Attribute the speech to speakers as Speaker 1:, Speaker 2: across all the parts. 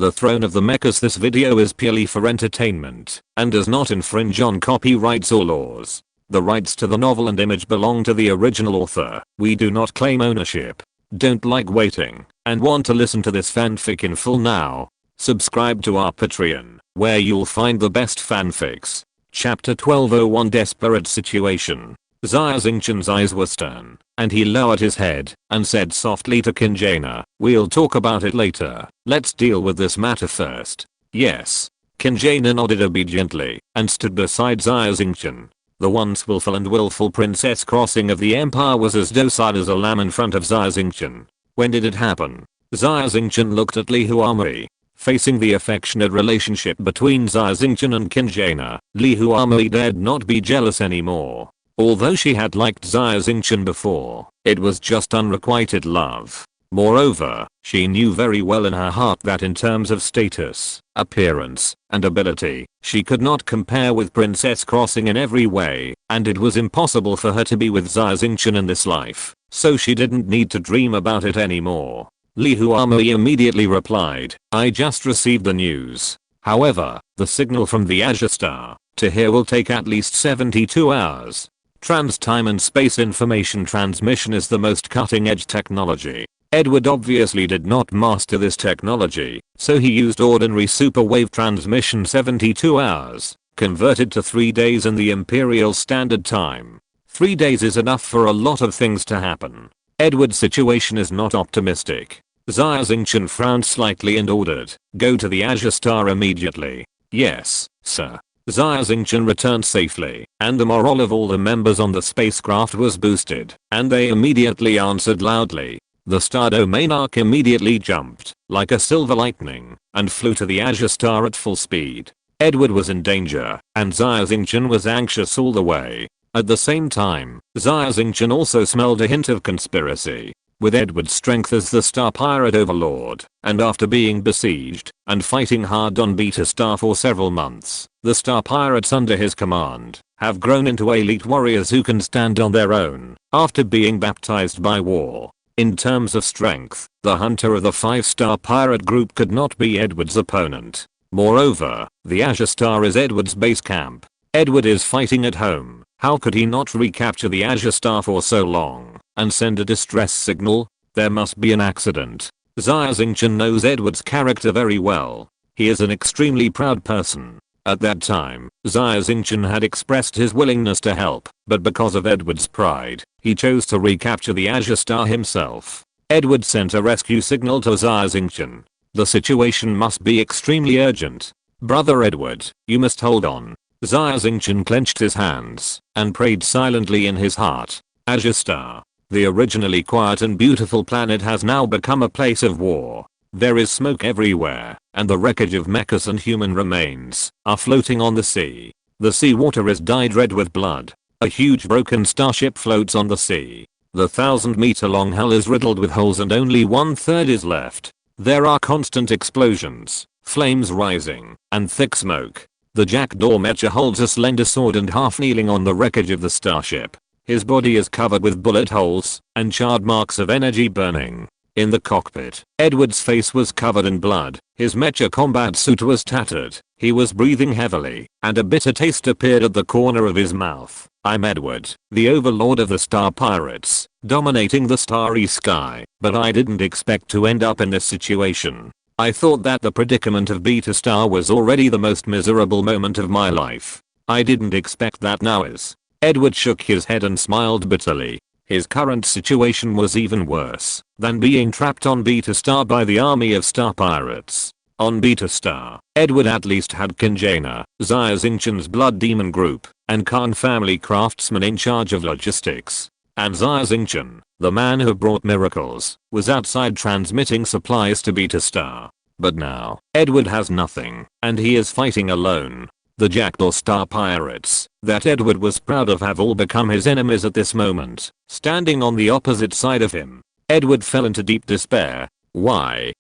Speaker 1: The Throne of the Mechas. This video is purely for entertainment and does not infringe on copyrights or laws. The rights to the novel and image belong to the original author. We do not claim ownership. Don't like waiting and want to listen to this fanfic in full now? Subscribe to our Patreon, where you'll find the best fanfics. Chapter 12:01 Desperate Situation. Xia Xingchen's eyes were stern, and he lowered his head and said softly to Xingchen, "We'll talk about it later. Let's deal with this matter first." "Yes." Xingchen nodded obediently and stood beside Xia Xingchen. The once willful princess crossing of the empire was as docile as a lamb in front of Xia Xingchen. When did it happen? Xia Xingchen looked at Li Huamei. Facing the affectionate relationship between Xia Xingchen and Xingchen, Li Huamei dared not be jealous anymore. Although she had liked Xia Xingchen before, it was just unrequited love. Moreover, she knew very well in her heart that in terms of status, appearance, and ability, she could not compare with Princess Crossing in every way, and it was impossible for her to be with Xia Xingchen in this life, so she didn't need to dream about it anymore. Li Huamei immediately replied, "I just received the news. However, the signal from the Azure Star to here will take at least 72 hours. Trans-time and space information transmission is the most cutting-edge technology. Edward obviously did not master this technology, so he used ordinary superwave transmission 72 hours, converted to 3 days in the Imperial Standard Time. 3 days is enough for a lot of things to happen. Edward's situation is not optimistic." Xia Xingchen frowned slightly and ordered, "Go to the Azure Star immediately." "Yes, sir." Xia Xingchen returned safely, and the morale of all the members on the spacecraft was boosted, and they immediately answered loudly. The Star Domain Arc immediately jumped, like a silver lightning, and flew to the Azure Star at full speed. Edward was in danger, and Xia Xingchen was anxious all the way. At the same time, Xia Xingchen also smelled a hint of conspiracy. With Edward's strength as the Star Pirate Overlord, and after being besieged and fighting hard on Beta Star for several months, the Star Pirates under his command have grown into elite warriors who can stand on their own after being baptized by war. In terms of strength, the hunter of the 5-star pirate group could not be Edward's opponent. Moreover, the Azure Star is Edward's base camp. Edward is fighting at home. How could he not recapture the Azure Star for so long and send a distress signal? There must be an accident. Xia Xingchen knows Edward's character very well. He is an extremely proud person. At that time, Xia Xingchen had expressed his willingness to help, but because of Edward's pride, he chose to recapture the Azure Star himself. Edward sent a rescue signal to Xia Xingchen. The situation must be extremely urgent. "Brother Edward, you must hold on." Xia Xingchen clenched his hands and prayed silently in his heart. Azure Star, the originally quiet and beautiful planet, has now become a place of war. There is smoke everywhere, and the wreckage of mechas and human remains are floating on the sea. The sea water is dyed red with blood. A huge broken starship floats on the sea. The 1,000-meter-long hull is riddled with holes and only 1/3 is left. There are constant explosions, flames rising, and thick smoke. The jackdaw mecha holds a slender sword and half kneeling on the wreckage of the starship. His body is covered with bullet holes and charred marks of energy burning. In the cockpit, Edward's face was covered in blood. His mecha combat suit was tattered. He was breathing heavily, and a bitter taste appeared at the corner of his mouth. "I'm Edward, the overlord of the Star Pirates, dominating the starry sky, but I didn't expect to end up in this situation. I thought that the predicament of Beta Star was already the most miserable moment of my life. I didn't expect that now is." Edward shook his head and smiled bitterly. His current situation was even worse than being trapped on Beta Star by the army of Star Pirates. On Beta Star, Edward at least had Xingchen, Xia Xingchen's blood demon group, and Khan family craftsmen in charge of logistics. And Xia Xingchen, the man who brought miracles, was outside transmitting supplies to Beta Star. But now, Edward has nothing, and he is fighting alone. The Jackdaw Star Pirates that Edward was proud of have all become his enemies at this moment, standing on the opposite side of him. Edward fell into deep despair. Why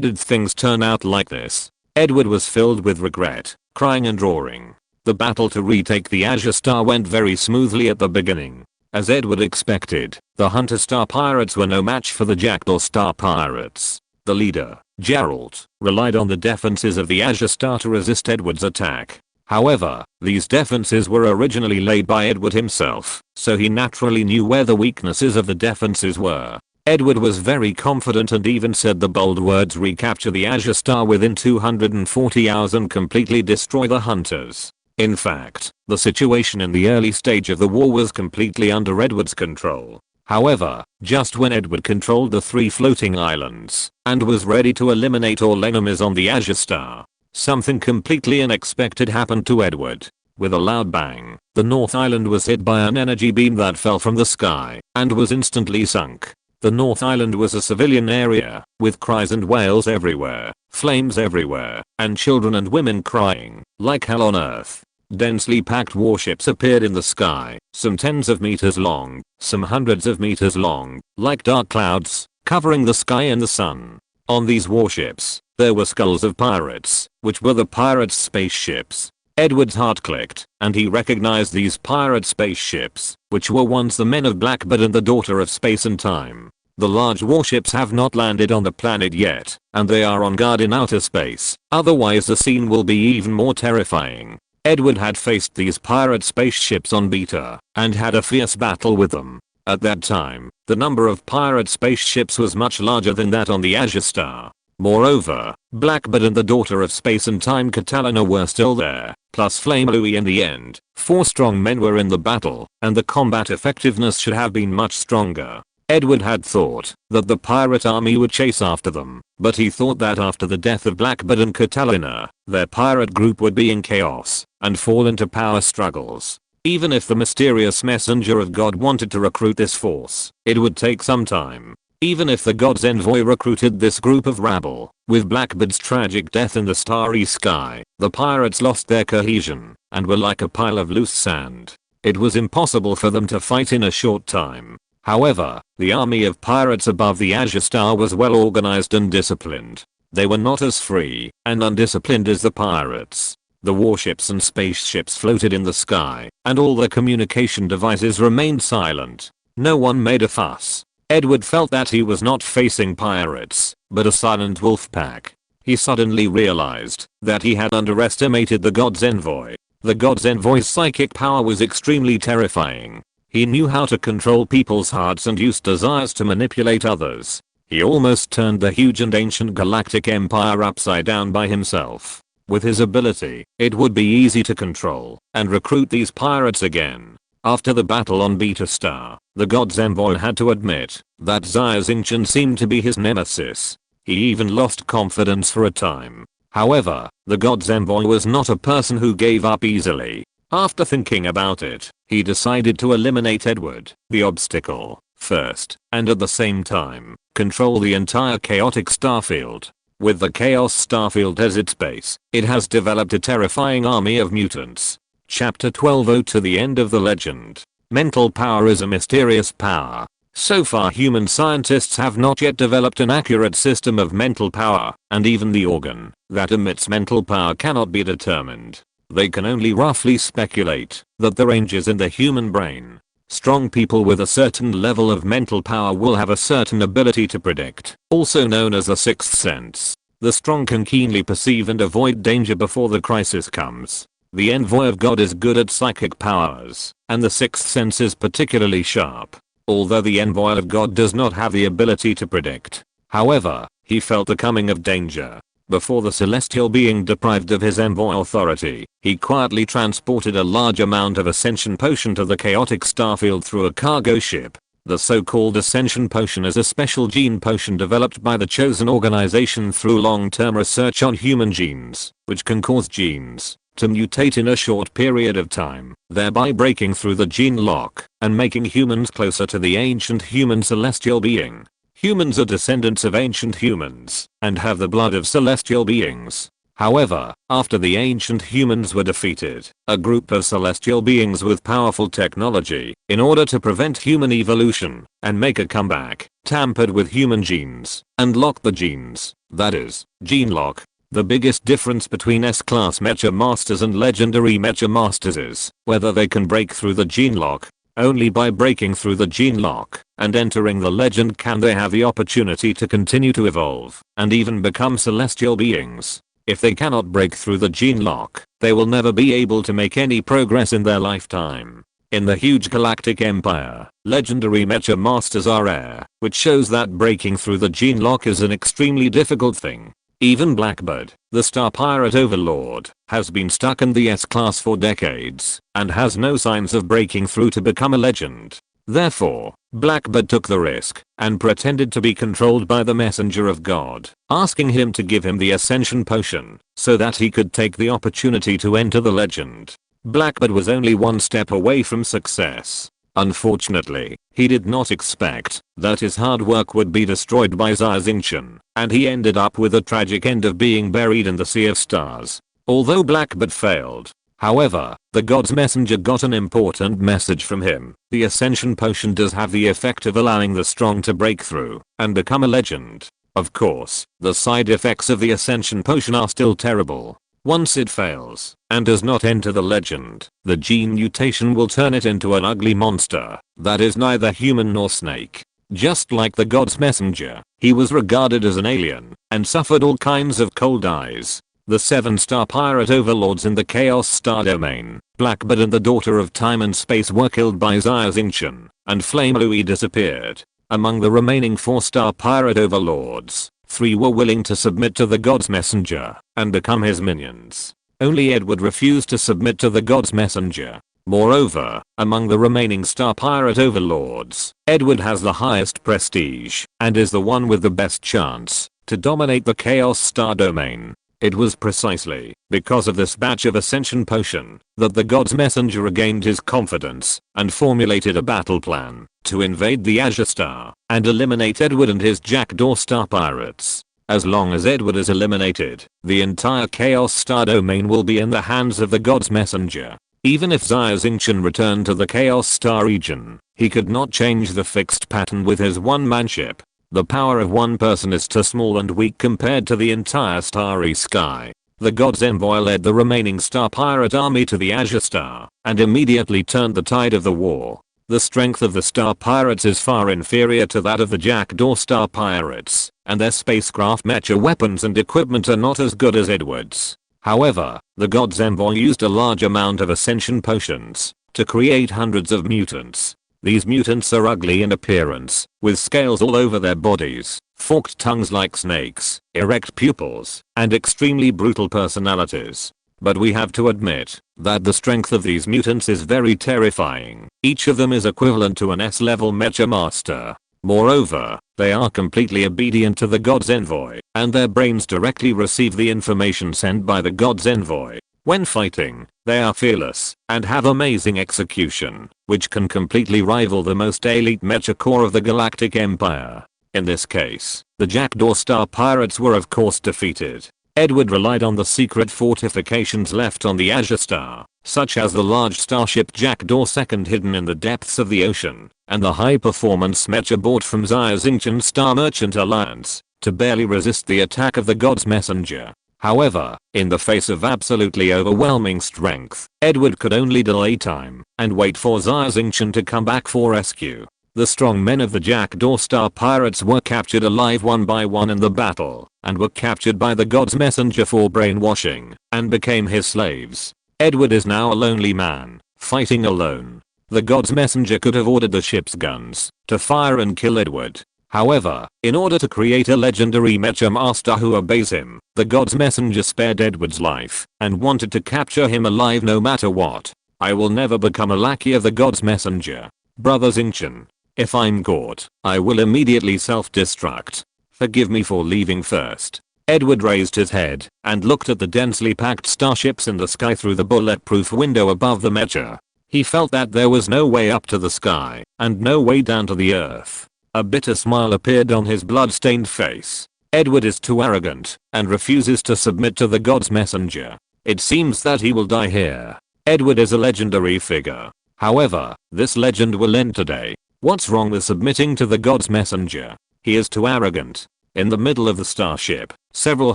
Speaker 1: did things turn out like this? Edward was filled with regret, crying and roaring. The battle to retake the Azure Star went very smoothly at the beginning. As Edward expected, the Hunter Star Pirates were no match for the Jackdaw Star Pirates. The leader, Geralt relied on the defenses of the Azure Star to resist Edward's attack. However, these defenses were originally laid by Edward himself, so he naturally knew where the weaknesses of the defenses were. Edward was very confident and even said the bold words, recapture the Azure Star within 240 hours and completely destroy the hunters. In fact, the situation in the early stage of the war was completely under Edward's control. However, just when Edward controlled the 3 floating islands and was ready to eliminate all enemies on the Azure Star, something completely unexpected happened to Edward. With a loud bang, the North Island was hit by an energy beam that fell from the sky and was instantly sunk. The North Island was a civilian area, with cries and wails everywhere, flames everywhere, and children and women crying, like hell on earth. Densely packed warships appeared in the sky, some tens of meters long, some hundreds of meters long, like dark clouds, covering the sky and the sun. On these warships, there were skulls of pirates, which were the pirates' spaceships. Edward's heart clicked, and he recognized these pirate spaceships, which were once the men of Blackbird and the Daughter of Space and Time. The large warships have not landed on the planet yet, and they are on guard in outer space, otherwise the scene will be even more terrifying. Edward had faced these pirate spaceships on Beta, and had a fierce battle with them. At that time, the number of pirate spaceships was much larger than that on the Azure Star. Moreover, Blackbird and the Daughter of Space and Time Catalina were still there, plus Flame Louie in the end. 4 strong men were in the battle, and the combat effectiveness should have been much stronger. Edward had thought that the pirate army would chase after them, but he thought that after the death of Blackbird and Catalina, their pirate group would be in chaos and fall into power struggles. Even if the mysterious messenger of God wanted to recruit this force, it would take some time. Even if the God's envoy recruited this group of rabble, with Blackbird's tragic death in the starry sky, the pirates lost their cohesion and were like a pile of loose sand. It was impossible for them to fight in a short time. However, the army of pirates above the Azure Star was well organized and disciplined. They were not as free and undisciplined as the pirates. The warships and spaceships floated in the sky, and all the communication devices remained silent. No one made a fuss. Edward felt that he was not facing pirates, but a silent wolf pack. He suddenly realized that he had underestimated the God's envoy. The God's envoy's psychic power was extremely terrifying. He knew how to control people's hearts and used desires to manipulate others. He almost turned the huge and ancient galactic empire upside down by himself. With his ability, it would be easy to control and recruit these pirates again. After the battle on Beta Star, the God's envoy had to admit that Xia Xingchen seemed to be his nemesis. He even lost confidence for a time. However, the God's envoy was not a person who gave up easily. After thinking about it, he decided to eliminate Edward, the obstacle, first, and at the same time, control the entire chaotic starfield. With the Chaos Starfield as its base, it has developed a terrifying army of mutants. Chapter 12. To the end of the legend. Mental power is a mysterious power. So far human scientists have not yet developed an accurate system of mental power, and even the organ that emits mental power cannot be determined. They can only roughly speculate that the range is in the human brain. Strong people with a certain level of mental power will have a certain ability to predict, also known as a sixth sense. The strong can keenly perceive and avoid danger before the crisis comes. The envoy of God is good at psychic powers, and the sixth sense is particularly sharp. Although the envoy of God does not have the ability to predict, however, he felt the coming of danger. Before the celestial being deprived of his envoy authority, he quietly transported a large amount of ascension potion to the chaotic starfield through a cargo ship. The so-called ascension potion is a special gene potion developed by the chosen organization through long-term research on human genes, which can cause genes to mutate in a short period of time, thereby breaking through the gene lock and making humans closer to the ancient human celestial being. Humans are descendants of ancient humans and have the blood of celestial beings. However, after the ancient humans were defeated, a group of celestial beings with powerful technology, in order to prevent human evolution and make a comeback, tampered with human genes and locked the genes, that is, gene lock. The biggest difference between S-class mecha masters and legendary mecha masters is whether they can break through the gene lock. Only by breaking through the gene lock and entering the legend can they have the opportunity to continue to evolve and even become celestial beings. If they cannot break through the gene lock, they will never be able to make any progress in their lifetime. In the huge galactic empire, legendary mecha masters are rare, which shows that breaking through the gene lock is an extremely difficult thing. Even Blackbird, the star pirate overlord, has been stuck in the S-class for decades and has no signs of breaking through to become a legend. Therefore, Blackbird took the risk and pretended to be controlled by the messenger of God, asking him to give him the ascension potion so that he could take the opportunity to enter the legend. Blackbird was only one step away from success. Unfortunately, he did not expect that his hard work would be destroyed by Xia Xingchen, and he ended up with a tragic end of being buried in the sea of stars. Although Blackbird failed, however, the god's messenger got an important message from him. The ascension potion does have the effect of allowing the strong to break through and become a legend. Of course, the side effects of the ascension potion are still terrible. Once it fails and does not enter the legend, the gene mutation will turn it into an ugly monster that is neither human nor snake. Just like the god's messenger, he was regarded as an alien and suffered all kinds of cold eyes. The 7-star pirate overlords in the Chaos Star domain, Blackbird and the Daughter of Time and Space were killed by Xia Xingchen, and Flame Louis disappeared. Among the remaining 4-star pirate overlords, 3 were willing to submit to the god's messenger and become his minions. Only Edward refused to submit to the god's messenger. Moreover, among the remaining star pirate overlords, Edward has the highest prestige and is the one with the best chance to dominate the Chaos Star domain. It was precisely because of this batch of ascension potion that the god's messenger regained his confidence and formulated a battle plan to invade the Azure Star and eliminate Edward and his Jackdaw Star pirates. As long as Edward is eliminated, the entire Chaos Star domain will be in the hands of the god's messenger. Even if Xia Xingchen returned to the Chaos Star region, he could not change the fixed pattern with his one-man ship. The power of one person is too small and weak compared to the entire starry sky. The god's envoy led the remaining star pirate army to the Azure Star and immediately turned the tide of the war. The strength of the star pirates is far inferior to that of the Jackdaw Star pirates, and their spacecraft mecha weapons and equipment are not as good as Edward's. However, the god's envoy used a large amount of ascension potions to create hundreds of mutants. These mutants are ugly in appearance, with scales all over their bodies, forked tongues like snakes, erect pupils, and extremely brutal personalities. But we have to admit that the strength of these mutants is very terrifying. Each of them is equivalent to an S-level mecha master. Moreover, they are completely obedient to the god's envoy, and their brains directly receive the information sent by the god's envoy. When fighting, they are fearless and have amazing execution, which can completely rival the most elite mecha core of the Galactic Empire. In this case, the Jackdaw Star pirates were of course defeated. Edward relied on the secret fortifications left on the Azure Star, such as the large starship Jackdaw II hidden in the depths of the ocean, and the high-performance mecha bought from Xia Xingchen Star Merchant Alliance, to barely resist the attack of the god's messenger. However, in the face of absolutely overwhelming strength, Edward could only delay time and wait for Xia Xingchen to come back for rescue. The strong men of the Jackdaw Star pirates were captured alive one by one in the battle, and were captured by the god's messenger for brainwashing, and became his slaves. Edward is now a lonely man, fighting alone. The god's messenger could have ordered the ship's guns to fire and kill Edward. However, in order to create a legendary mecha master who obeys him, the god's messenger spared Edward's life and wanted to capture him alive no matter what. I will never become a lackey of the god's messenger. Brother Xingchen, if I'm caught, I will immediately self-destruct. Forgive me for leaving first. Edward raised his head and looked at the densely packed starships in the sky through the bulletproof window above the mecha. He felt that there was no way up to the sky and no way down to the earth. A bitter smile appeared on his blood-stained face. Edward is too arrogant and refuses to submit to the god's messenger. It seems that he will die here. Edward is a legendary figure. However, this legend will end today. What's wrong with submitting to the god's messenger? He is too arrogant. In the middle of the starship, several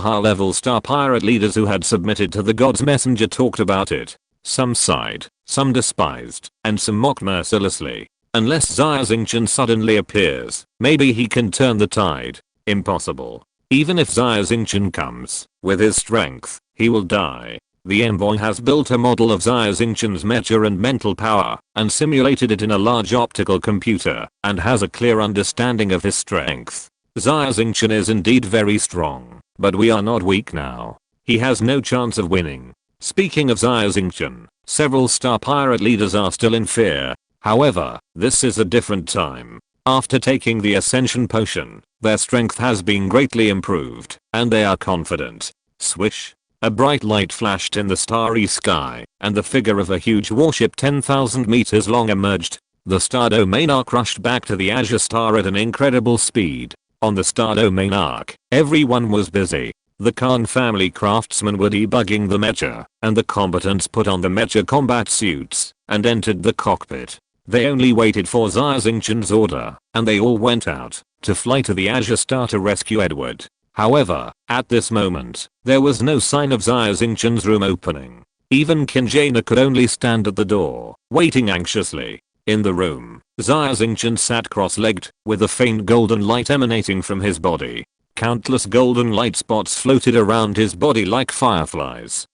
Speaker 1: high-level star pirate leaders who had submitted to the god's messenger talked about it. Some sighed, some despised, and some mocked mercilessly. Unless Xia Xingchen suddenly appears, maybe he can turn the tide. Impossible. Even if Xia Xingchen comes, with his strength, he will die. The envoy has built a model of Xia Xingchen's mecha and mental power, and simulated it in a large optical computer, and has a clear understanding of his strength. Xia Xingchen is indeed very strong, but we are not weak now. He has no chance of winning. Speaking of Xia Xingchen, several star pirate leaders are still in fear. However, this is a different time. After taking the ascension potion, their strength has been greatly improved, and they are confident. Swish. A bright light flashed in the starry sky, and the figure of a huge warship 10,000 meters long emerged. The star domain arc rushed back to the Azure Star at an incredible speed. On the star domain arc, everyone was busy. The Khan family craftsmen were debugging the mecha, and the combatants put on the mecha combat suits, and entered the cockpit. They only waited for Xia Xingchen's order, and they all went out, to fly to the Azure Star to rescue Edward. However, at this moment, there was no sign of Xia Xingchen's room opening. Even Kinjana could only stand at the door, waiting anxiously. In the room, Xia Xingchen sat cross-legged, with a faint golden light emanating from his body. Countless golden light spots floated around his body like fireflies.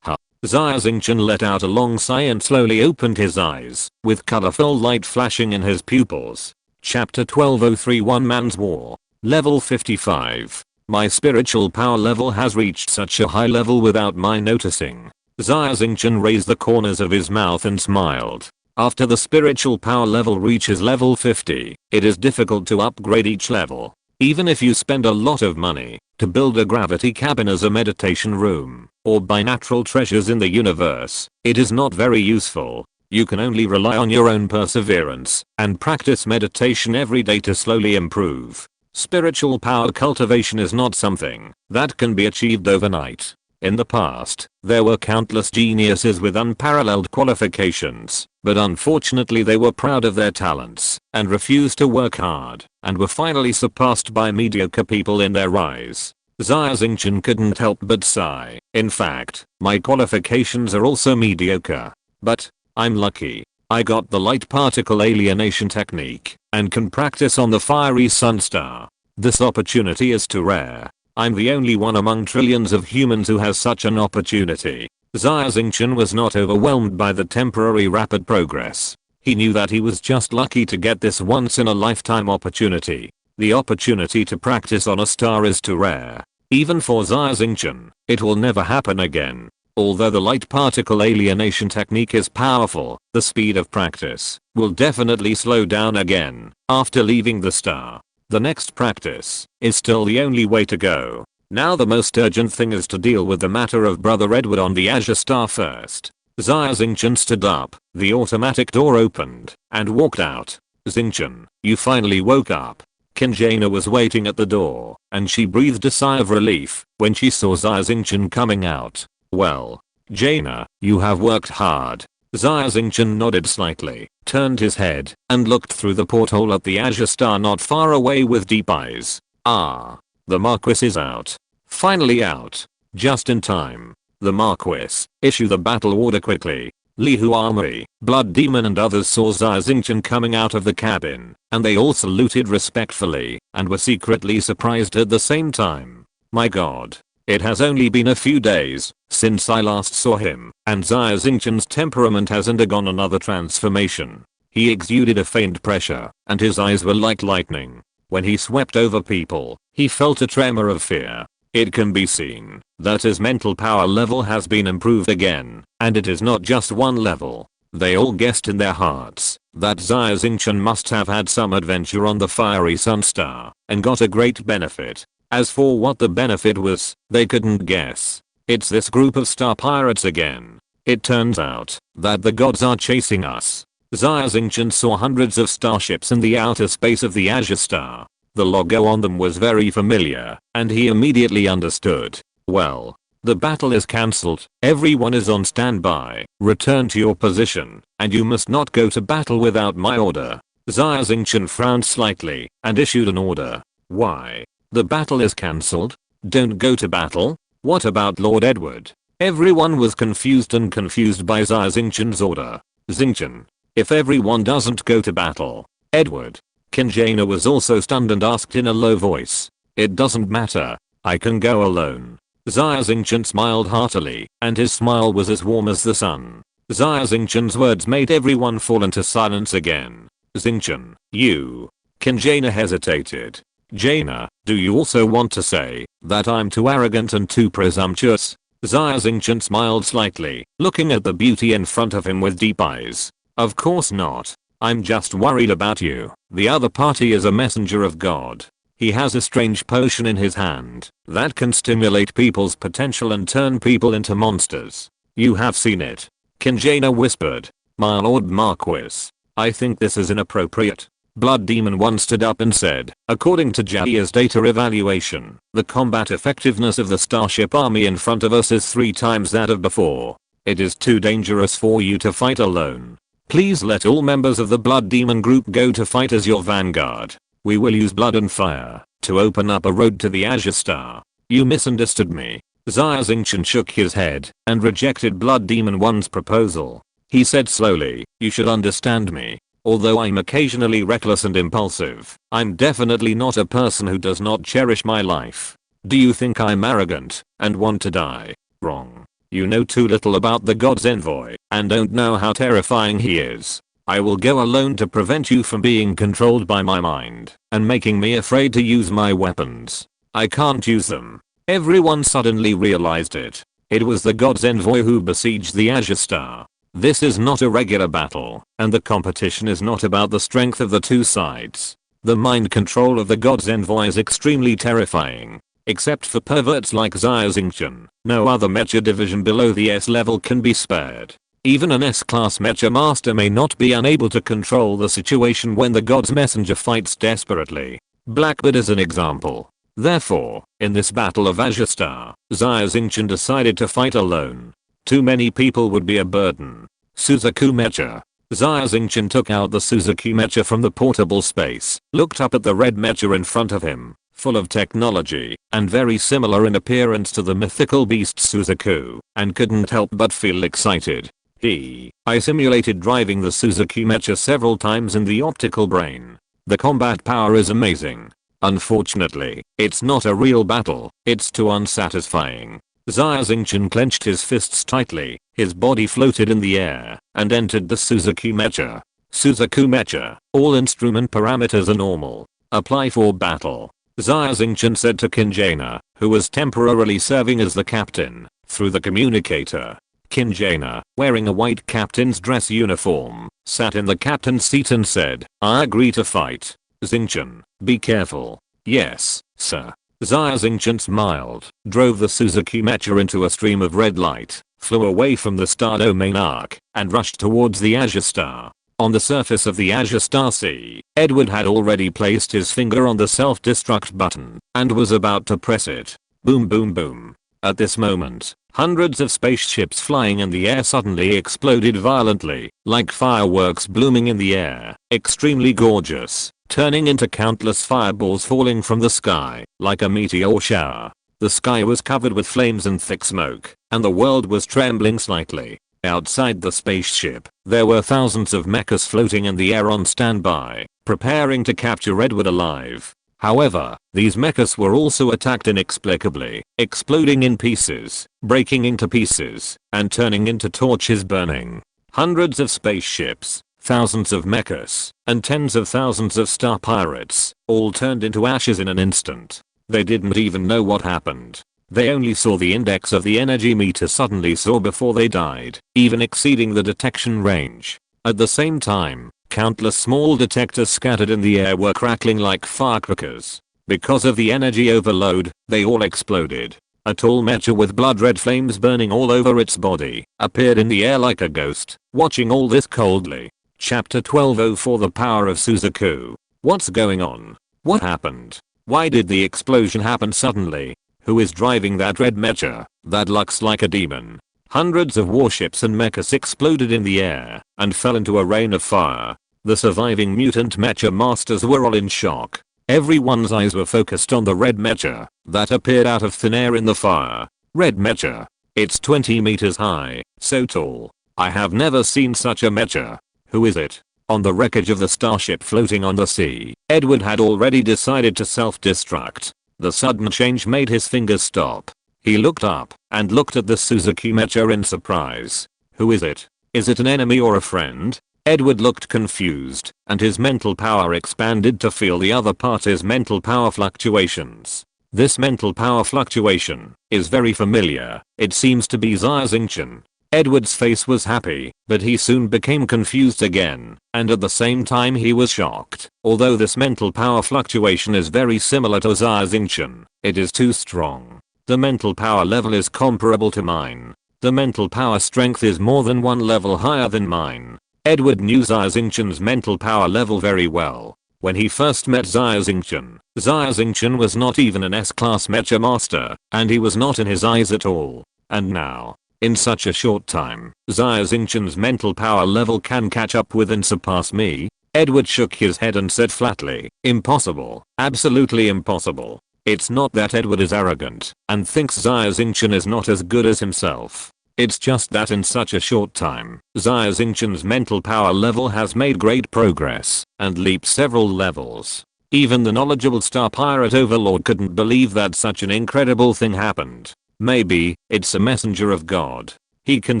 Speaker 1: Xia Xingchen let out a long sigh and slowly opened his eyes, with colorful light flashing in his pupils. Chapter 12031 Man's War. Level 55. My spiritual power level has reached such a high level without my noticing. Xia Xingchen raised the corners of his mouth and smiled. After the spiritual power level reaches level 50, it is difficult to upgrade each level. Even if you spend a lot of money to build a gravity cabin as a meditation room, or buy natural treasures in the universe, it is not very useful. You can only rely on your own perseverance and practice meditation every day to slowly improve. Spiritual power cultivation is not something that can be achieved overnight. In the past, there were countless geniuses with unparalleled qualifications, but unfortunately they were proud of their talents and refused to work hard, and were finally surpassed by mediocre people in their rise. Xia Xingchen couldn't help but sigh. In fact, my qualifications are also mediocre. But I'm lucky. I got the light particle alienation technique and can practice on the fiery sun star. This opportunity is too rare. I'm the only one among trillions of humans who has such an opportunity. Xia Xingchen was not overwhelmed by the temporary rapid progress. He knew that he was just lucky to get this once in a lifetime opportunity. The opportunity to practice on a star is too rare. Even for Xia Xingchen, it will never happen again. Although the light particle alienation technique is powerful, the speed of practice will definitely slow down again after leaving the star. The next practice is still the only way to go. Now the most urgent thing is to deal with the matter of Brother Edward on the Azure Star first. Xia Xingchen stood up, the automatic door opened, and walked out. Xingchen, you finally woke up. Kinjana was waiting at the door, and she breathed a sigh of relief when she saw Xia Xingchen coming out. Well, Jaina, you have worked hard. Xia Xingchen nodded slightly, turned his head, and looked through the porthole at the Azure Star not far away with deep eyes. Ah, the Marquis is out. Finally out. Just in time. The Marquis, issue the battle order quickly. Li Huami, Blood Demon and others saw Xia Xingchen coming out of the cabin, and they all saluted respectfully, and were secretly surprised at the same time. My god. It has only been a few days since I last saw him, and Xia Xingchen's temperament has undergone another transformation. He exuded a faint pressure, and his eyes were like lightning. When he swept over people, he felt a tremor of fear. It can be seen that his mental power level has been improved again, and it is not just one level. They all guessed in their hearts that Xia Xingchen must have had some adventure on the fiery sun star, and got a great benefit. As for what the benefit was, they couldn't guess. It's this group of star pirates again. It turns out that the gods are chasing us. Xia Xingchen saw hundreds of starships in the outer space of the Azure Star. The logo on them was very familiar, and he immediately understood. Well, the battle is cancelled. Everyone is on standby. Return to your position, and you must not go to battle without my order. Xia Xingchen frowned slightly and issued an order. Why? The battle is cancelled? Don't go to battle? What about Lord Edward? Everyone was confused by Xia Xingchen's order. Xingchen. If everyone doesn't go to battle. Edward. Xingchen was also stunned and asked in a low voice. It doesn't matter. I can go alone. Xia Xingchen smiled heartily, and his smile was as warm as the sun. Xia Xingchen's words made everyone fall into silence again. Xingchen, you. Xingchen hesitated. Jaina, do you also want to say that I'm too arrogant and too presumptuous? Xia Xingchen smiled slightly, looking at the beauty in front of him with deep eyes. Of course not. I'm just worried about you. The other party is a messenger of God. He has a strange potion in his hand that can stimulate people's potential and turn people into monsters. You have seen it. Xingchen whispered. My Lord Marquis, I think this is inappropriate. Blood Demon 1 stood up and said, according to Jia's data evaluation, the combat effectiveness of the Starship army in front of us is 3 times that of before. It is too dangerous for you to fight alone. Please let all members of the Blood Demon group go to fight as your vanguard. We will use blood and fire to open up a road to the Azure Star. You misunderstood me. Xia Xingchen shook his head and rejected Blood Demon 1's proposal. He said slowly, you should understand me. Although I'm occasionally reckless and impulsive, I'm definitely not a person who does not cherish my life. Do you think I'm arrogant and want to die? Wrong. You know too little about the God's envoy and don't know how terrifying he is. I will go alone to prevent you from being controlled by my mind and making me afraid to use my weapons. I can't use them. Everyone suddenly realized it. It was the God's envoy who besieged the Azure Star. This is not a regular battle, and the competition is not about the strength of the two sides. The mind control of the God's envoy is extremely terrifying. Except for perverts like Xia Xingchen, no other mecha division below the S level can be spared. Even an S-class mecha master may not be unable to control the situation when the God's messenger fights desperately. Blackbird is an example. Therefore, in this battle of Azure Star, Xia Xingchen decided to fight alone. Too many people would be a burden. Suzaku Mecha. Xia Xingchen took out the Suzaku Mecha from the portable space, looked up at the red mecha in front of him, full of technology, and very similar in appearance to the mythical beast Suzaku, and couldn't help but feel excited. I simulated driving the Suzaku Mecha several times in the optical brain. The combat power is amazing. Unfortunately, it's not a real battle, it's too unsatisfying. Xia Xingchen clenched his fists tightly, his body floated in the air, and entered the Suzaku Mecha. Suzaku Mecha, all instrument parameters are normal. Apply for battle. Xia Xingchen said to Xingchen, who was temporarily serving as the captain, through the communicator. Xingchen, wearing a white captain's dress uniform, sat in the captain's seat and said, I agree to fight. Xingchen, be careful. Yes, sir. Xia Xingchen smiled, drove the Suzaku Mecha into a stream of red light, flew away from the Star Domain arc, and rushed towards the Azure Star. On the surface of the Azure Star Sea, Edward had already placed his finger on the self-destruct button, and was about to press it. Boom boom boom. At this moment, hundreds of spaceships flying in the air suddenly exploded violently, like fireworks blooming in the air, extremely gorgeous, turning into countless fireballs falling from the sky, like a meteor shower. The sky was covered with flames and thick smoke, and the world was trembling slightly. Outside the spaceship, there were thousands of mechas floating in the air on standby, preparing to capture Edward alive. However, these mechas were also attacked inexplicably, exploding in pieces, breaking into pieces, and turning into torches burning. Hundreds of spaceships, thousands of mechas, and tens of thousands of star pirates, all turned into ashes in an instant. They didn't even know what happened. They only saw the index of the energy meter suddenly soar before they died, even exceeding the detection range. At the same time, countless small detectors scattered in the air were crackling like firecrackers. Because of the energy overload, they all exploded. A tall mecha with blood-red flames burning all over its body appeared in the air like a ghost, watching all this coldly. Chapter 12:04 The Power of Suzaku. What's going on? What happened? Why did the explosion happen suddenly? Who is driving that red mecha? That looks like a demon. Hundreds of warships and mechas exploded in the air and fell into a rain of fire. The surviving mutant mecha masters were all in shock. Everyone's eyes were focused on the red mecha that appeared out of thin air in the fire. Red mecha. It's 20 meters high, so tall. I have never seen such a mecha. Who is it? On the wreckage of the starship floating on the sea, Edward had already decided to self-destruct. The sudden change made his fingers stop. He looked up and looked at the Suzuki mecha in surprise. Who is it? Is it an enemy or a friend? Edward looked confused, and his mental power expanded to feel the other party's mental power fluctuations. This mental power fluctuation is very familiar. It seems to be Xia Xingchen. Edward's face was happy, but he soon became confused again, and at the same time he was shocked. Although this mental power fluctuation is very similar to Xia Xingchen, it is too strong. The mental power level is comparable to mine. The mental power strength is more than one level higher than mine. Edward knew Xia Xingchen's mental power level very well. When he first met Xia Xingchen was not even an S-class mecha master, and he was not in his eyes at all. And now, in such a short time, Xia Xingchen's mental power level can catch up with and surpass me? Edward shook his head and said flatly, impossible, absolutely impossible. It's not that Edward is arrogant and thinks Xia Xingchen is not as good as himself. It's just that in such a short time, Xia Xingchen's mental power level has made great progress and leaped several levels. Even the knowledgeable Star Pirate Overlord couldn't believe that such an incredible thing happened. Maybe it's a messenger of God. He can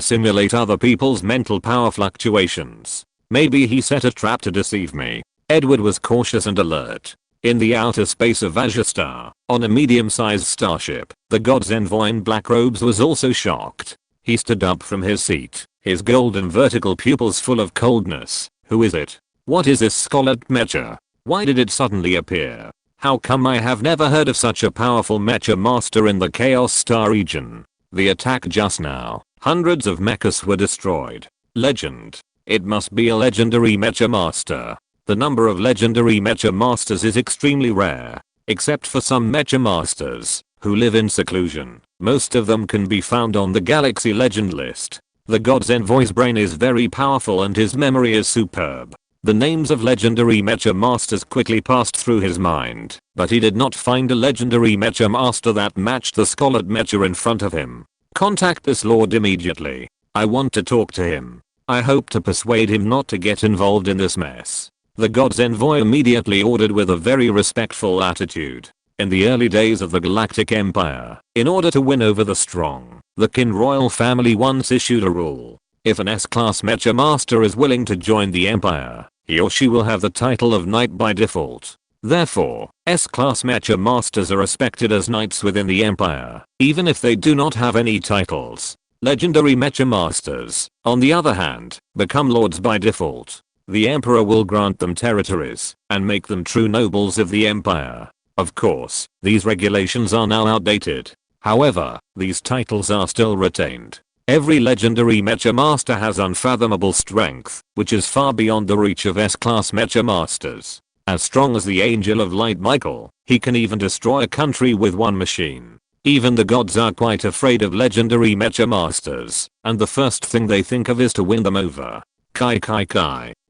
Speaker 1: simulate other people's mental power fluctuations. Maybe he set a trap to deceive me. Edward was cautious and alert. In the outer space of Azure Star, on a medium-sized starship, the god's envoy in black robes was also shocked. He stood up from his seat, his golden vertical pupils full of coldness. Who is it? What is this scarlet mecha? Why did it suddenly appear? How come I have never heard of such a powerful mecha master in the Chaos Star region? The attack just now, hundreds of mechas were destroyed. Legend. It must be a legendary mecha master. The number of legendary mecha masters is extremely rare. Except for some mecha masters who live in seclusion, most of them can be found on the Galaxy Legend list. The god's envoy's brain is very powerful and his memory is superb. The names of legendary mecha masters quickly passed through his mind, but he did not find a legendary mecha master that matched the scarlet mecha in front of him. Contact this lord immediately. I want to talk to him. I hope to persuade him not to get involved in this mess. The god's envoy immediately ordered with a very respectful attitude. In the early days of the Galactic Empire, in order to win over the strong, the Qin royal family once issued a rule. If an S-class mecha master is willing to join the empire, he or she will have the title of knight by default. Therefore, S-class mecha masters are respected as knights within the empire, even if they do not have any titles. Legendary mecha masters, on the other hand, become lords by default. The emperor will grant them territories and make them true nobles of the empire. Of course, these regulations are now outdated. However, these titles are still retained. Every legendary mecha master has unfathomable strength, which is far beyond the reach of S-class mecha masters. As strong as the Angel of Light Michael, he can even destroy a country with one machine. Even the gods are quite afraid of legendary mecha masters, and the first thing they think of is to win them over. Kai.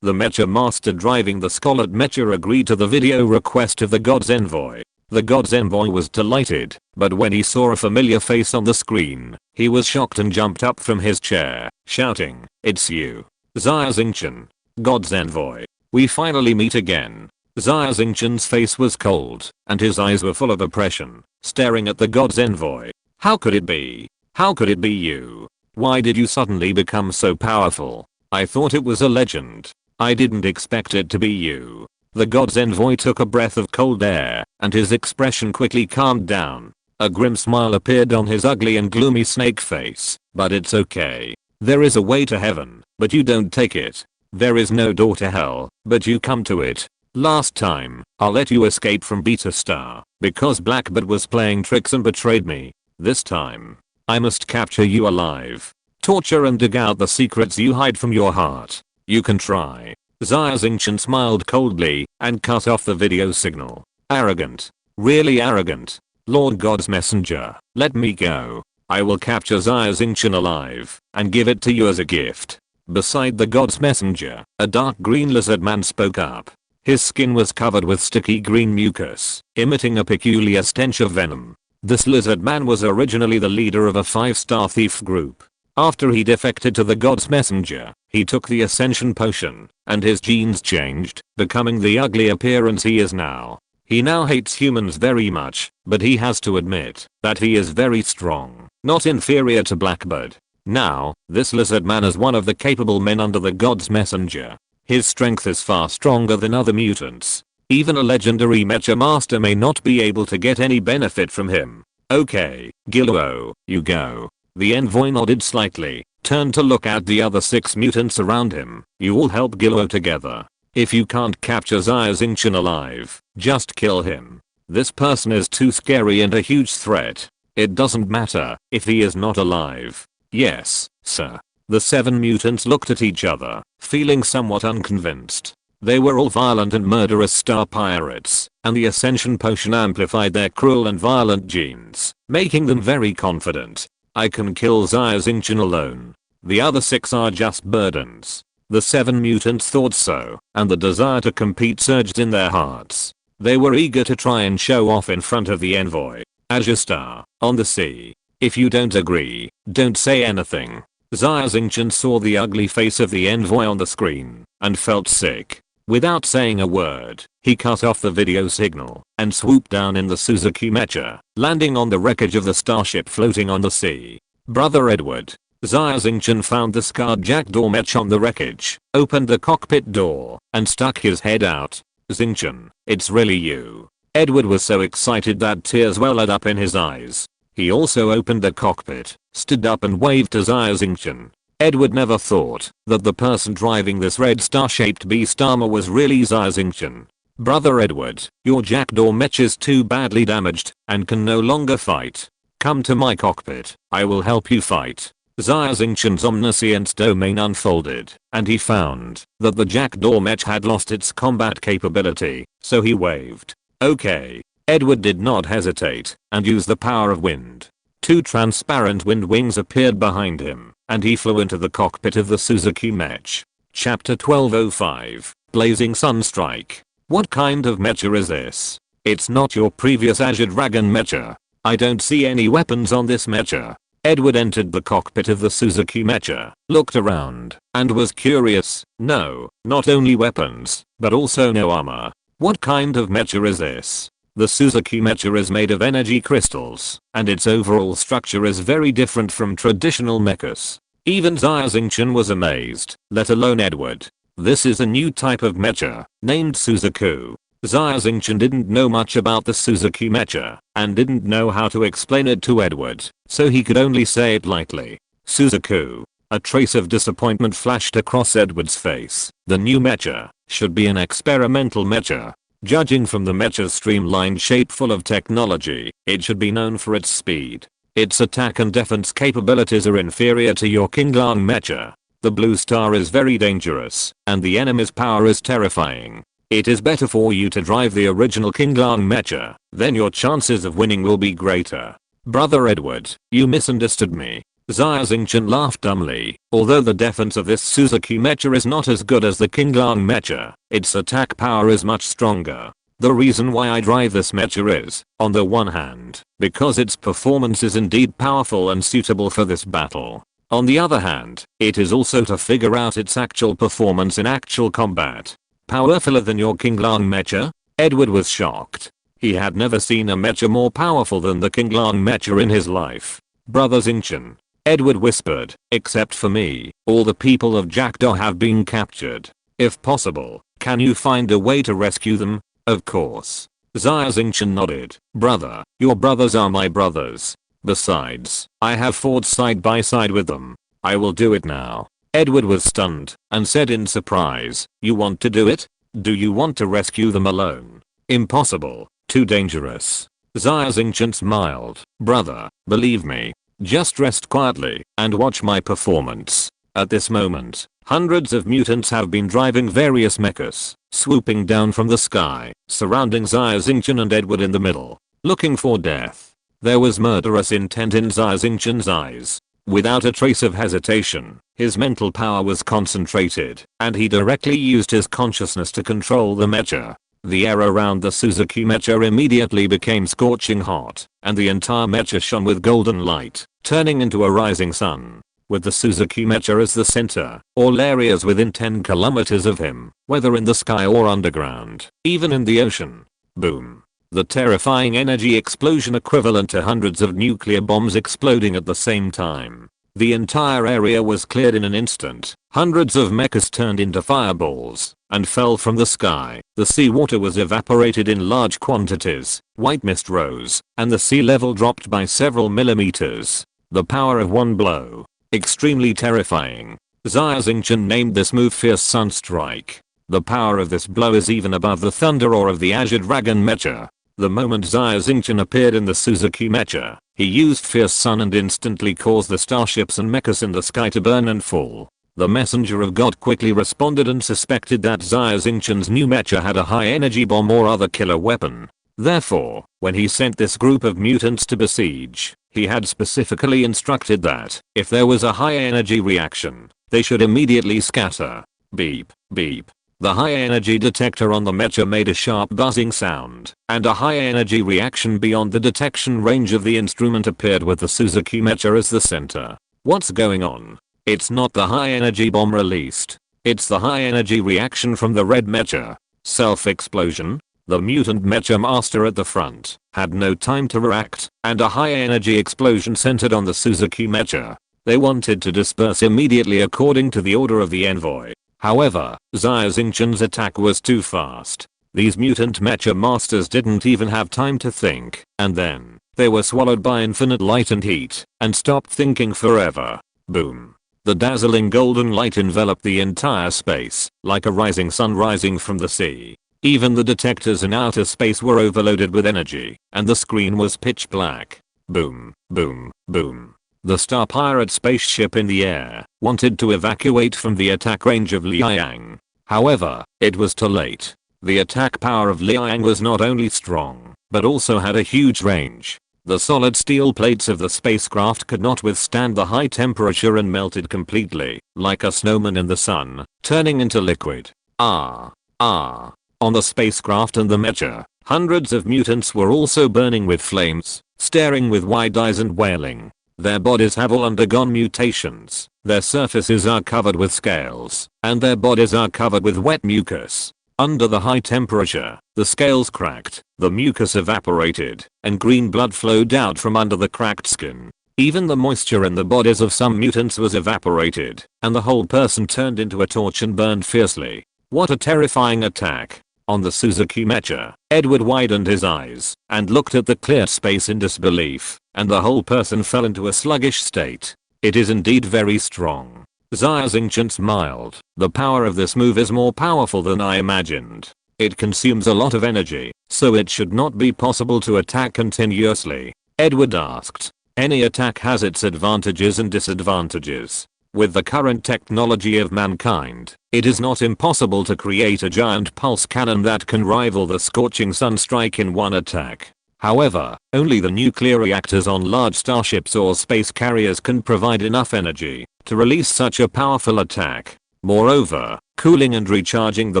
Speaker 1: The mecha master driving the scarlet mecha agreed to the video request of the god's envoy. The god's envoy was delighted, but when he saw a familiar face on the screen, he was shocked and jumped up from his chair, shouting, "It's you, Xia Xingchen, god's envoy. We finally meet again." Xia Xingchen's face was cold, and his eyes were full of oppression, staring at the god's envoy. How could it be? How could it be you? Why did you suddenly become so powerful? I thought it was a legend. I didn't expect it to be you. The god's envoy took a breath of cold air, and his expression quickly calmed down. A grim smile appeared on his ugly and gloomy snake face. But it's okay. There is a way to heaven, but you don't take it. There is no door to hell, but you come to it. Last time, I let you escape from Beta Star, because Blackbird was playing tricks and betrayed me. This time, I must capture you alive. Torture and dig out the secrets you hide from your heart. You can try. Xia Xingchen smiled coldly and cut off the video signal. Arrogant. Really arrogant. Lord God's messenger, let me go. I will capture Xia Xingchen alive and give it to you as a gift. Beside the god's messenger, a dark green lizard man spoke up. His skin was covered with sticky green mucus, emitting a peculiar stench of venom. This lizard man was originally the leader of a 5-star thief group. After he defected to the God's messenger, he took the ascension potion, and his genes changed, becoming the ugly appearance he is now. He now hates humans very much, but he has to admit that he is very strong, not inferior to Blackbird. Now, this lizard man is one of the capable men under the God's messenger. His strength is far stronger than other mutants. Even a legendary mecha master may not be able to get any benefit from him. Okay, Gillo, you go. The envoy nodded slightly, turned to look at the other 6 mutants around him. You all help Gillo together. If you can't capture Xia Xingchen alive, just kill him. This person is too scary and a huge threat. It doesn't matter if he is not alive. Yes, sir. The 7 mutants looked at each other, feeling somewhat unconvinced. They were all violent and murderous star pirates, and the ascension potion amplified their cruel and violent genes, making them very confident. I can kill Xia Xingchen alone. The other 6 are just burdens. The 7 mutants thought so, and the desire to compete surged in their hearts. They were eager to try and show off in front of the envoy. Azure Star, on the sea. If you don't agree, don't say anything. Xia Xingchen saw the ugly face of the envoy on the screen, and felt sick. Without saying a word, he cut off the video signal, and swooped down in the Suzuki Mecha, landing on the wreckage of the starship floating on the sea. Brother Edward. Xia Xingchen found the scarred jackdaw Mech on the wreckage, opened the cockpit door, and stuck his head out. Xingchen, it's really you. Edward was so excited that tears welled up in his eyes. He also opened the cockpit, stood up and waved to Xia Xingchen. Edward never thought that the person driving this red star-shaped beast armor was really Xia Xingchen. Brother Edward, your jackdaw Mech is too badly damaged and can no longer fight. Come to my cockpit, I will help you fight. Xia Xingchen's omniscience domain unfolded, and he found that the jackdaw Mech had lost its combat capability, so he waved. Okay. Edward did not hesitate, and used the power of wind. 2 transparent wind wings appeared behind him, and he flew into the cockpit of the Suzuki Mech. Chapter 1205, Blazing Sunstrike. What kind of mecha is this? It's not your previous Azure Dragon mecha. I don't see any weapons on this mecha. Edward entered the cockpit of the Suzuki Mecha, looked around, and was curious. No, not only weapons, but also no armor. What kind of mecha is this? The Suzuki Mecha is made of energy crystals, and its overall structure is very different from traditional mechas. Even Xia Xingchen was amazed, let alone Edward. This is a new type of mecha, named Suzuku. Xia Xingchen didn't know much about the Suzuki Mecha, and didn't know how to explain it to Edward, so he could only say it lightly. Suzuku. A trace of disappointment flashed across Edward's face. The new mecha should be an experimental mecha. Judging from the mecha's streamlined shape full of technology, it should be known for its speed. Its attack and defense capabilities are inferior to your Kinglang mecha. The blue star is very dangerous, and the enemy's power is terrifying. It is better for you to drive the original Kinglang mecha, then your chances of winning will be greater. Brother Edward, you misunderstood me. Xia Xingchen laughed dumbly. Although the defense of this Suzuki Mecha is not as good as the Kinglang Mecha, its attack power is much stronger. The reason why I drive this mecha is, on the one hand, because its performance is indeed powerful and suitable for this battle. On the other hand, it is also to figure out its actual performance in actual combat. Powerfuler than your Kinglang Mecha? Edward was shocked. He had never seen a mecha more powerful than the Kinglang Mecha in his life. Brother Xingchen. Edward whispered, except for me, all the people of Jackdaw have been captured. If possible, can you find a way to rescue them? Of course. Xia Xingchen nodded. Brother, your brothers are my brothers. Besides, I have fought side by side with them. I will do it now. Edward was stunned, and said in surprise, you want to do it? Do you want to rescue them alone? Impossible. Too dangerous. Xia Xingchen smiled. Brother, believe me. Just rest quietly and watch my performance. At this moment, hundreds of mutants have been driving various mechas, swooping down from the sky, surrounding Xia Xingchen and Edward in the middle, looking for death. There was murderous intent in Xia Xingchen's eyes. Without a trace of hesitation, his mental power was concentrated, and he directly used his consciousness to control the mecha. The air around the Suzuki mecha immediately became scorching hot, and the entire mecha shone with golden light, turning into a rising sun. With the Suzuki mecha as the center, all areas within 10 kilometers of him, whether in the sky or underground, even in the ocean. Boom. The terrifying energy explosion equivalent to hundreds of nuclear bombs exploding at the same time. The entire area was cleared in an instant. Hundreds of mechas turned into fireballs and fell from the sky. The seawater was evaporated in large quantities. White mist rose, and the sea level dropped by several millimeters. The power of one blow. Extremely terrifying. Xia Xingchen named this move Fierce Sun Strike. The power of this blow is even above the thunder roar of the Azure Dragon mecha. The moment Xia Xingchen appeared in the Suzuki mecha, he used Fierce Sun and instantly caused the starships and mechas in the sky to burn and fall. The messenger of God quickly responded and suspected that Xia Xingchen's new mecha had a high energy bomb or other killer weapon. Therefore, when he sent this group of mutants to besiege, he had specifically instructed that, if there was a high energy reaction, they should immediately scatter. Beep, beep. The high energy detector on the mecha made a sharp buzzing sound, and a high energy reaction beyond the detection range of the instrument appeared with the Suzuki mecha as the center. What's going on? It's not the high energy bomb released. It's the high energy reaction from the red mecha. Self-explosion? The mutant mecha master at the front had no time to react, and a high energy explosion centered on the Suzuki mecha. They wanted to disperse immediately according to the order of the envoy. However, Xia Xingchen's attack was too fast. These mutant mecha masters didn't even have time to think, and then, they were swallowed by infinite light and heat, and stopped thinking forever. Boom. The dazzling golden light enveloped the entire space, like a rising sun rising from the sea. Even the detectors in outer space were overloaded with energy, and the screen was pitch black. Boom, boom, boom. The Star Pirate spaceship in the air wanted to evacuate from the attack range of Liang. However, it was too late. The attack power of Liang was not only strong, but also had a huge range. The solid steel plates of the spacecraft could not withstand the high temperature and melted completely, like a snowman in the sun, turning into liquid. On the spacecraft and the mecha, hundreds of mutants were also burning with flames, staring with wide eyes and wailing. Their bodies have all undergone mutations, their surfaces are covered with scales, and their bodies are covered with wet mucus. Under the high temperature, the scales cracked, the mucus evaporated, and green blood flowed out from under the cracked skin. Even the moisture in the bodies of some mutants was evaporated, and the whole person turned into a torch and burned fiercely. What a terrifying attack. On the Suzuki mecha, Edward widened his eyes and looked at the clear space in disbelief, and the whole person fell into a sluggish state. It is indeed very strong. Xia Xingchen smiled. The power of this move is more powerful than I imagined. It consumes a lot of energy, so it should not be possible to attack continuously. Edward asked. Any attack has its advantages and disadvantages. With the current technology of mankind, it is not impossible to create a giant pulse cannon that can rival the scorching sun strike in one attack. However, only the nuclear reactors on large starships or space carriers can provide enough energy to release such a powerful attack. Moreover, cooling and recharging the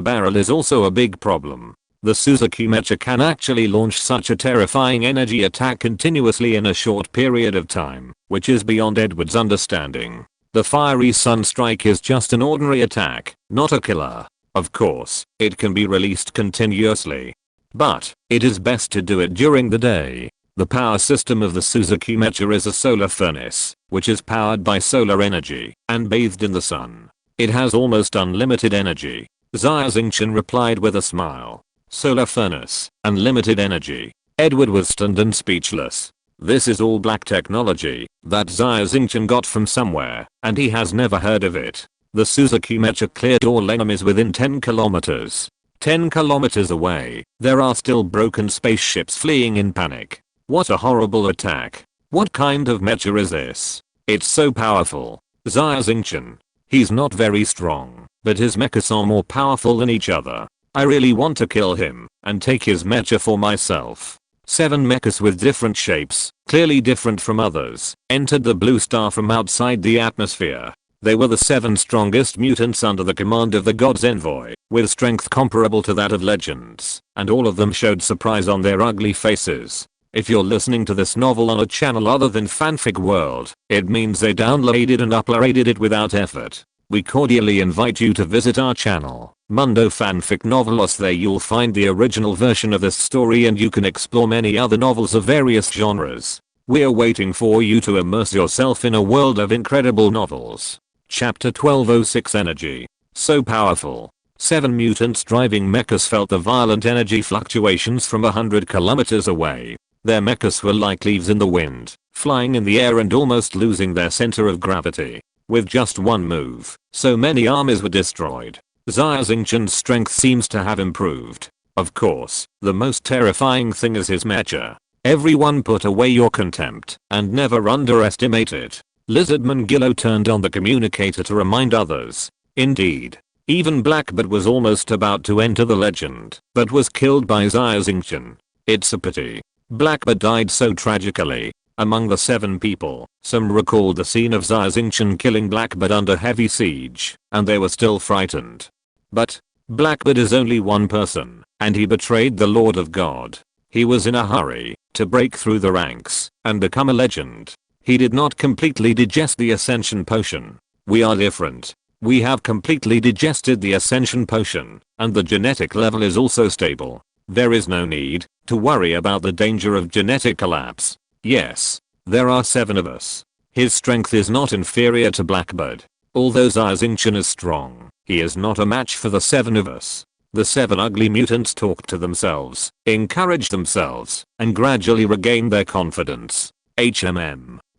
Speaker 1: barrel is also a big problem. The Suzuki mecha can actually launch such a terrifying energy attack continuously in a short period of time, which is beyond Edward's understanding. The fiery sun strike is just an ordinary attack, not a killer. Of course, it can be released continuously, but it is best to do it during the day. The power system of the Suzuki mecha is a solar furnace, which is powered by solar energy and bathed in the sun. It has almost unlimited energy. Xia Xingchen replied with a smile. Solar furnace, unlimited energy. Edward was stunned and speechless. This is all black technology that Xia Xingchen got from somewhere, and he has never heard of it. The Suzuki mecha cleared all enemies within 10 kilometers. 10 kilometers away, there are still broken spaceships fleeing in panic. What a horrible attack. What kind of mecha is this? It's so powerful. Xia Xingchen. He's not very strong, but his mechas are more powerful than each other. I really want to kill him and take his mecha for myself. 7 mechas with different shapes, clearly different from others, entered the blue star from outside the atmosphere. They were the 7 strongest mutants under the command of the god's envoy, with strength comparable to that of legends, and all of them showed surprise on their ugly faces. If you're listening to this novel on a channel other than Fanfic World, it means they downloaded and uploaded it without effort. We cordially invite you to visit our channel, Mundo Fanfic Novelos. There you'll find the original version of this story and you can explore many other novels of various genres. We're waiting for you to immerse yourself in a world of incredible novels. Chapter 1206 Energy. So powerful. 7 mutants driving mechas felt the violent energy fluctuations from 100 kilometers away. Their mechas were like leaves in the wind, flying in the air and almost losing their center of gravity. With just one move, so many armies were destroyed. Xia Xingchen's strength seems to have improved. Of course, the most terrifying thing is his mecha. Everyone put away your contempt and never underestimate it. Lizardman Gillo turned on the communicator to remind others. Indeed, even Blackbird was almost about to enter the legend, but was killed by Xia Xingchen. It's a pity. Blackbird died so tragically. Among the 7 people, some recalled the scene of Xia Xingchen killing Blackbird under heavy siege, and they were still frightened. But Blackbird is only one person, and he betrayed the Lord of God. He was in a hurry to break through the ranks and become a legend. He did not completely digest the Ascension Potion. We are different. We have completely digested the Ascension Potion, and the genetic level is also stable. There is no need to worry about the danger of genetic collapse. Yes, there are 7 of us. His strength is not inferior to Blackbird. Although Xia Xingchen is strong, he is not a match for the 7 of us. The 7 ugly mutants talked to themselves, encouraged themselves, and gradually regained their confidence.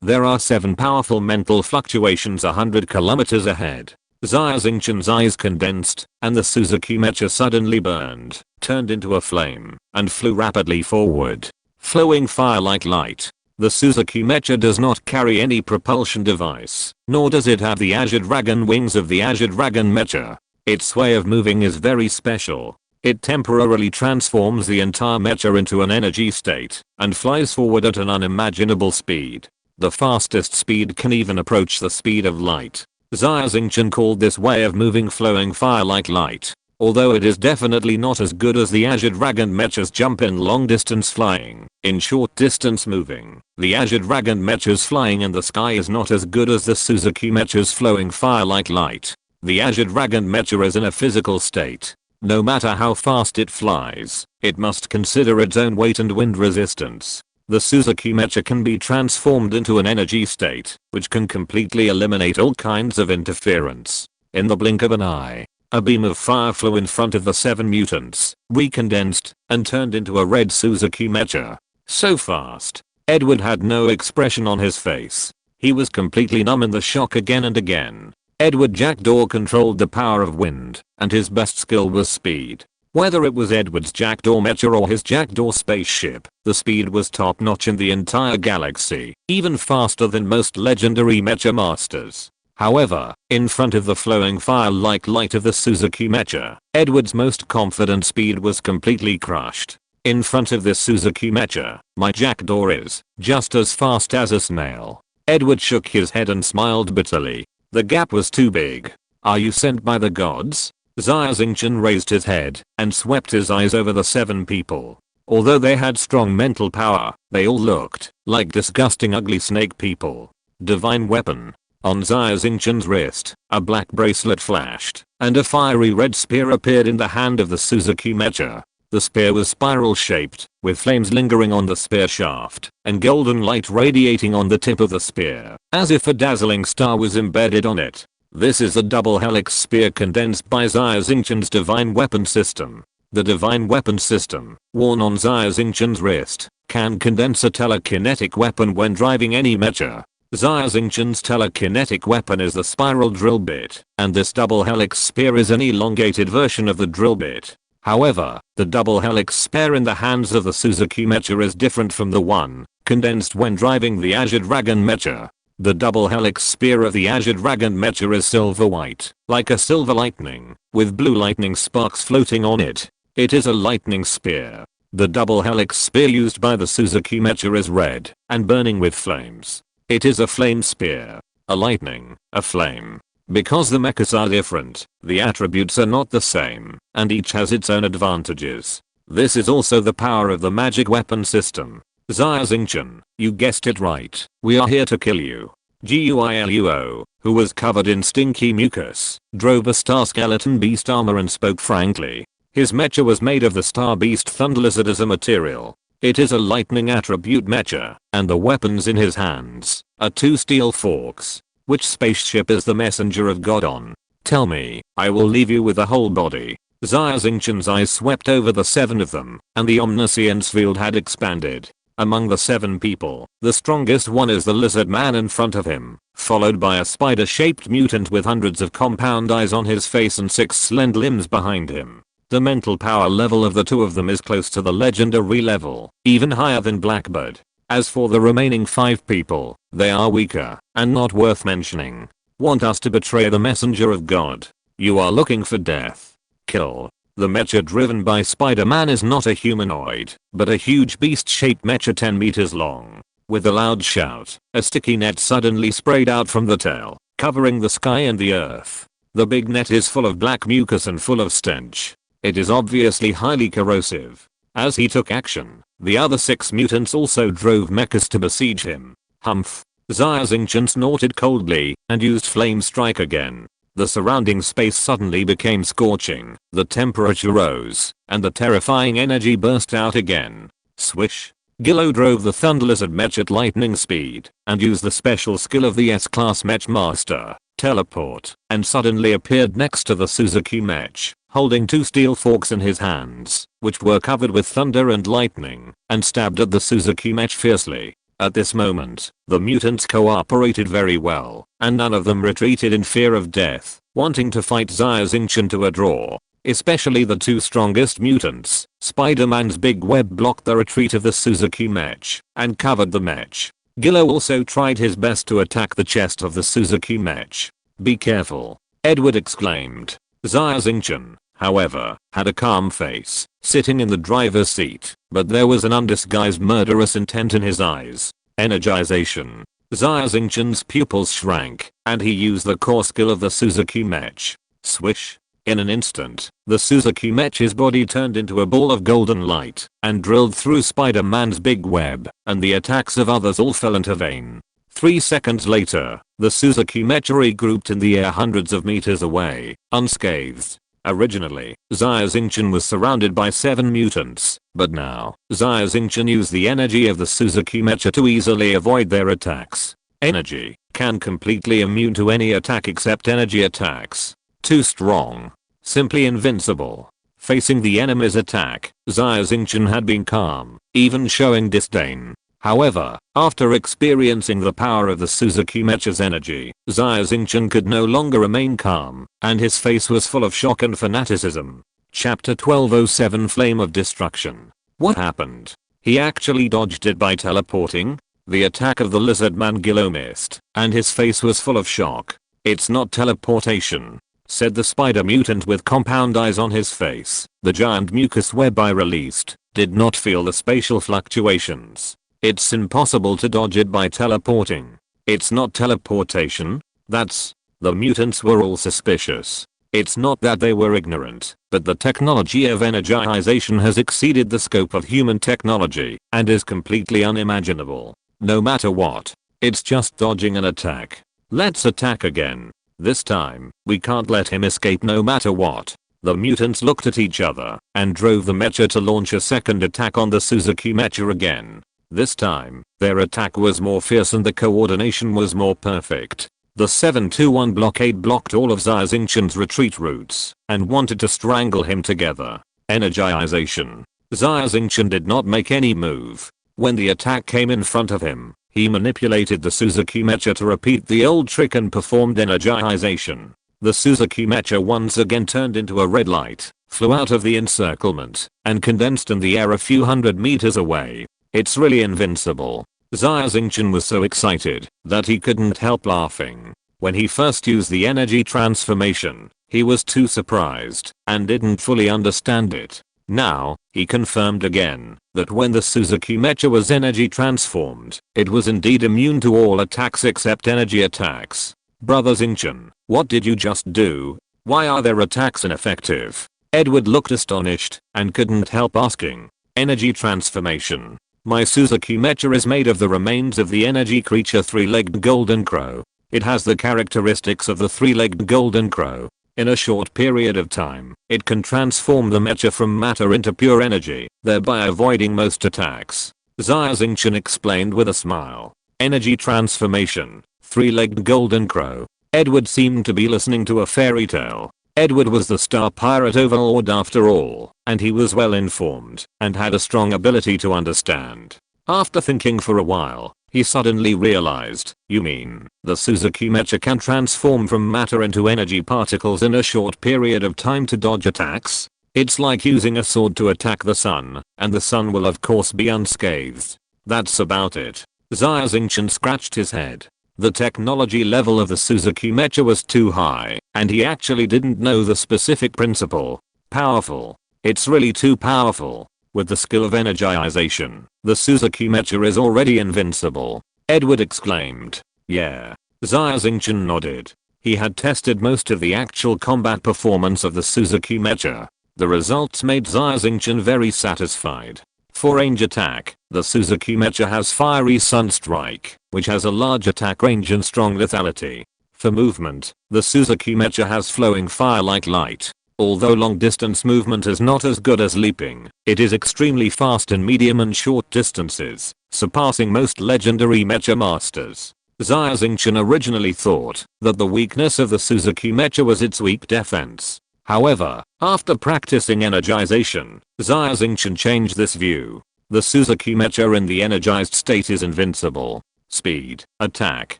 Speaker 1: There are 7 powerful mental fluctuations 100 kilometers ahead. Xia Xingchen's eyes condensed, and the Suzuki mecha suddenly burned, turned into a flame, and flew rapidly forward, flowing fire like light. The Suzuki mecha does not carry any propulsion device, nor does it have the Azure Dragon wings of the Azure Dragon mecha. Its way of moving is very special. It temporarily transforms the entire mecha into an energy state, and flies forward at an unimaginable speed. The fastest speed can even approach the speed of light. Xia Xingchen called this way of moving flowing fire like light. Although it is definitely not as good as the Azure Dragon mecha's jump in long distance flying. In short distance moving, the Azure Dragon mecha's flying in the sky is not as good as the Suzuki mecha's flowing fire like light. The Azure Dragon mecha is in a physical state. No matter how fast it flies, it must consider its own weight and wind resistance. The Suzuki mecha can be transformed into an energy state, which can completely eliminate all kinds of interference. In the blink of an eye, a beam of fire flew in front of the 7 mutants, recondensed, and turned into a red Suzuki mecha. So fast, Edward had no expression on his face. He was completely numb in the shock again and again. Edward Jackdaw controlled the power of wind, and his best skill was speed. Whether it was Edward's Jackdaw mecha or his Jackdaw spaceship, the speed was top notch in the entire galaxy, even faster than most legendary mecha masters. However, in front of the flowing fire-like light of the Suzuki mecha, Edward's most confident speed was completely crushed. In front of this Suzuki mecha, my Jackdaw is just as fast as a snail. Edward shook his head and smiled bitterly. The gap was too big. Are you sent by the gods? Xia Xingchen raised his head and swept his eyes over the 7 people. Although they had strong mental power, they all looked like disgusting ugly snake people. Divine weapon. On Xia Xingchen's wrist, a black bracelet flashed, and a fiery red spear appeared in the hand of the Suzuki mecha. The spear was spiral shaped, with flames lingering on the spear shaft, and golden light radiating on the tip of the spear, as if a dazzling star was embedded on it. This is a double helix spear condensed by Xia Xingchen's divine weapon system. The divine weapon system, worn on Xia Xingchen's wrist, can condense a telekinetic weapon when driving any mecha. Xia Xingchen's telekinetic weapon is the spiral drill bit, and this double helix spear is an elongated version of the drill bit. However, the double helix spear in the hands of the Suzuki mecha is different from the one condensed when driving the Azure Dragon mecha. The double helix spear of the Azure Dragon mecha is silver white, like a silver lightning, with blue lightning sparks floating on it. It is a lightning spear. The double helix spear used by the Suzuki mecha is red and burning with flames. It is a flame spear. A lightning, a flame, Because the mechas are different, the attributes are not the same, and each has its own advantages. This is also the power of the magic weapon system. Xia Xingchen, you guessed it right, we are here to kill you. Guiluo, who was covered in stinky mucus, drove a star skeleton beast armor and spoke frankly. His mecha was made of the star beast thunder lizard as a material. It is a lightning attribute mecha, and the weapons in his hands are 2 steel forks. Which spaceship is the messenger of God on? Tell me, I will leave you with a whole body. Xia Xingchen's eyes swept over the 7 of them, and the omniscience field had expanded. Among the 7 people, the strongest one is the lizard man in front of him, followed by a spider-shaped mutant with hundreds of compound eyes on his face and 6 slender limbs behind him. The mental power level of the 2 of them is close to the legendary level, even higher than Blackbird. As for the remaining 5 people, they are weaker, and not worth mentioning. Want us to betray the messenger of God? You are looking for death. Kill. The mecha driven by Spider-Man is not a humanoid, but a huge beast-shaped mecha 10 meters long. With a loud shout, a sticky net suddenly sprayed out from the tail, covering the sky and the earth. The big net is full of black mucus and full of stench. It is obviously highly corrosive. As he took action, the other 6 mutants also drove mechas to besiege him. Humph. Xia Xingchen snorted coldly and used Flame Strike again. The surrounding space suddenly became scorching, the temperature rose, and the terrifying energy burst out again. Swish. Gillo drove the Thunder Lizard mech at lightning speed, and used the special skill of the S-Class Mech Master, Teleport, and suddenly appeared next to the Suzuki mech, holding 2 steel forks in his hands, which were covered with thunder and lightning, and stabbed at the Suzuki mech fiercely. At this moment, the mutants cooperated very well, and none of them retreated in fear of death, wanting to fight Xia Xingchen to a draw. Especially the 2 strongest mutants. Spider-Man's big web blocked the retreat of the Suzuki mech, and covered the mech. Gillo also tried his best to attack the chest of the Suzuki mech. Be careful, Edward exclaimed. Xia Xingchen, however, had a calm face, sitting in the driver's seat, but there was an undisguised murderous intent in his eyes. Energization. Xia Xingchen's pupils shrank, and he used the core skill of the Suzuki mech. Swish. In an instant, the Suzuki mech's body turned into a ball of golden light, and drilled through Spider-Man's big web, and the attacks of others all fell into vain. 3 seconds later, the Suzuki mech regrouped in the air hundreds of meters away, unscathed. Originally, Xia Xingchen was surrounded by 7 mutants, but now, Xia Xingchen used the energy of the Suzuki mecha to easily avoid their attacks. Energy can completely immune to any attack except energy attacks. Too strong. Simply invincible. Facing the enemy's attack, Xia Xingchen had been calm, even showing disdain. However, after experiencing the power of the Suzuki mecha's energy, Xia Xingchen could no longer remain calm, and his face was full of shock and fanaticism. Chapter 1207 Flame of Destruction. What happened? He actually dodged it by teleporting? The attack of the lizard man Gillo missed, and his face was full of shock. It's not teleportation, said the spider mutant with compound eyes on his face. The giant mucus web I released did not feel the spatial fluctuations. It's impossible to dodge it by teleporting. It's not teleportation. The mutants were all suspicious. It's not that they were ignorant, but the technology of energization has exceeded the scope of human technology and is completely unimaginable. No matter what, it's just dodging an attack. Let's attack again. This time, we can't let him escape no matter what. The mutants looked at each other and drove the mecha to launch a second attack on the Suzuki mecha again. This time, their attack was more fierce and the coordination was more perfect. The 7-2-1 blockade blocked all of Xia Xingchen's retreat routes and wanted to strangle him together. Energization. Xia Xingchen did not make any move. When the attack came in front of him, he manipulated the Suzuki mecha to repeat the old trick and performed energization. The Suzuki mecha once again turned into a red light, flew out of the encirclement, and condensed in the air a few hundred meters away. It's really invincible. Xia Xingchen was so excited that he couldn't help laughing. When he first used the energy transformation, he was too surprised and didn't fully understand it. Now, he confirmed again that when the Suzuki mecha was energy transformed, it was indeed immune to all attacks except energy attacks. Brother Xingchen, what did you just do? Why are their attacks ineffective? Edward looked astonished and couldn't help asking. Energy transformation. My Suzuki Mecha is made of the remains of the energy creature three-legged golden crow. It has the characteristics of the three-legged golden crow. In a short period of time, it can transform the mecha from matter into pure energy, thereby avoiding most attacks. Xia Xingchen explained with a smile. Energy transformation, three-legged golden crow. Edward seemed to be listening to a fairy tale. Edward was the star pirate overlord after all, and he was well informed and had a strong ability to understand. After thinking for a while, he suddenly realized, you mean, the Suzuki Mecha can transform from matter into energy particles in a short period of time to dodge attacks? It's like using a sword to attack the sun, and the sun will of course be unscathed. That's about it. Xia Xingchen scratched his head. The technology level of the Suzuki Mecha was too high, and he actually didn't know the specific principle. Powerful. It's really too powerful. With the skill of energization, the Suzuki Mecha is already invincible. Edward exclaimed. Yeah. Xia Xingchen nodded. He had tested most of the actual combat performance of the Suzuki Mecha. The results made Xia Xingchen very satisfied. For range attack, the Suzuki Mecha has Fiery Sun Strike, which has a large attack range and strong lethality. For movement, the Suzuki Mecha has Flowing Fire like light. Although long distance movement is not as good as leaping, it is extremely fast in medium and short distances, surpassing most legendary mecha masters. Xia Xingchen originally thought that the weakness of the Suzuki Mecha was its weak defense. However, after practicing energization, Xia Xingchen changed this view. The Suzuki Mecha in the energized state is invincible. Speed, attack,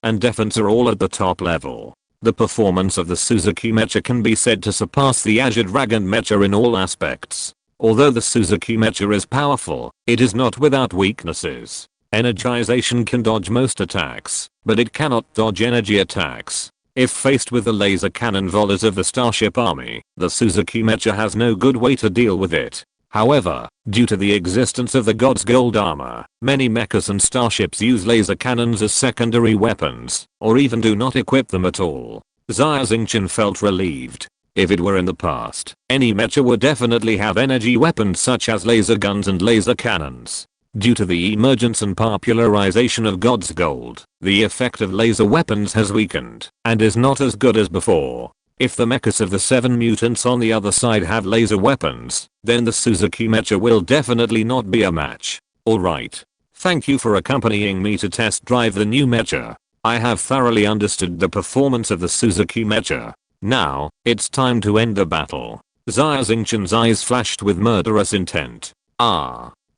Speaker 1: and defense are all at the top level. The performance of the Suzuki Mecha can be said to surpass the Azure Dragon Mecha in all aspects. Although the Suzuki Mecha is powerful, it is not without weaknesses. Energization can dodge most attacks, but it cannot dodge energy attacks. If faced with the laser cannon volleys of the Starship Army, the Suzuki Mecha has no good way to deal with it. However, due to the existence of the God's Gold armor, many mechas and starships use laser cannons as secondary weapons, or even do not equip them at all. Xia Xingchen felt relieved. If it were in the past, any mecha would definitely have energy weapons such as laser guns and laser cannons. Due to the emergence and popularization of God's Gold, the effect of laser weapons has weakened and is not as good as before. If the mechas of the 7 mutants on the other side have laser weapons, then the Suzuki Mecha will definitely not be a match. Alright. Thank you for accompanying me to test drive the new mecha. I have thoroughly understood the performance of the Suzuki Mecha. Now, it's time to end the battle. Xia Xingchen's eyes flashed with murderous intent.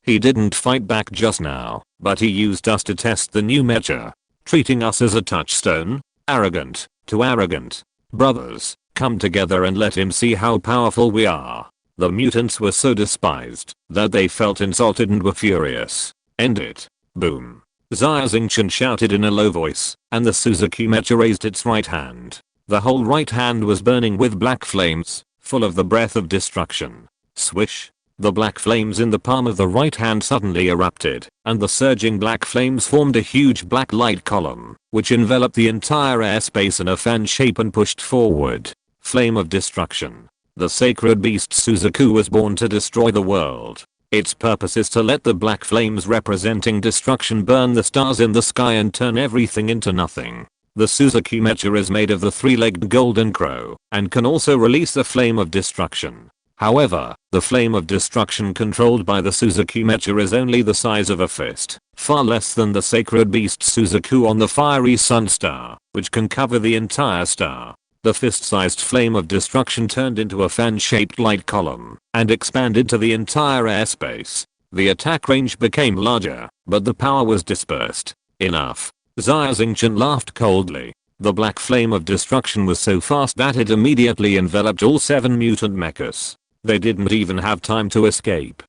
Speaker 1: He didn't fight back just now, but he used us to test the new mecha. Treating us as a touchstone? Arrogant, too arrogant. Brothers, come together and let him see how powerful we are. The mutants were so despised that they felt insulted and were furious. End it. Boom. Xia Xingchen shouted in a low voice, and the Suzuki Mecha raised its right hand. The whole right hand was burning with black flames, full of the breath of destruction. Swish. The black flames in the palm of the right hand suddenly erupted, and the surging black flames formed a huge black light column, which enveloped the entire airspace in a fan shape and pushed forward. Flame of destruction. The sacred beast Suzaku was born to destroy the world. Its purpose is to let the black flames representing destruction burn the stars in the sky and turn everything into nothing. The Suzuki Mecha is made of the three-legged golden crow, and can also release the flame of destruction. However, the flame of destruction controlled by the Suzuki Mecha is only the size of a fist, far less than the sacred beast Suzaku on the fiery sun star, which can cover the entire star. The fist-sized flame of destruction turned into a fan-shaped light column and expanded to the entire airspace. The attack range became larger, but the power was dispersed. Enough. Xia Xingchen laughed coldly. The black flame of destruction was so fast that it immediately enveloped all 7 mutant mechas. They didn't even have time to escape.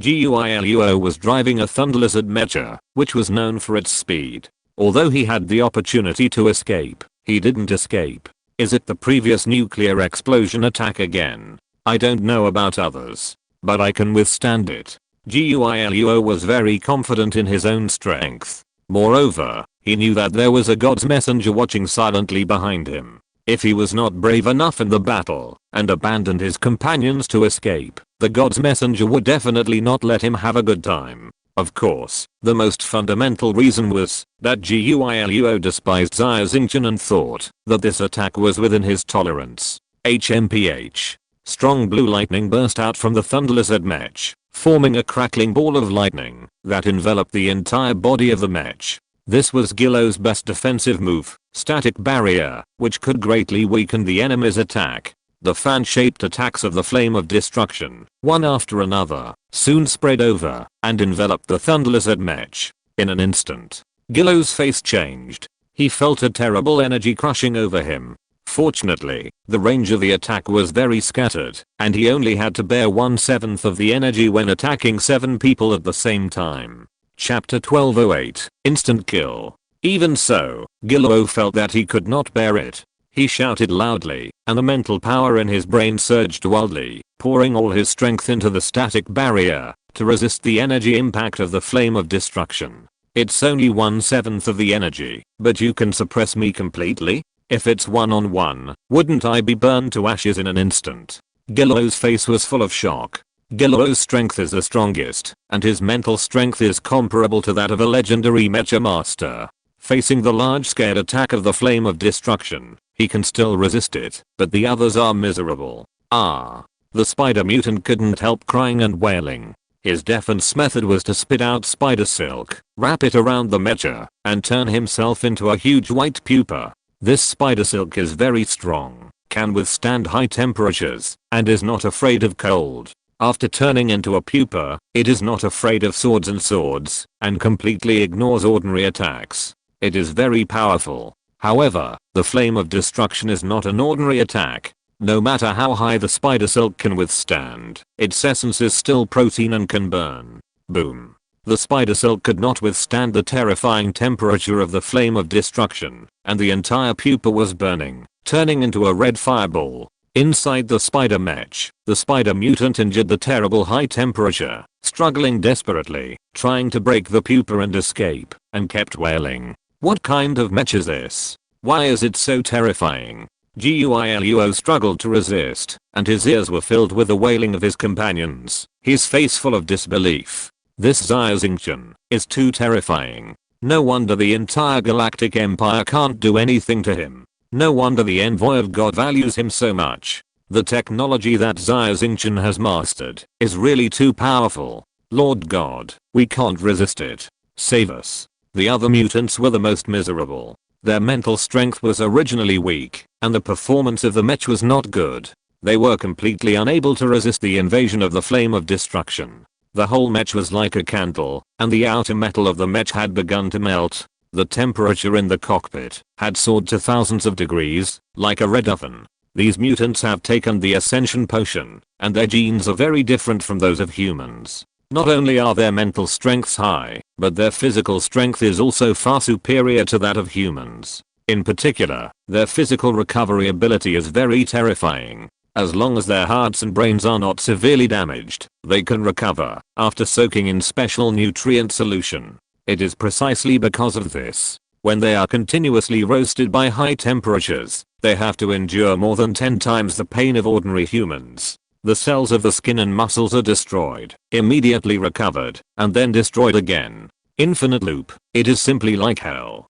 Speaker 1: Guiluo was driving a Thunderlizard mecha, which was known for its speed. Although he had the opportunity to escape, he didn't escape. Is it the previous nuclear explosion attack again? I don't know about others, but I can withstand it. Guiluo was very confident in his own strength. Moreover, He knew that there was a God's messenger watching silently behind him. If he was not brave enough in the battle and abandoned his companions to escape, the God's messenger would definitely not let him have a good time. Of course, the most fundamental reason was that Guiluo despised Xia Xingchen and thought that this attack was within his tolerance. HMPH. Strong blue lightning burst out from the Thunder Lizard mech, forming a crackling ball of lightning that enveloped the entire body of the mech. This was Guiluo's best defensive move, static barrier, which could greatly weaken the enemy's attack. The fan-shaped attacks of the Flame of Destruction, one after another, soon spread over and enveloped the Thunder Lizard mech. In an instant, Guiluo's face changed. He felt a terrible energy crushing over him. Fortunately, the range of the attack was very scattered, and he only had to bear 1/7 of the energy when attacking 7 people at the same time. Chapter 1208, Instant Kill. Even so, Guiluo felt that he could not bear it. He shouted loudly, and the mental power in his brain surged wildly, pouring all his strength into the static barrier to resist the energy impact of the Flame of Destruction. It's only 1/7 of the energy, but you can suppress me completely? If it's one-on-one, wouldn't I be burned to ashes in an instant? Guiluo's face was full of shock. Guiluo's strength is the strongest, and his mental strength is comparable to that of a legendary mecha master. Facing the large-scale attack of the Flame of Destruction, he can still resist it, but the others are miserable. The spider mutant couldn't help crying and wailing. His defense method was to spit out spider silk, wrap it around the mecha, and turn himself into a huge white pupa. This spider silk is very strong, can withstand high temperatures, and is not afraid of cold. After turning into a pupa, it is not afraid of swords, and completely ignores ordinary attacks. It is very powerful. However, the Flame of Destruction is not an ordinary attack. No matter how high the spider silk can withstand, its essence is still protein and can burn. Boom. The spider silk could not withstand the terrifying temperature of the Flame of Destruction, and the entire pupa was burning, turning into a red fireball. Inside the spider mech, the spider mutant endured the terrible high temperature, struggling desperately, trying to break the pupa and escape, and kept wailing. What kind of mech is this? Why is it so terrifying? Guiluo struggled to resist, and his ears were filled with the wailing of his companions, his face full of disbelief. This Xia Xingchen is too terrifying. No wonder the entire galactic empire can't do anything to him. No wonder the envoy of God values him so much. The technology that Xia Xingchen has mastered is really too powerful. Lord God, we can't resist it. Save us. The other mutants were the most miserable. Their mental strength was originally weak, and the performance of the mech was not good. They were completely unable to resist the invasion of the Flame of Destruction. The whole mech was like a candle, and the outer metal of the mech had begun to melt. The temperature in the cockpit had soared to thousands of degrees, like a red oven. These mutants have taken the Ascension Potion, and their genes are very different from those of humans. Not only are their mental strengths high, but their physical strength is also far superior to that of humans. In particular, their physical recovery ability is very terrifying. As long as their hearts and brains are not severely damaged, they can recover after soaking in special nutrient solution. It is precisely because of this. When they are continuously roasted by high temperatures, they have to endure more than 10 times the pain of ordinary humans. The cells of the skin and muscles are destroyed, immediately recovered, and then destroyed again. Infinite loop. It is simply like hell.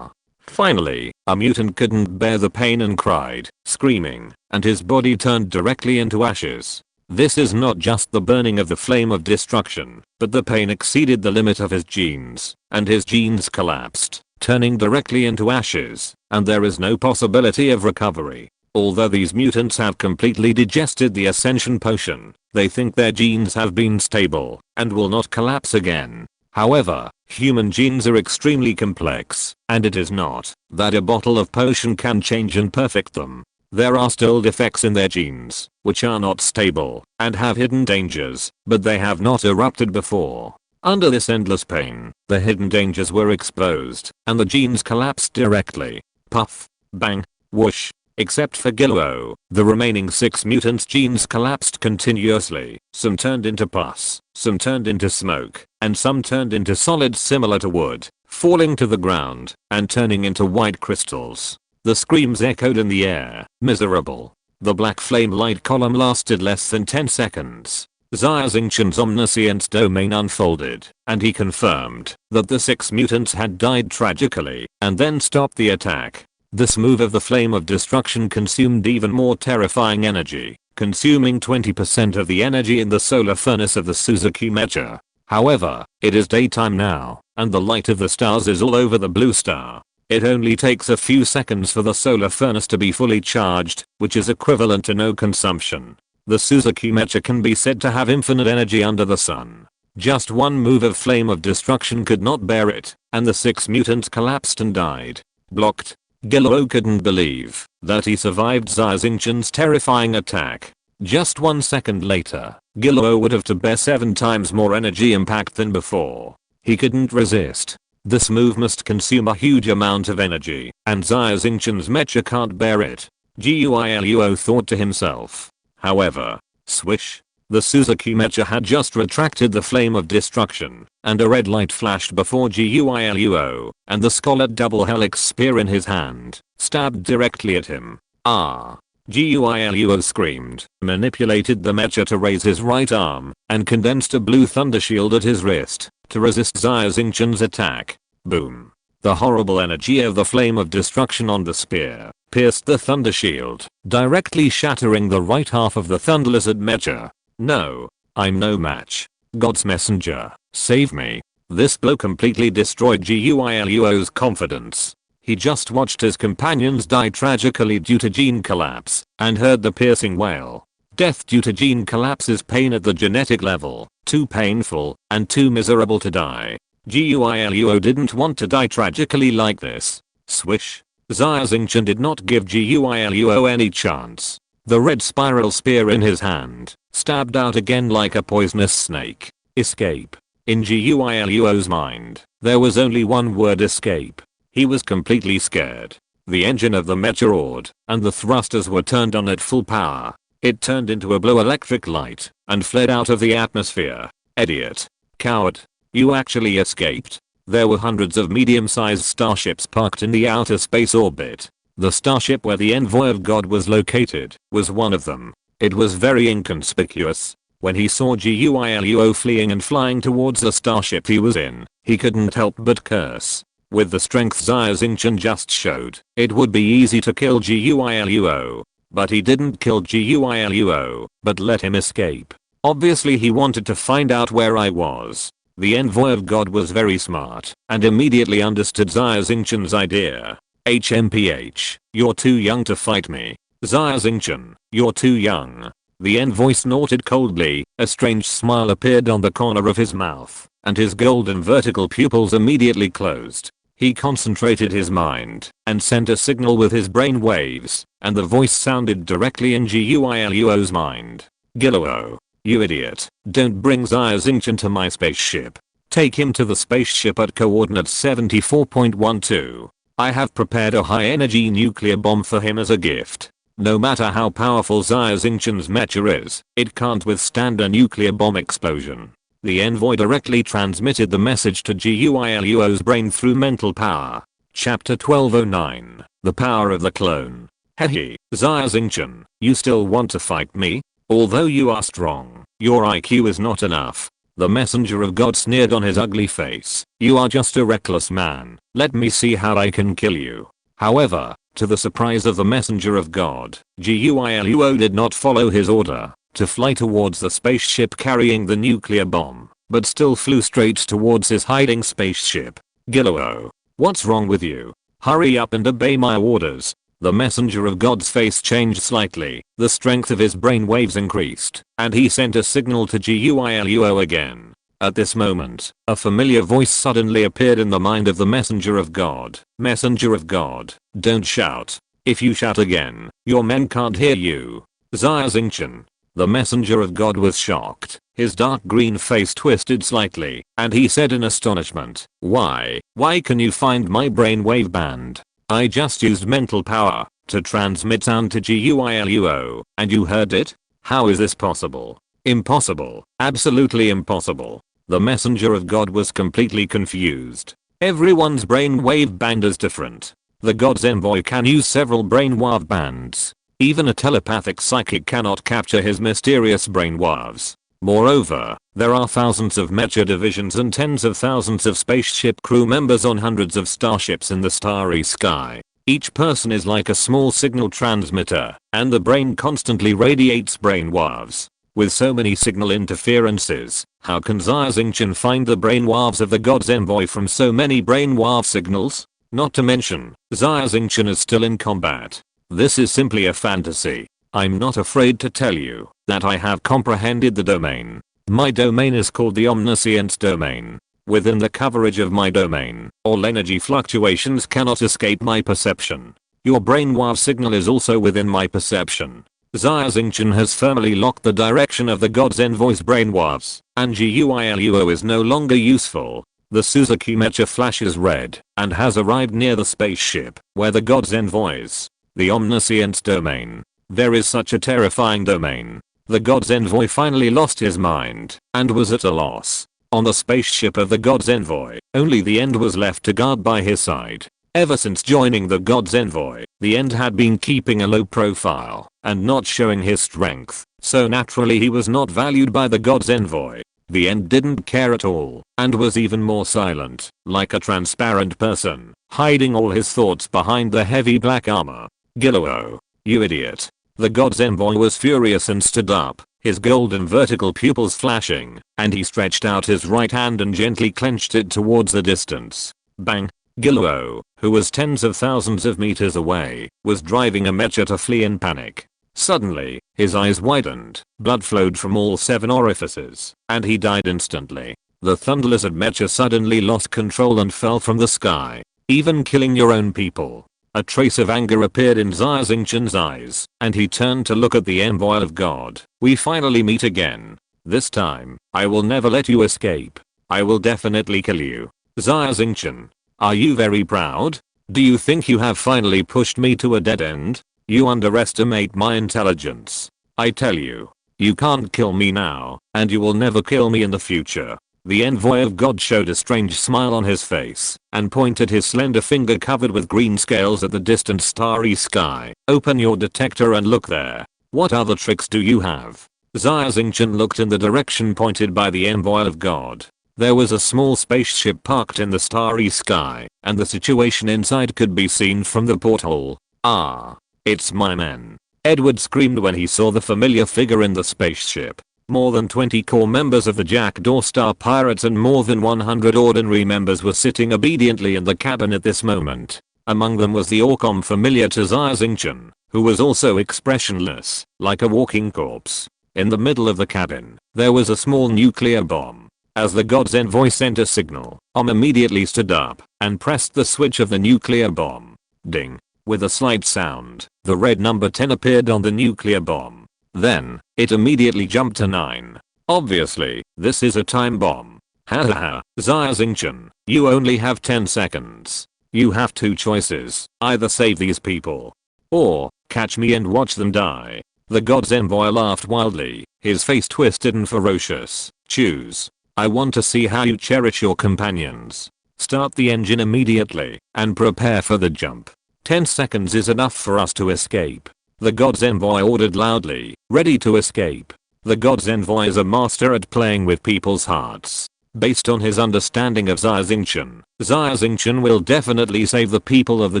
Speaker 1: Finally, a mutant couldn't bear the pain and cried, screaming, and his body turned directly into ashes. This is not just the burning of the Flame of Destruction, but the pain exceeded the limit of his genes, and his genes collapsed, turning directly into ashes, and there is no possibility of recovery. Although these mutants have completely digested the Ascension Potion, they think their genes have been stable and will not collapse again. However, human genes are extremely complex, and it is not that a bottle of potion can change and perfect them. There are still defects in their genes, which are not stable and have hidden dangers, but they have not erupted before. Under this endless pain, the hidden dangers were exposed, and the genes collapsed directly. Puff, bang, whoosh. Except for Guiluo, the remaining 6 mutants' genes collapsed continuously. Some turned into pus, some turned into smoke, and some turned into solids similar to wood. falling to the ground and turning into white crystals. The screams echoed in the air. Miserable. The black flame light column lasted less than 10 seconds. Xia Xingchen's omniscient domain unfolded, and he confirmed that the 6 mutants had died tragically, and then stopped the attack. This move of the flame of destruction consumed even more terrifying energy, consuming 20% of the energy in the solar furnace of the Suzuki Mecha. However, it is daytime now, and the light of the stars is all over the blue star. It only takes a few seconds for the solar furnace to be fully charged, which is equivalent to no consumption. The Suzuki Mecha can be said to have infinite energy under the sun. Just one move of flame of destruction could not bear it, and the 6 mutants collapsed and died. Blocked. Gillo couldn't believe that he survived Xia Xingchen's terrifying attack. Just 1 second later, Gillo would have to bear 7 times more energy impact than before. He couldn't resist. This move must consume a huge amount of energy, and Xia Xingchen's mecha can't bear it. Guiluo thought to himself. However, swish. The Suzuki Mecha had just retracted the flame of destruction, and a red light flashed before Guiluo, and the scarlet double helix spear in his hand stabbed directly at him. Ah! Guiluo screamed, manipulated the mecha to raise his right arm, and condensed a blue thunder shield at his wrist to resist Xia Xingchen's attack. Boom. The horrible energy of the flame of destruction on the spear pierced the thunder shield, directly shattering the right half of the Thunder Lizard mecha. No. I'm no match. God's messenger, save me. This blow completely destroyed Guiluo's confidence. He just watched his companions die tragically due to gene collapse, and heard the piercing wail. Death due to gene collapse is pain at the genetic level, too painful, and too miserable to die. Guiluo didn't want to die tragically like this. Swish. Xia Xingchen did not give Guiluo any chance. The red spiral spear in his hand stabbed out again like a poisonous snake. Escape. In Guiluo's mind, there was only one word: escape. He was completely scared. The engine of the mecha roared, and the thrusters were turned on at full power. It turned into a blue electric light and fled out of the atmosphere. Idiot. Coward. You actually escaped. There were hundreds of medium-sized starships parked in the outer space orbit. The starship where the envoy of God was located was one of them. It was very inconspicuous. When he saw Guiluo fleeing and flying towards the starship he was in, he couldn't help but curse. With the strength Xia Xingchen just showed, it would be easy to kill Guiluo. But he didn't kill Guiluo, but let him escape. Obviously he wanted to find out where I was. The envoy of God was very smart, and immediately understood Xia Xingchen's idea. HMPH, you're too young to fight me. Xia Xingchen, you're too young. The envoy snorted coldly, a strange smile appeared on the corner of his mouth, and his golden vertical pupils immediately closed. He concentrated his mind, and sent a signal with his brain waves, and the voice sounded directly in Guiluo's mind. Gilluo, you idiot, don't bring Xia Xingchen to my spaceship. Take him to the spaceship at coordinates 74.12. I have prepared a high-energy nuclear bomb for him as a gift. No matter how powerful Xia Xingchen's mecha is, it can't withstand a nuclear bomb explosion. The envoy directly transmitted the message to Guiluo's brain through mental power. Chapter 1209, The Power of the Clone. Hehe, Xia Xingchen, you still want to fight me? Although you are strong, your IQ is not enough. The messenger of God sneered on his ugly face. You are just a reckless man. Let me see how I can kill you. However, to the surprise of the messenger of God, Guiluo did not follow his order to fly towards the spaceship carrying the nuclear bomb, but still flew straight towards his hiding spaceship. Gilluo, what's wrong with you? Hurry up and obey my orders. The messenger of God's face changed slightly, the strength of his brain waves increased, and he sent a signal to Guiluo again. At this moment, a familiar voice suddenly appeared in the mind of the messenger of God. Messenger of God, don't shout. If you shout again, your men can't hear you. Xia Xingchen. The messenger of God was shocked. His dark green face twisted slightly, and he said in astonishment, Why can you find my brainwave band? I just used mental power to transmit sound to Guiluo, and you heard it? How is this possible? Impossible. Absolutely impossible. The messenger of God was completely confused. Everyone's brainwave band is different. The God's envoy can use several brainwave bands. Even a telepathic psychic cannot capture his mysterious brainwaves. Moreover, there are thousands of mecha divisions and tens of thousands of spaceship crew members on hundreds of starships in the starry sky. Each person is like a small signal transmitter, and the brain constantly radiates brainwaves. With so many signal interferences, how can Xia Xingchen find the brainwaves of the God's envoy from so many brainwave signals? Not to mention, Xia Xingchen is still in combat. This is simply a fantasy. I'm not afraid to tell you that I have comprehended the domain. My domain is called the omniscience domain. Within the coverage of my domain, all energy fluctuations cannot escape my perception. Your brainwave signal is also within my perception. Xia Xingchen has firmly locked the direction of the God's envoy's brainwaves, and GUILUO is no longer useful. The Suzuki Mecha flashes red and has arrived near the spaceship where the God's envoy is. The omniscience domain. There is such a terrifying domain. The God's envoy finally lost his mind and was at a loss. On the spaceship of the God's envoy, only the End was left to guard by his side. Ever since joining the God's envoy, the End had been keeping a low profile and not showing his strength, so naturally he was not valued by the God's envoy. The End didn't care at all and was even more silent, like a transparent person, hiding all his thoughts behind the heavy black armor. Gilluo, you idiot. The God's envoy was furious and stood up, his golden vertical pupils flashing, and he stretched out his right hand and gently clenched it towards the distance. Bang! Gilluo, who was tens of thousands of meters away, was driving a mecha to flee in panic. Suddenly, his eyes widened, blood flowed from all 7 orifices, and he died instantly. The Thunder Lizard mecha suddenly lost control and fell from the sky, even killing your own people. A trace of anger appeared in Xia Xingchen's eyes, and he turned to look at the envoy of God. We finally meet again. This time, I will never let you escape. I will definitely kill you. Xia Xingchen, are you very proud? Do you think you have finally pushed me to a dead end? You underestimate my intelligence. I tell you, you can't kill me now, and you will never kill me in the future. The envoy of God showed a strange smile on his face and pointed his slender finger covered with green scales at the distant starry sky. Open your detector and look there. What other tricks do you have? Xia Xingchen looked in the direction pointed by the envoy of God. There was a small spaceship parked in the starry sky, and the situation inside could be seen from the porthole. Ah, it's my men. Edward screamed when he saw the familiar figure in the spaceship. More than 20 core members of the Jackdaw Star Pirates and more than 100 ordinary members were sitting obediently in the cabin at this moment. Among them was the Orcom familiar to Xia Xingchen, who was also expressionless, like a walking corpse. In the middle of the cabin, there was a small nuclear bomb. As the God's envoy sent a signal, immediately stood up and pressed the switch of the nuclear bomb. Ding. With a slight sound, the red number 10 appeared on the nuclear bomb. Then, it immediately jumped to 9. Obviously, this is a time bomb. Hahaha, Xia Xingchen, you only have 10 seconds. You have 2 choices, either save these people, or catch me and watch them die. The God's envoy laughed wildly, his face twisted and ferocious. Choose. I want to see how you cherish your companions. Start the engine immediately, and prepare for the jump. 10 seconds is enough for us to escape. The God's envoy ordered loudly, ready to escape. The God's envoy is a master at playing with people's hearts. Based on his understanding of Xia Xingchen will definitely save the people of the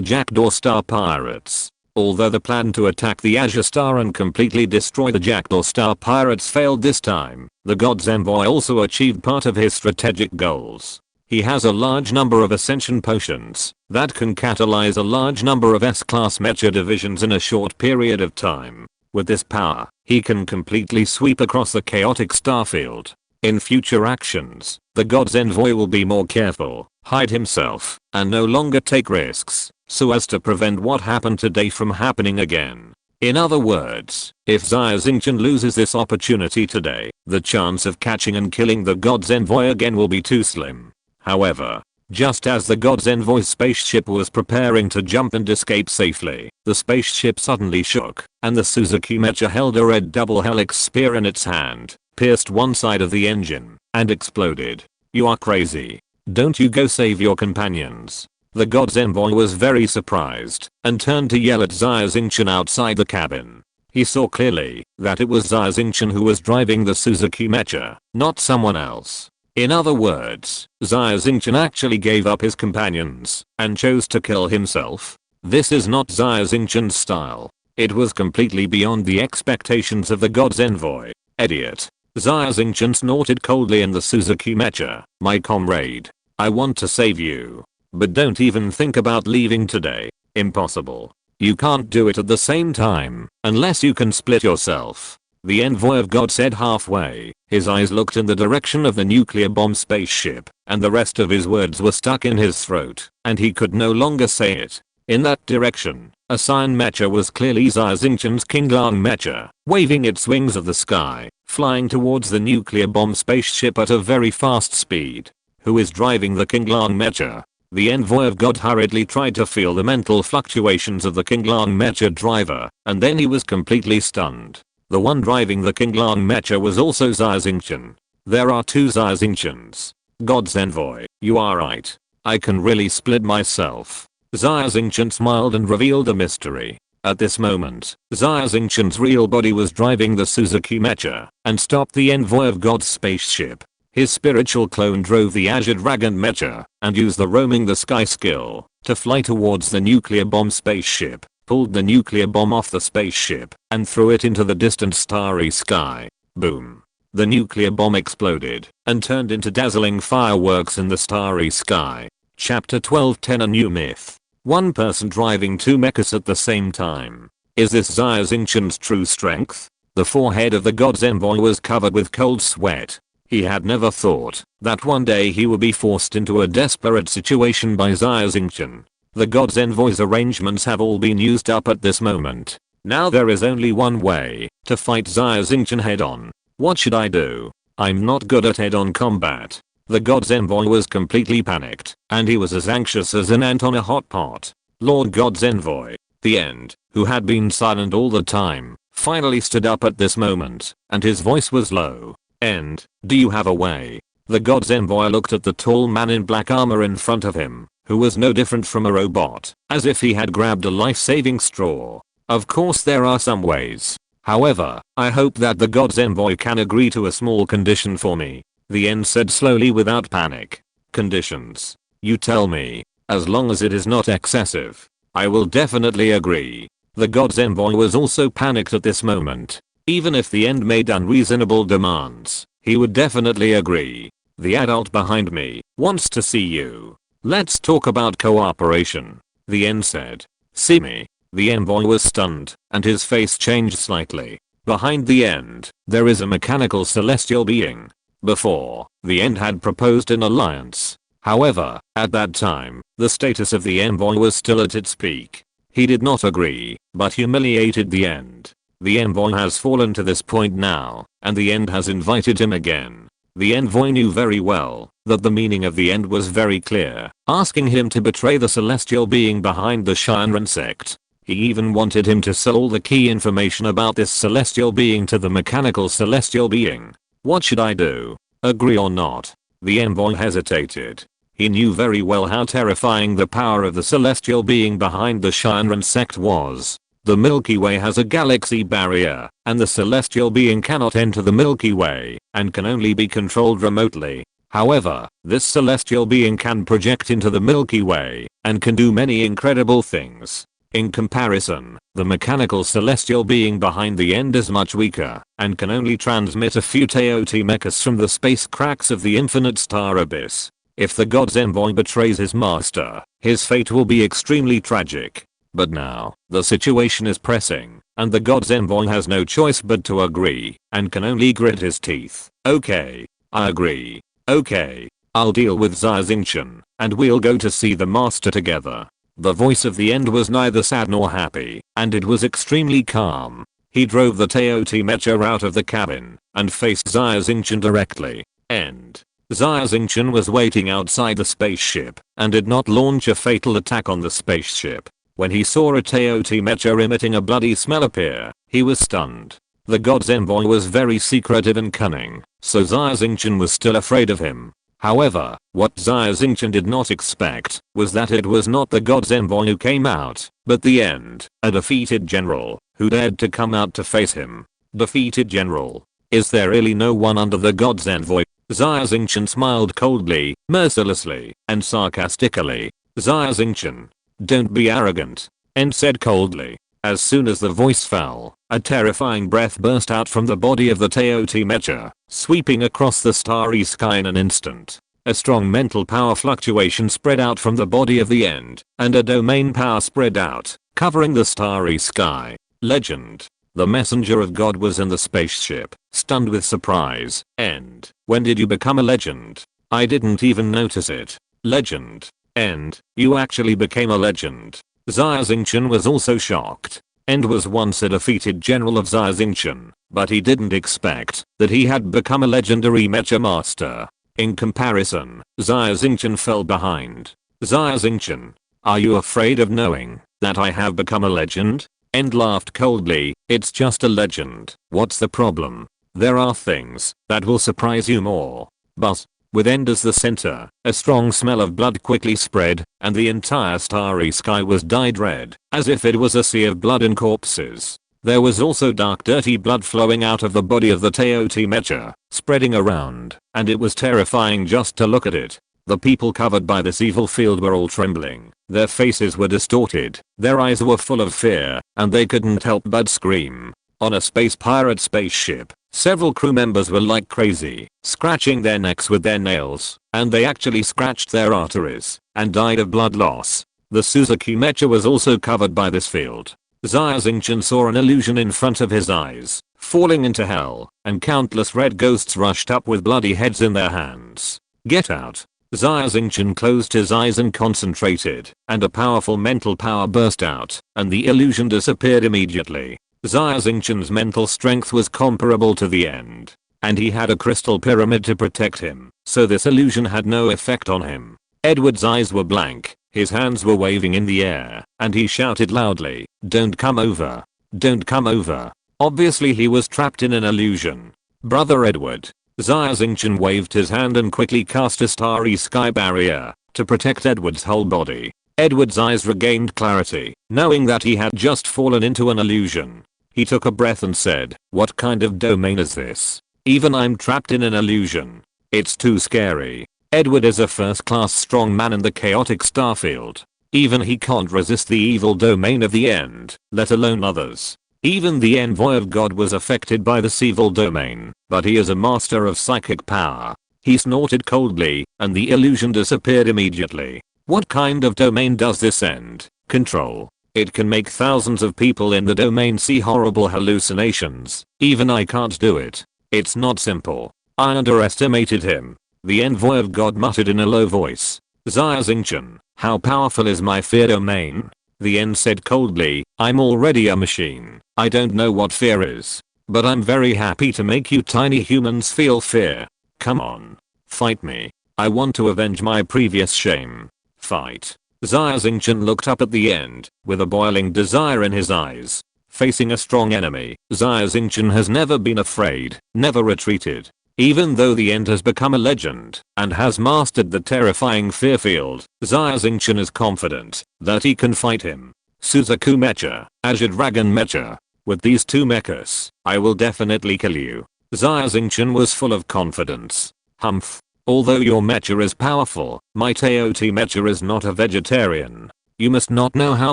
Speaker 1: Jackdaw Star Pirates. Although the plan to attack the Azure Star and completely destroy the Jackdaw Star Pirates failed this time, the God's envoy also achieved part of his strategic goals. He has a large number of ascension potions that can catalyze a large number of S-class mecha divisions in a short period of time. With this power, he can completely sweep across the chaotic starfield. In future actions, the God's envoy will be more careful, hide himself, and no longer take risks, so as to prevent what happened today from happening again. In other words, if Xia Xingchen loses this opportunity today, the chance of catching and killing the God's envoy again will be too slim. However, just as the God's envoy's spaceship was preparing to jump and escape safely, the spaceship suddenly shook, and the Suzuki Mecha held a red double helix spear in its hand, pierced one side of the engine, and exploded. You are crazy. Don't you go save your companions. The god's envoy was very surprised and turned to yell at Xia Xingchen outside the cabin. He saw clearly that it was Xia Xingchen who was driving the Suzuki Mecha, not someone else. In other words, Xia Xingchen actually gave up his companions and chose to kill himself. This is not Xia Xingchen's style. It was completely beyond the expectations of the god's envoy. Idiot. Xia Xingchen snorted coldly in the Suzuki Mecha. My comrade. I want to save you. But don't even think about leaving today. Impossible. You can't do it at the same time, unless you can split yourself. The envoy of God said halfway. His eyes looked in the direction of the nuclear bomb spaceship, and the rest of his words were stuck in his throat, and he could no longer say it. In that direction, a Cyan Mecha was clearly Xia Xingchen's Qinglang Mecha, waving its wings of the sky, flying towards the nuclear bomb spaceship at a very fast speed. Who is driving the Qinglang Mecha? The envoy of God hurriedly tried to feel the mental fluctuations of the Qinglang Mecha driver, and then he was completely stunned. The one driving the Qinglang Mecha was also Xia Xingchen. There are two Xia Xingchens. God's envoy, you are right. I can really split myself. Xia Xingchen smiled and revealed a mystery. At this moment, Xia Xingchen's real body was driving the Suzuki Mecha and stopped the envoy of God's spaceship. His spiritual clone drove the Azure Dragon Mecha and used the roaming the sky skill to fly towards the nuclear bomb spaceship, pulled the nuclear bomb off the spaceship and threw it into the distant starry sky. Boom. The nuclear bomb exploded and turned into dazzling fireworks in the starry sky. Chapter 12:10 A New Myth. One person driving two mechas at the same time. Is this Xia Xingchen's true strength? The forehead of the god's envoy was covered with cold sweat. He had never thought that one day he would be forced into a desperate situation by Xia Xingchen. The god's envoy's arrangements have all been used up at this moment. Now there is only one way to fight Xia Xingchen head on. What should I do? I'm not good at head on combat. The god's envoy was completely panicked, and he was as anxious as an ant on a hot pot. Lord God's envoy, the end, who had been silent all the time, finally stood up at this moment, and his voice was low. End, do you have a way? The god's envoy looked at the tall man in black armor in front of him, who was no different from a robot, as if he had grabbed a life-saving straw. Of course there are some ways. However, I hope that the god's envoy can agree to a small condition for me. The end said slowly without panic. Conditions? You tell me. As long as it is not excessive, I will definitely agree. The god's envoy was also panicked at this moment. Even if the end made unreasonable demands, he would definitely agree. The adult behind me wants to see you. Let's talk about cooperation. The end said. See me. The envoy was stunned, and his face changed slightly. Behind the end, there is a mechanical celestial being. Before, the end had proposed an alliance. However, at that time, the status of the envoy was still at its peak. He did not agree, but humiliated the end. The envoy has fallen to this point now, and the end has invited him again. The envoy knew very well that the meaning of the end was very clear, asking him to betray the celestial being behind the Shinran sect. He even wanted him to sell all the key information about this celestial being to the mechanical celestial being. What should I do? Agree or not? The envoy hesitated. He knew very well how terrifying the power of the celestial being behind the Shinran sect was. The Milky Way has a galaxy barrier, and the celestial being cannot enter the Milky Way, and can only be controlled remotely. However, this celestial being can project into the Milky Way, and can do many incredible things. In comparison, the mechanical celestial being behind the end is much weaker, and can only transmit a few TOT mechas from the space cracks of the infinite star abyss. If the god's envoy betrays his master, his fate will be extremely tragic. But now, the situation is pressing, and the god's envoy has no choice but to agree, and can only grit his teeth. Okay, I agree. Okay, I'll deal with Xia Xingchen, and we'll go to see the master together. The voice of the end was neither sad nor happy, and it was extremely calm. He drove the TOT Mecha out of the cabin, and faced Xia Xingchen directly. End. Xia Xingchen was waiting outside the spaceship, and did not launch a fatal attack on the spaceship. When he saw a TOT Mecha emitting a bloody smell appear, he was stunned. The god's envoy was very secretive and cunning, so Xia Xingchen was still afraid of him. However, what Xia Xingchen did not expect was that it was not the god's envoy who came out, but the end, a defeated general, who dared to come out to face him. Defeated general. Is there really no one under the god's envoy? Xia Xingchen smiled coldly, mercilessly, and sarcastically. Xia Xingchen. Don't be arrogant. And said coldly. As soon as the voice fell, a terrifying breath burst out from the body of the Teoti Mecha, sweeping across the starry sky in an instant. A strong mental power fluctuation spread out from the body of the end, and a domain power spread out, covering the starry sky. Legend. The messenger of God was in the spaceship, stunned with surprise. End. When did you become a legend? I didn't even notice it. Legend. End. You actually became a legend. Xia Xingchen was also shocked. End was once a defeated general of Xia Xingchen, but he didn't expect that he had become a legendary mecha master. In comparison, Xia Xingchen fell behind. Xia Xingchen. Are you afraid of knowing that I have become a legend? End laughed coldly. It's just a legend. What's the problem? There are things that will surprise you more. But, with End as the center, a strong smell of blood quickly spread, and the entire starry sky was dyed red, as if it was a sea of blood and corpses. There was also dark dirty blood flowing out of the body of the Teoti Mecha, spreading around, and it was terrifying just to look at it. The people covered by this evil field were all trembling, their faces were distorted, their eyes were full of fear, and they couldn't help but scream. On a space pirate spaceship, several crew members were like crazy, scratching their necks with their nails, and they actually scratched their arteries, and died of blood loss. The Suzuki Mecha was also covered by this field. Xia Xingchen saw an illusion in front of his eyes, falling into hell, and countless red ghosts rushed up with bloody heads in their hands. Get out. Xia Xingchen closed his eyes and concentrated, and a powerful mental power burst out, and the illusion disappeared immediately. Xia Xingchen's mental strength was comparable to the End, and he had a crystal pyramid to protect him, so this illusion had no effect on him. Edward's eyes were blank, his hands were waving in the air, and he shouted loudly, "Don't come over. Don't come over." Obviously he was trapped in an illusion. Brother Edward. Xia Xingchen waved his hand and quickly cast a starry sky barrier to protect Edward's whole body. Edward's eyes regained clarity, knowing that he had just fallen into an illusion. He took a breath and said, "What kind of domain is this? Even I'm trapped in an illusion. It's too scary." Edward is a first-class strong man in the chaotic starfield. Even he can't resist the evil domain of the End, let alone others. Even the envoy of God was affected by this evil domain, but he is a master of psychic power. He snorted coldly, and the illusion disappeared immediately. What kind of domain does this End control? It can make thousands of people in the domain see horrible hallucinations. Even I can't do it. It's not simple. I underestimated him. The envoy of God muttered in a low voice. Xia Xingchen, how powerful is my fear domain? The End said coldly, I'm already a machine. I don't know what fear is. But I'm very happy to make you tiny humans feel fear. Come on. Fight me. I want to avenge my previous shame. Fight. Xia Xingchen looked up at the End, with a boiling desire in his eyes. Facing a strong enemy, Xia Xingchen has never been afraid, never retreated. Even though the End has become a legend, and has mastered the terrifying fear field, Xia Xingchen is confident that he can fight him. Suzuki Mecha, Azure Dragon Mecha. With these two mechas, I will definitely kill you. Xia Xingchen was full of confidence. Humph. Although your mecha is powerful, my Teoti Mecha is not a vegetarian. You must not know how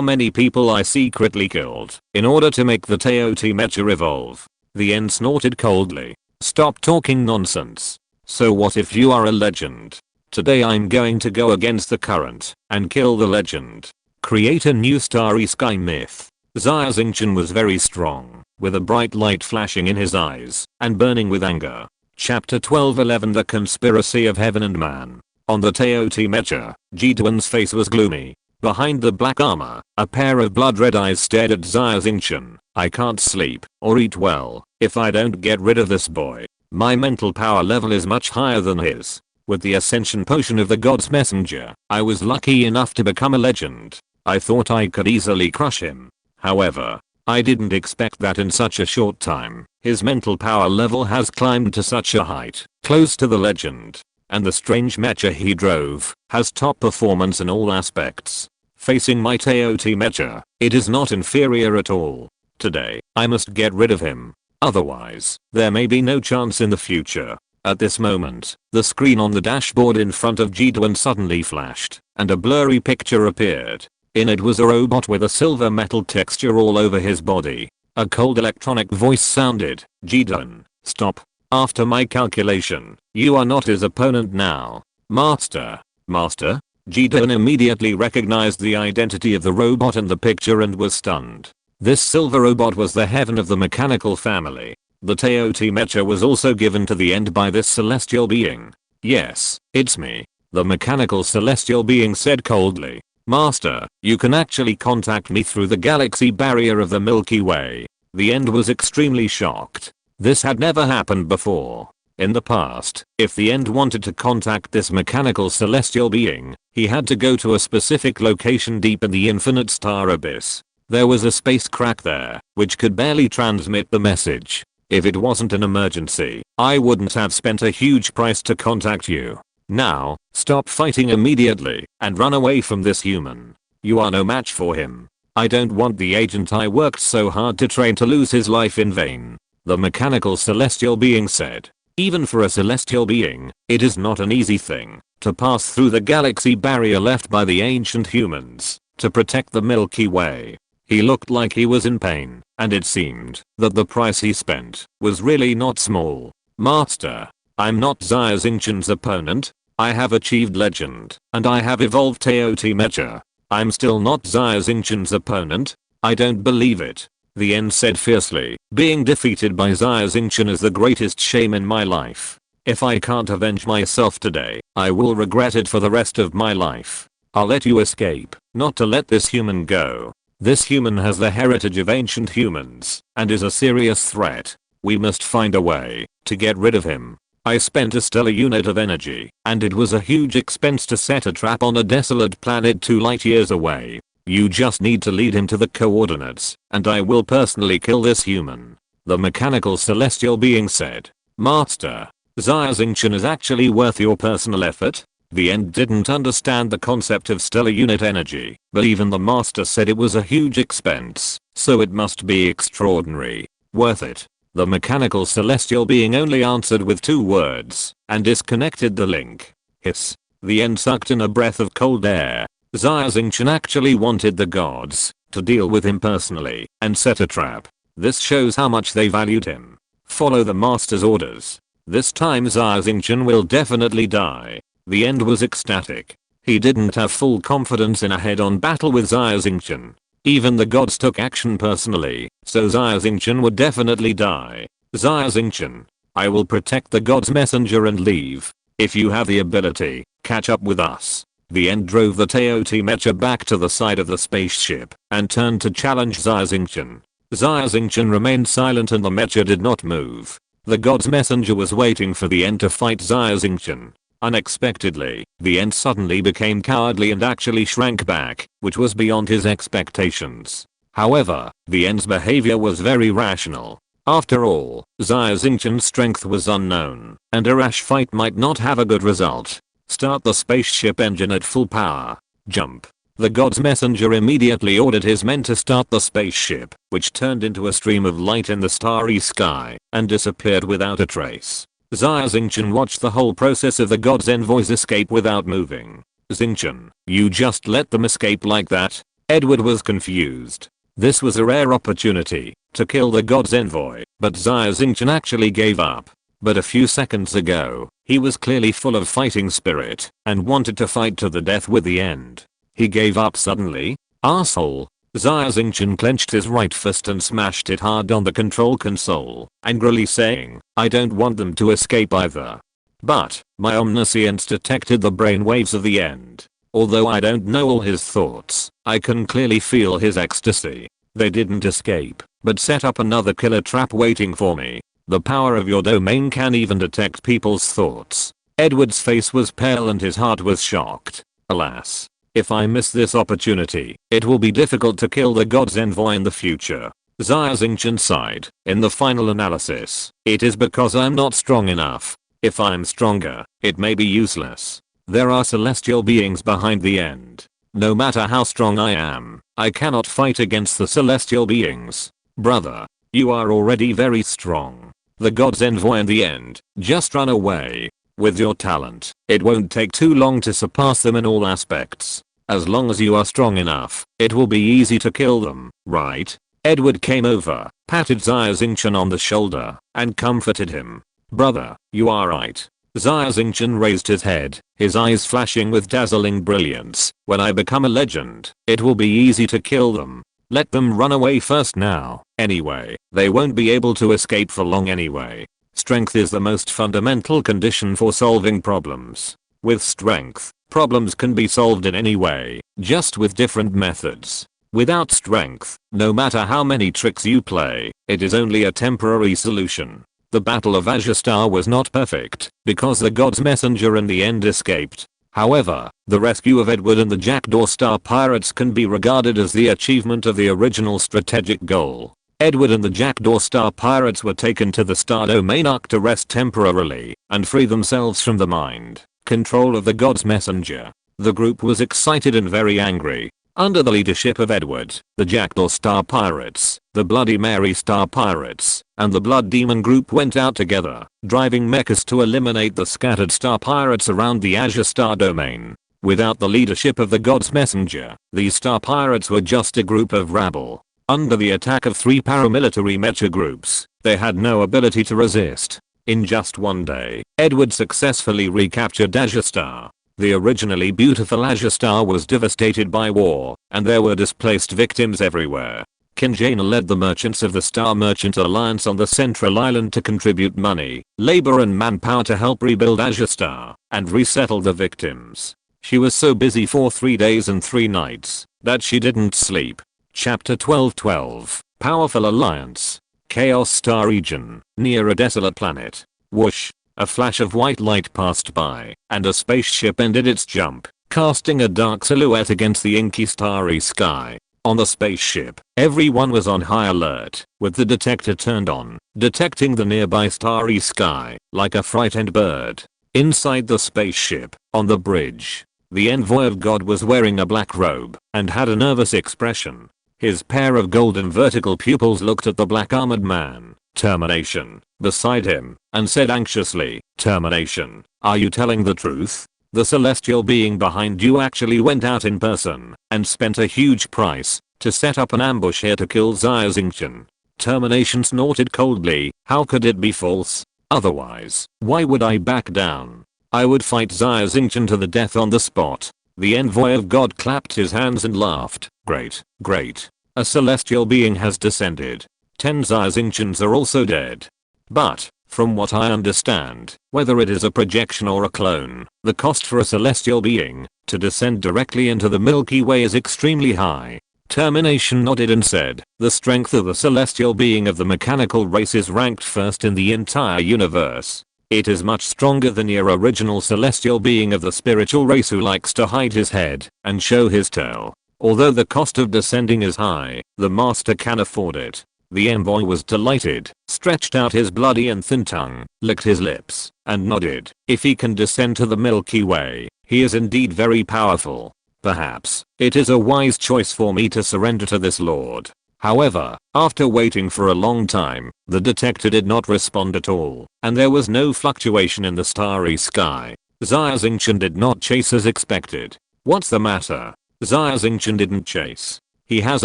Speaker 1: many people I secretly killed in order to make the Teoti Mecha evolve. The End snorted coldly. Stop talking nonsense. So what if you are a legend? Today I'm going to go against the current and kill the legend. Create a new starry sky myth. Xia Xingchen was very strong, with a bright light flashing in his eyes and burning with anger. Chapter 12:11 The Conspiracy of Heaven and Man. On the Teoti Mecha, Jituan's face was gloomy. Behind the black armor, a pair of blood-red eyes stared at Xia Xingchen. I can't sleep or eat well if I don't get rid of this boy. My mental power level is much higher than his. With the ascension potion of the god's messenger, I was lucky enough to become a legend. I thought I could easily crush him. However, I didn't expect that in such a short time, his mental power level has climbed to such a height, close to the legend. and the strange mecha he drove has top performance in all aspects. Facing my Teoti mecha, it is not inferior at all. Today, I must get rid of him. Otherwise, there may be no chance in the future. At this moment, the screen on the dashboard in front of Jidwan suddenly flashed, and a blurry picture appeared. In it was a robot with a silver metal texture all over his body. A cold electronic voice sounded, "Jidwan, stop. After my calculation, you are not his opponent now. Master." Master? Jidwan immediately recognized the identity of the robot in the picture and was stunned. This silver robot was the heaven of the mechanical family. The Teoti mecha was also given to the end by this celestial being. "Yes, it's me," the mechanical celestial being said coldly. "Master, you can actually contact me through the galaxy barrier of the Milky Way." The end was extremely shocked. This had never happened before. In the past, if the end wanted to contact this mechanical celestial being, he had to go to a specific location deep in the infinite star abyss. There was a space crack there, which could barely transmit the message. If it wasn't an emergency, I wouldn't have spent a huge price to contact you. Now, stop fighting immediately and run away from this human. You are no match for him. I don't want the agent I worked so hard to train to lose his life in vain," the mechanical celestial being said. Even for a celestial being, it is not an easy thing to pass through the galaxy barrier left by the ancient humans to protect the Milky Way. He looked like he was in pain, and it seemed that the price he spent was really not small. "Master, I'm not Xia Xingchen's opponent. I have achieved legend, and I have evolved Teoti mecha. I'm still not Xia Xingchen's opponent. I don't believe it," the end said fiercely. "Being defeated by Xia Xingchen is the greatest shame in my life. If I can't avenge myself today, I will regret it for the rest of my life. I'll let you escape, not to let this human go. This human has the heritage of ancient humans and is a serious threat. We must find a way to get rid of him. I spent a stellar unit of energy, and it was a huge expense to set a trap on a desolate planet 2 light years away. You just need to lead him to the coordinates, and I will personally kill this human," the mechanical celestial being said. "Master, Xia Xingchen is actually worth your personal effort?" The end didn't understand the concept of stellar unit energy, but even the master said it was a huge expense, so it must be extraordinary. "Worth it," the mechanical celestial being only answered with 2 words, and disconnected the link. Hiss. The end sucked in a breath of cold air. Xia Xingchen actually wanted the gods to deal with him personally and set a trap. This shows how much they valued him. Follow the master's orders. This time Xia Xingchen will definitely die. The end was ecstatic. He didn't have full confidence in a head-on battle with Xia Xingchen. Even the gods took action personally, so Xia Xingchen would definitely die. "Xia Xingchen, I will protect the god's messenger and leave. If you have the ability, catch up with us." The end drove the Teoti mecha back to the side of the spaceship and turned to challenge Xia Xingchen. Xia Xingchen remained silent and the mecha did not move. The god's messenger was waiting for the end to fight Xia Xingchen. Unexpectedly, the end suddenly became cowardly and actually shrank back, which was beyond his expectations. However, the end's behavior was very rational. After all, Xia Xingchen's strength was unknown, and a rash fight might not have a good result. "Start the spaceship engine at full power. Jump." The god's messenger immediately ordered his men to start the spaceship, which turned into a stream of light in the starry sky and disappeared without a trace. Xia Xingchen watched the whole process of the god's envoys escape without moving. "Xingchen, you just let them escape like that?" Edward was confused. This was a rare opportunity to kill the god's envoy, but Xia Xingchen actually gave up. But a few seconds ago, he was clearly full of fighting spirit and wanted to fight to the death with the end. He gave up suddenly? Asshole. Xia Xingchen clenched his right fist and smashed it hard on the control console, angrily saying, "I don't want them to escape either." But, my omniscience detected the brainwaves of the end. Although I don't know all his thoughts, I can clearly feel his ecstasy. They didn't escape, but set up another killer trap waiting for me. The power of your domain can even detect people's thoughts. Edward's face was pale and his heart was shocked. Alas. If I miss this opportunity, it will be difficult to kill the god's envoy in the future. Xia Xingchen sighed. In the final analysis, it is because I'm not strong enough. If I'm stronger, it may be useless. There are celestial beings behind the end. No matter how strong I am, I cannot fight against the celestial beings. Brother, you are already very strong. The god's envoy in the end, just run away. With your talent, it won't take too long to surpass them in all aspects. As long as you are strong enough, it will be easy to kill them, right? Edward came over, patted Xia Xingchen on the shoulder, and comforted him. Brother, you are right. Xia Xingchen raised his head, his eyes flashing with dazzling brilliance. When I become a legend, it will be easy to kill them. Let them run away first now. Anyway, they won't be able to escape for long anyway. Strength is the most fundamental condition for solving problems. With strength, problems can be solved in any way, just with different methods. Without strength, no matter how many tricks you play, it is only a temporary solution. The Battle of Azure Star was not perfect, because the god's messenger in the end escaped. However, the rescue of Edward and the Jackdaw Star Pirates can be regarded as the achievement of the original strategic goal. Edward and the Jackdaw Star Pirates were taken to the Star Domain Ark to rest temporarily and free themselves from the mind control of the god's messenger. The group was excited and very angry. Under the leadership of Edward, the Jackdaw Star Pirates, the Bloody Mary Star Pirates, and the Blood Demon group went out together, driving mechas to eliminate the scattered Star Pirates around the Azure Star Domain. Without the leadership of the god's messenger, these Star Pirates were just a group of rabble. Under the attack of 3 paramilitary mecha groups, they had no ability to resist. In just one day, Edward successfully recaptured Azure Star. The originally beautiful Azure Star was devastated by war, and there were displaced victims everywhere. Kinjana led the merchants of the Star Merchant Alliance on the central island to contribute money, labor and manpower to help rebuild Azure Star and resettle the victims. She was so busy for 3 days and 3 nights that she didn't sleep. Chapter 12:12 Powerful Alliance. Chaos Star Region, near a desolate planet. Whoosh. A flash of white light passed by, and a spaceship ended its jump, casting a dark silhouette against the inky starry sky. On the spaceship, everyone was on high alert, with the detector turned on, detecting the nearby starry sky, like a frightened bird. Inside the spaceship, on the bridge, the envoy of God was wearing a black robe, and had a nervous expression. His pair of golden vertical pupils looked at the black armored man, Termination, beside him, and said anxiously, Termination, are you telling the truth? The celestial being behind you actually went out in person, and spent a huge price, to set up an ambush here to kill Xia Xingchen. Termination snorted coldly, how could it be false? Otherwise, why would I back down? I would fight Xia Xingchen to the death on the spot. The envoy of God clapped his hands and laughed, great, great. A celestial being has descended. 10 Xia Xingchens are also dead. But, from what I understand, whether it is a projection or a clone, the cost for a celestial being to descend directly into the Milky Way is extremely high. Termination nodded and said, the strength of the celestial being of the mechanical race is ranked first in the entire universe. It is much stronger than your original celestial being of the spiritual race who likes to hide his head and show his tail. Although the cost of descending is high, the master can afford it. The envoy was delighted, stretched out his bloody and thin tongue, licked his lips, and nodded. If he can descend to the Milky Way, he is indeed very powerful. Perhaps, it is a wise choice for me to surrender to this lord. However, after waiting for a long time, the detector did not respond at all, and there was no fluctuation in the starry sky. Xia Xingchen did not chase as expected. What's the matter? Xia Xingchen didn't chase. He has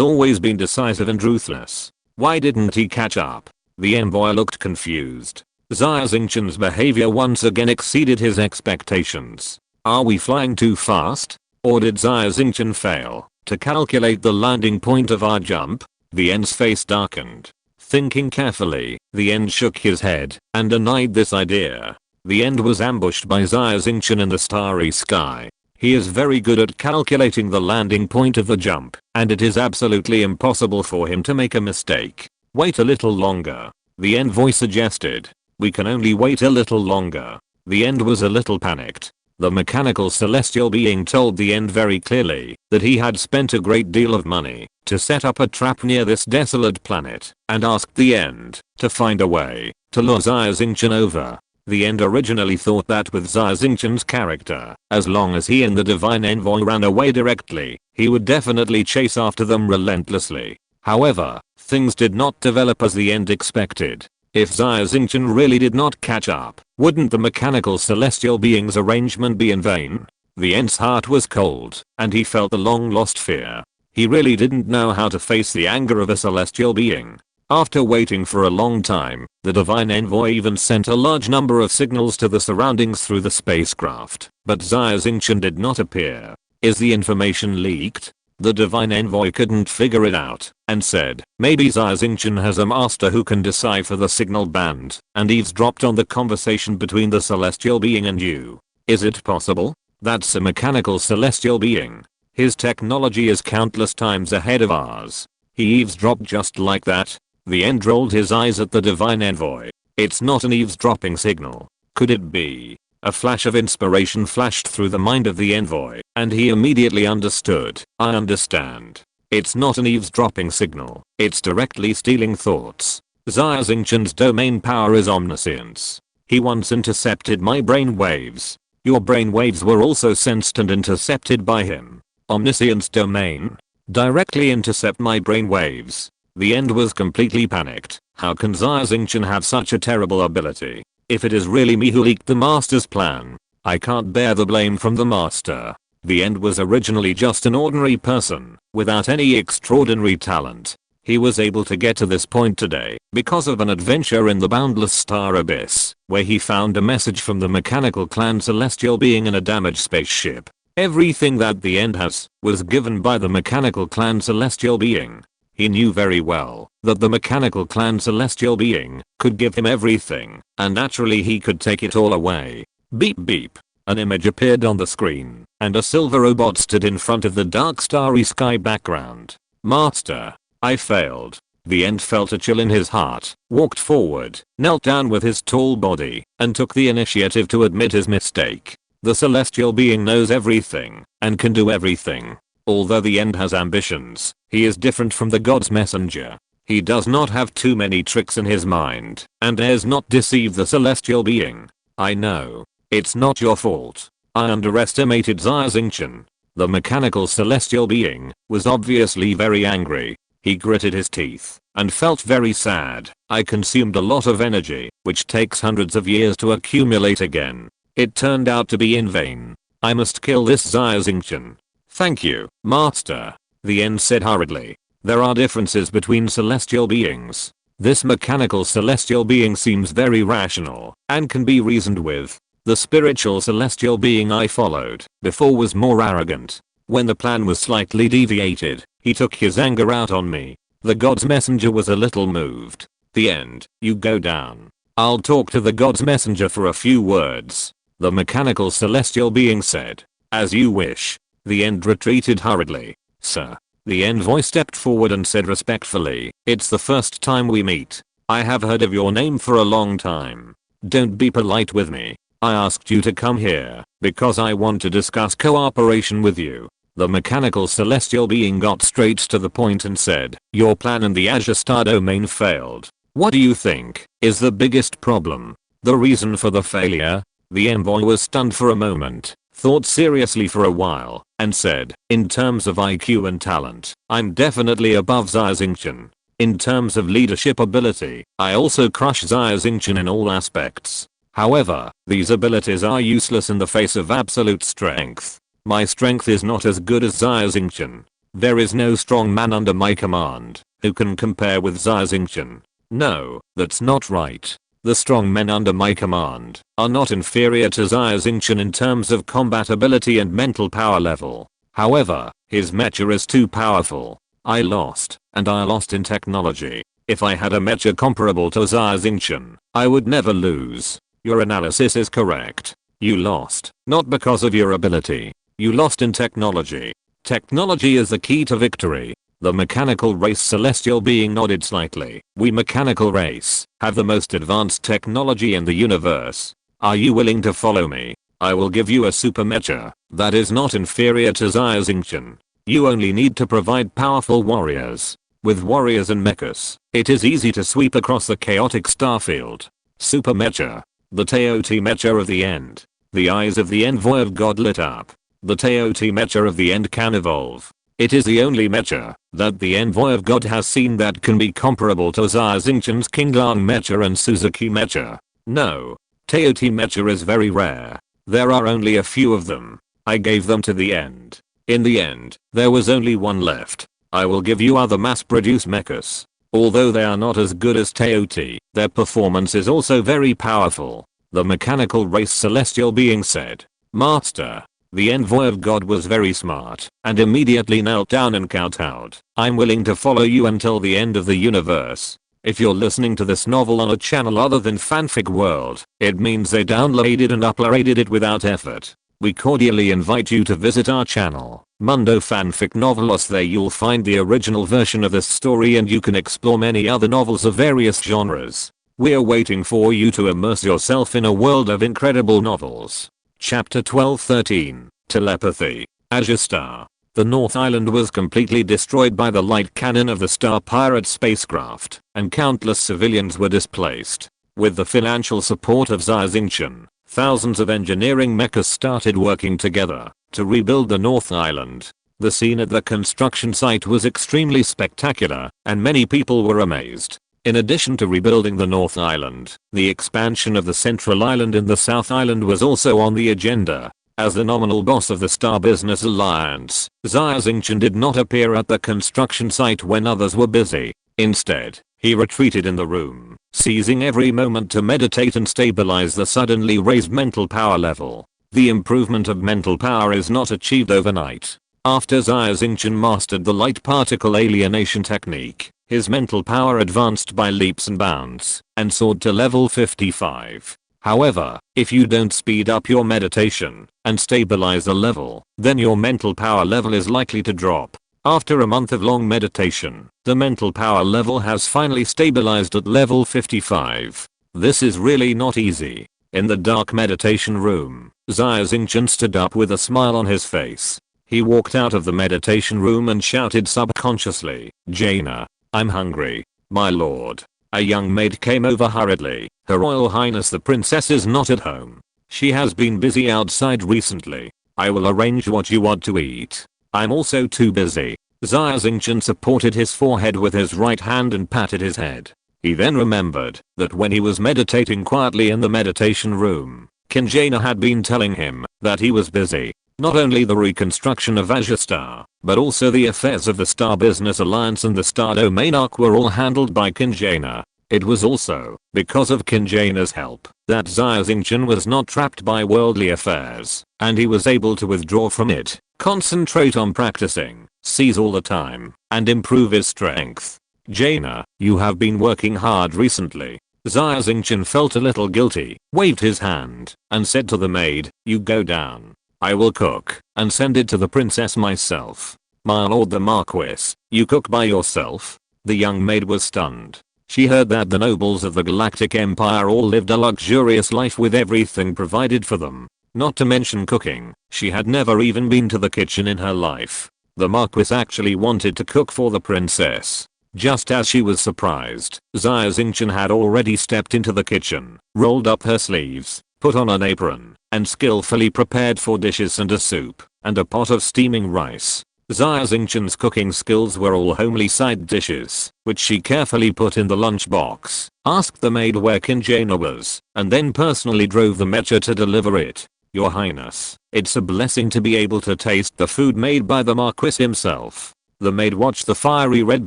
Speaker 1: always been decisive and ruthless. Why didn't he catch up? The envoy looked confused. Xia Xingchen's behavior once again exceeded his expectations. Are we flying too fast? Or did Xia Xingchen fail to calculate the landing point of our jump? The End's face darkened. Thinking carefully, the End shook his head and denied this idea. The End was ambushed by Xia Xingchen in the starry sky. He is very good at calculating the landing point of the jump, and it is absolutely impossible for him to make a mistake. Wait a little longer. The envoy suggested. We can only wait a little longer. The End was a little panicked. The mechanical celestial being told the End very clearly that he had spent a great deal of money to set up a trap near this desolate planet, and asked the End to find a way to lure Xia Xingchen over. The end originally thought that with Xia Xingchen's character, as long as he and the Divine Envoy ran away directly, he would definitely chase after them relentlessly. However, things did not develop as the end expected. If Xia Xingchen really did not catch up, wouldn't the mechanical celestial being's arrangement be in vain? The end's heart was cold, and he felt the long-lost fear. He really didn't know how to face the anger of a celestial being. After waiting for a long time, the Divine Envoy even sent a large number of signals to the surroundings through the spacecraft, but Xia Xingchen did not appear. Is the information leaked? The Divine Envoy couldn't figure it out, and said, maybe Xia Xingchen has a master who can decipher the signal band, and eavesdropped on the conversation between the celestial being and you. Is it possible? That's a mechanical celestial being. His technology is countless times ahead of ours. He eavesdropped just like that. The end rolled his eyes at the Divine Envoy. It's not an eavesdropping signal. Could it be? A flash of inspiration flashed through the mind of the envoy, and he immediately understood. I understand. It's not an eavesdropping signal. It's directly stealing thoughts. Xia Xingchen's domain power is omniscience. He once intercepted my brain waves. Your brain waves were also sensed and intercepted by him. Omniscience domain? Directly intercept my brain waves. The end was completely panicked. How can Xia Xingchen have such a terrible ability? If it is really me who leaked the master's plan, I can't bear the blame from the master. The end was originally just an ordinary person, without any extraordinary talent. He was able to get to this point today because of an adventure in the boundless star abyss, where he found a message from the mechanical clan celestial being in a damaged spaceship. Everything that the end has was given by the mechanical clan celestial being. He knew very well that the mechanical clan celestial being could give him everything, and naturally he could take it all away. Beep beep. An image appeared on the screen, and a silver robot stood in front of the dark starry sky background. Master, I failed. The end felt a chill in his heart, walked forward, knelt down with his tall body, and took the initiative to admit his mistake. The celestial being knows everything, and can do everything. Although the end has ambitions, he is different from the god's messenger. He does not have too many tricks in his mind, and dares not deceive the celestial being. I know. It's not your fault. I underestimated Xia Xingchen. The mechanical celestial being was obviously very angry. He gritted his teeth and felt very sad. I consumed a lot of energy, which takes hundreds of years to accumulate again. It turned out to be in vain. I must kill this Xia Xingchen. Thank you, Master. The end said hurriedly. There are differences between celestial beings. This mechanical celestial being seems very rational and can be reasoned with. The spiritual celestial being I followed before was more arrogant. When the plan was slightly deviated, he took his anger out on me. The god's messenger was a little moved. The end, you go down. I'll talk to the god's messenger for a few words. The mechanical celestial being said. As you wish. The end retreated hurriedly. Sir. The envoy stepped forward and said respectfully, it's the first time we meet. I have heard of your name for a long time. Don't be polite with me. I asked you to come here because I want to discuss cooperation with you. The mechanical celestial being got straight to the point and said, your plan in the Azure Star domain failed. What do you think is the biggest problem? The reason for the failure? The envoy was stunned for a moment, thought seriously for a while, and said, in terms of IQ and talent, I'm definitely above Xia Xingchen. In terms of leadership ability, I also crush Xia Xingchen in all aspects. However, these abilities are useless in the face of absolute strength. My strength is not as good as Xia Xingchen. There is no strong man under my command who can compare with Xia Xingchen. No, that's not right. The strong men under my command are not inferior to Xia Xingchen in terms of combat ability and mental power level. However, his mecha is too powerful. I lost, and I lost in technology. If I had a mecha comparable to Xia Xingchen, I would never lose. Your analysis is correct. You lost, not because of your ability. You lost in technology. Technology is the key to victory. The mechanical race celestial being nodded slightly. We mechanical race have the most advanced technology in the universe. Are you willing to follow me? I will give you a super mecha that is not inferior to Xia Xingchen. You only need to provide powerful warriors. With warriors and mechas, it is easy to sweep across the chaotic starfield. Super mecha. The Teoti Mecha of the End. The eyes of the envoy of God lit up. The Teoti Mecha of the End can evolve. It is the only mecha that the envoy of God has seen that can be comparable to Xia Xingchen's Qinglang Mecha and Suzuki Mecha. No. Teoti Mecha is very rare. There are only a few of them. I gave them to the end. In the end, there was only one left. I will give you other mass-produced mechas. Although they are not as good as Teoti, their performance is also very powerful. The mechanical race celestial being said, "Master." The envoy of God was very smart and immediately knelt down and kowtowed. "I'm willing to follow you until the end of the universe." If you're listening to this novel on a channel other than Fanfic World, it means they downloaded and uploaded it without effort. We cordially invite you to visit our channel, Mundo Fanfic Novelos. There you'll find the original version of this story and you can explore many other novels of various genres. We're waiting for you to immerse yourself in a world of incredible novels. Chapter 12-13, Telepathy. Azure Star. The North Island was completely destroyed by the light cannon of the Star Pirate spacecraft, and countless civilians were displaced. With the financial support of Xia Xingchen, thousands of engineering mechas started working together to rebuild the North Island. The scene at the construction site was extremely spectacular, and many people were amazed. In addition to rebuilding the North Island, the expansion of the Central Island in the South Island was also on the agenda. As the nominal boss of the Star Business Alliance, Xia Xingchen did not appear at the construction site when others were busy. Instead, he retreated in the room, seizing every moment to meditate and stabilize the suddenly raised mental power level. The improvement of mental power is not achieved overnight. After Xia Xingchen mastered the light particle alienation technique, his mental power advanced by leaps and bounds and soared to level 55. However, if you don't speed up your meditation and stabilize the level, then your mental power level is likely to drop. After a month of long meditation, the mental power level has finally stabilized at level 55. This is really not easy. In the dark meditation room, Xia Xingchen stood up with a smile on his face. He walked out of the meditation room and shouted subconsciously, "Jaina, I'm hungry, my lord." A young maid came over hurriedly. "Her Royal Highness the princess is not at home. She has been busy outside recently. I will arrange what you want to eat. I'm also too busy." Xia Xingchen supported his forehead with his right hand and patted his head. He then remembered that when he was meditating quietly in the meditation room, Jaina had been telling him that he was busy. Not only the reconstruction of Azure Star, but also the affairs of the Star Business Alliance and the Star Domain Arc were all handled by Jaina. It was also because of Jaina's help that Xia Xingchen was not trapped by worldly affairs, and he was able to withdraw from it, concentrate on practicing, seize all the time, and improve his strength. "Jaina, you have been working hard recently." Xia Xingchen felt a little guilty, waved his hand, and said to the maid, "You go down. I will cook and send it to the princess myself." "My lord the Marquis, you cook by yourself?" The young maid was stunned. She heard that the nobles of the Galactic Empire all lived a luxurious life with everything provided for them. Not to mention cooking, she had never even been to the kitchen in her life. The Marquis actually wanted to cook for the princess. Just as she was surprised, Xia Xingchen had already stepped into the kitchen, rolled up her sleeves, put on an apron, and skillfully prepared 4 dishes and a soup, and a pot of steaming rice. Xia Xingchen's cooking skills were all homely side dishes, which she carefully put in the lunchbox, asked the maid where Jaina was, and then personally drove the mecha to deliver it. "Your Highness, it's a blessing to be able to taste the food made by the Marquis himself." The maid watched the fiery red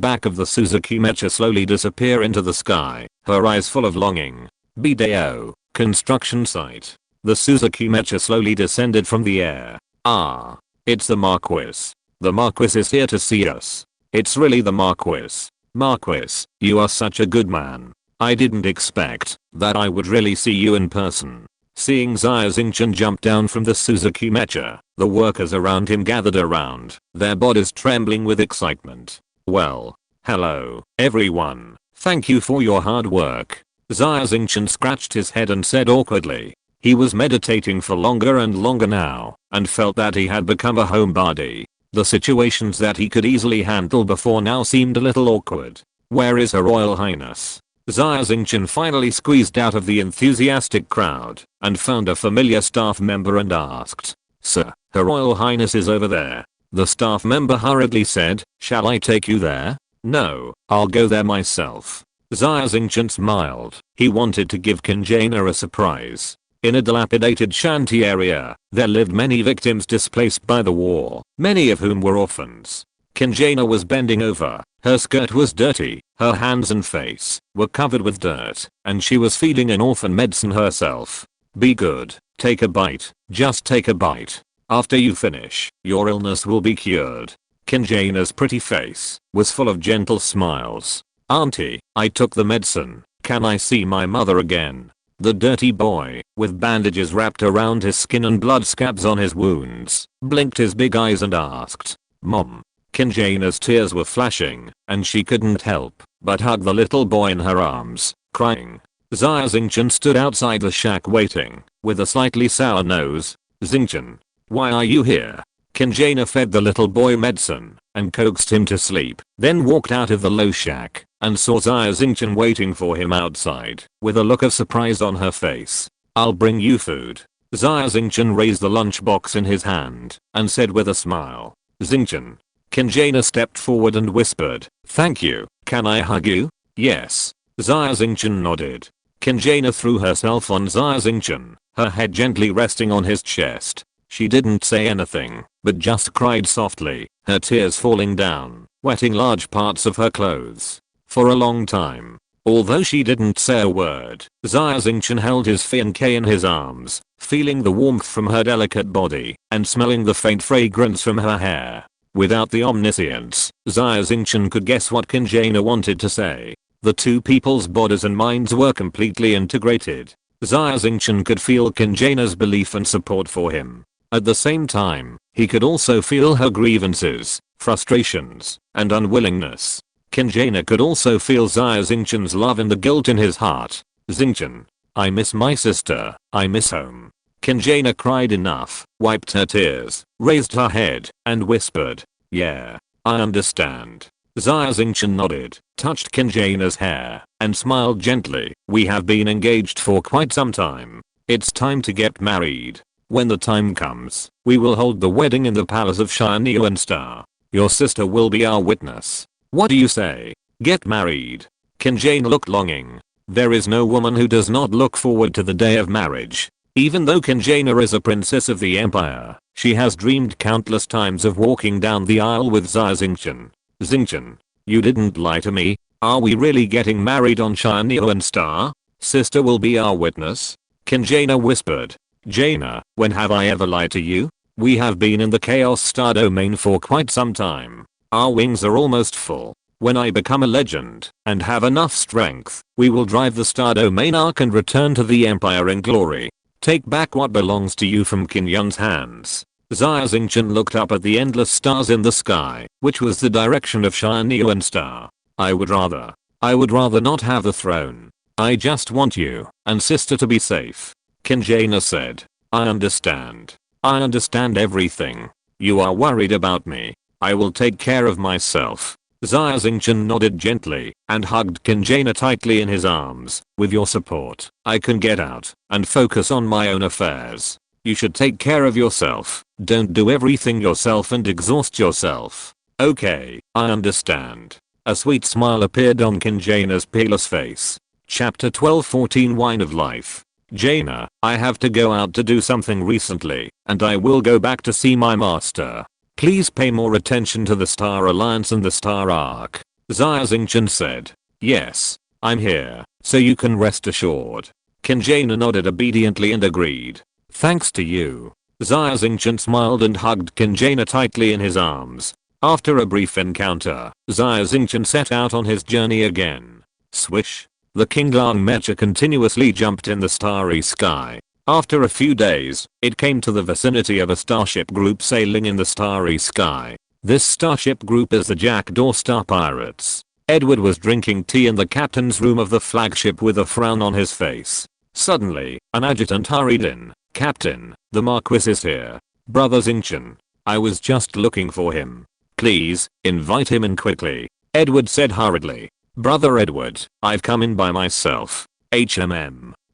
Speaker 1: back of the Suzuki mecha slowly disappear into the sky, her eyes full of longing. BDO, construction site. The Suzuki mecha slowly descended from the air. "Ah, it's the Marquis. The Marquis is here to see us. It's really the Marquis. Marquis, you are such a good man. I didn't expect that I would really see you in person." Seeing Xia Xingchen jump down from the Suzuki mecha, the workers around him gathered around, their bodies trembling with excitement. "Well, hello, everyone. Thank you for your hard work." Xia Xingchen scratched his head and said awkwardly. He was meditating for longer and longer now, and felt that he had become a homebody. The situations that he could easily handle before now seemed a little awkward. "Where is Her Royal Highness?" Xia Xingchen finally squeezed out of the enthusiastic crowd and found a familiar staff member and asked, "Sir, Her Royal Highness is over there." The staff member hurriedly said, "Shall I take you there?" "No, I'll go there myself." Xia Xingchen smiled. He wanted to give Kinjana a surprise. In a dilapidated shanty area, there lived many victims displaced by the war, many of whom were orphans. Kinjana was bending over, her skirt was dirty, her hands and face were covered with dirt, and she was feeding an orphan medicine herself. "Be good, take a bite, just take a bite. After you finish, your illness will be cured." Kinjana's pretty face was full of gentle smiles. "Auntie, I took the medicine, can I see my mother again?" The dirty boy, with bandages wrapped around his skin and blood scabs on his wounds, blinked his big eyes and asked, "Mom?" Kinjana's tears were flashing, and she couldn't help but hug the little boy in her arms, crying. Xia Xingchen stood outside the shack waiting, with a slightly sour nose. "Xingchen, why are you here?" Kinjana fed the little boy medicine and coaxed him to sleep, then walked out of the low shack and saw Xia Xingchen waiting for him outside with a look of surprise on her face. "I'll bring you food." Xia Xingchen raised the lunchbox in his hand and said with a smile, "Xingchen." Kinjana stepped forward and whispered, "Thank you, can I hug you?" "Yes." Xia Xingchen nodded. Kinjana threw herself on Xia Xingchen, her head gently resting on his chest. She didn't say anything, but just cried softly, her tears falling down, wetting large parts of her clothes. For a long time, although she didn't say a word, Xia Xingchen held his fiancée in his arms, feeling the warmth from her delicate body and smelling the faint fragrance from her hair. Without the omniscience, Xia Xingchen could guess what Kinjana wanted to say. The two people's bodies and minds were completely integrated. Xia Xingchen could feel Kinjana's belief and support for him. At the same time, he could also feel her grievances, frustrations, and unwillingness. Kinjana could also feel Xia Xingchen's love and the guilt in his heart. "Xingchen, I miss my sister, I miss home." Kinjana cried enough, wiped her tears, raised her head, and whispered, "Yeah, I understand." Xia Xingchen nodded, touched Kinjana's hair, and smiled gently. "We have been engaged for quite some time. It's time to get married. When the time comes, we will hold the wedding in the palace of Star. Your sister will be our witness. What do you say? Get married." Kinjana looked longing. There is no woman who does not look forward to the day of marriage. Even though Kinjana is a princess of the empire, she has dreamed countless times of walking down the aisle with Xia Xingchen. "Xingchen, you didn't lie to me. Are we really getting married on Star? Sister will be our witness." Kinjana whispered. "Jaina, when have I ever lied to you? We have been in the Chaos Star domain for quite some time. Our wings are almost full. When I become a legend and have enough strength, we will drive the Star domain arc and return to the empire in glory. Take back what belongs to you from Kinyan's hands." Xia Xingchen looked up at the endless stars in the sky, which was the direction of Star. I would rather not have the throne. I just want you and sister to be safe." Kinjana said. I understand everything. You are worried about me. I will take care of myself." Xia Xingchen nodded gently and hugged Kinjana tightly in his arms. "With your support, I can get out and focus on my own affairs. You should take care of yourself. Don't do everything yourself and exhaust yourself." "Okay, I understand." A sweet smile appeared on Kinjana's peerless face. Chapter 12-14 Wine of Life. "Jaina, I have to go out to do something recently, and I will go back to see my master. Please pay more attention to the Star Alliance and the Star Arc." Xia Xingchen said. "Yes, I'm here, so you can rest assured." Kinjana nodded obediently and agreed. "Thanks to you." Xia Xingchen smiled and hugged Kinjana tightly in his arms. After a brief encounter, Xia Xingchen set out on his journey again. Swish. The Kinglang Mecha continuously jumped in the starry sky. After a few days, it came to the vicinity of a starship group sailing in the starry sky. This starship group is the Jackdaw Star Pirates. Edward was drinking tea in the captain's room of the flagship with a frown on his face. Suddenly, an adjutant hurried in. "Captain, the Marquis is here. Brother Xingchen. I was just looking for him. Please, invite him in quickly," Edward said hurriedly. Brother Edward, I've come in by myself.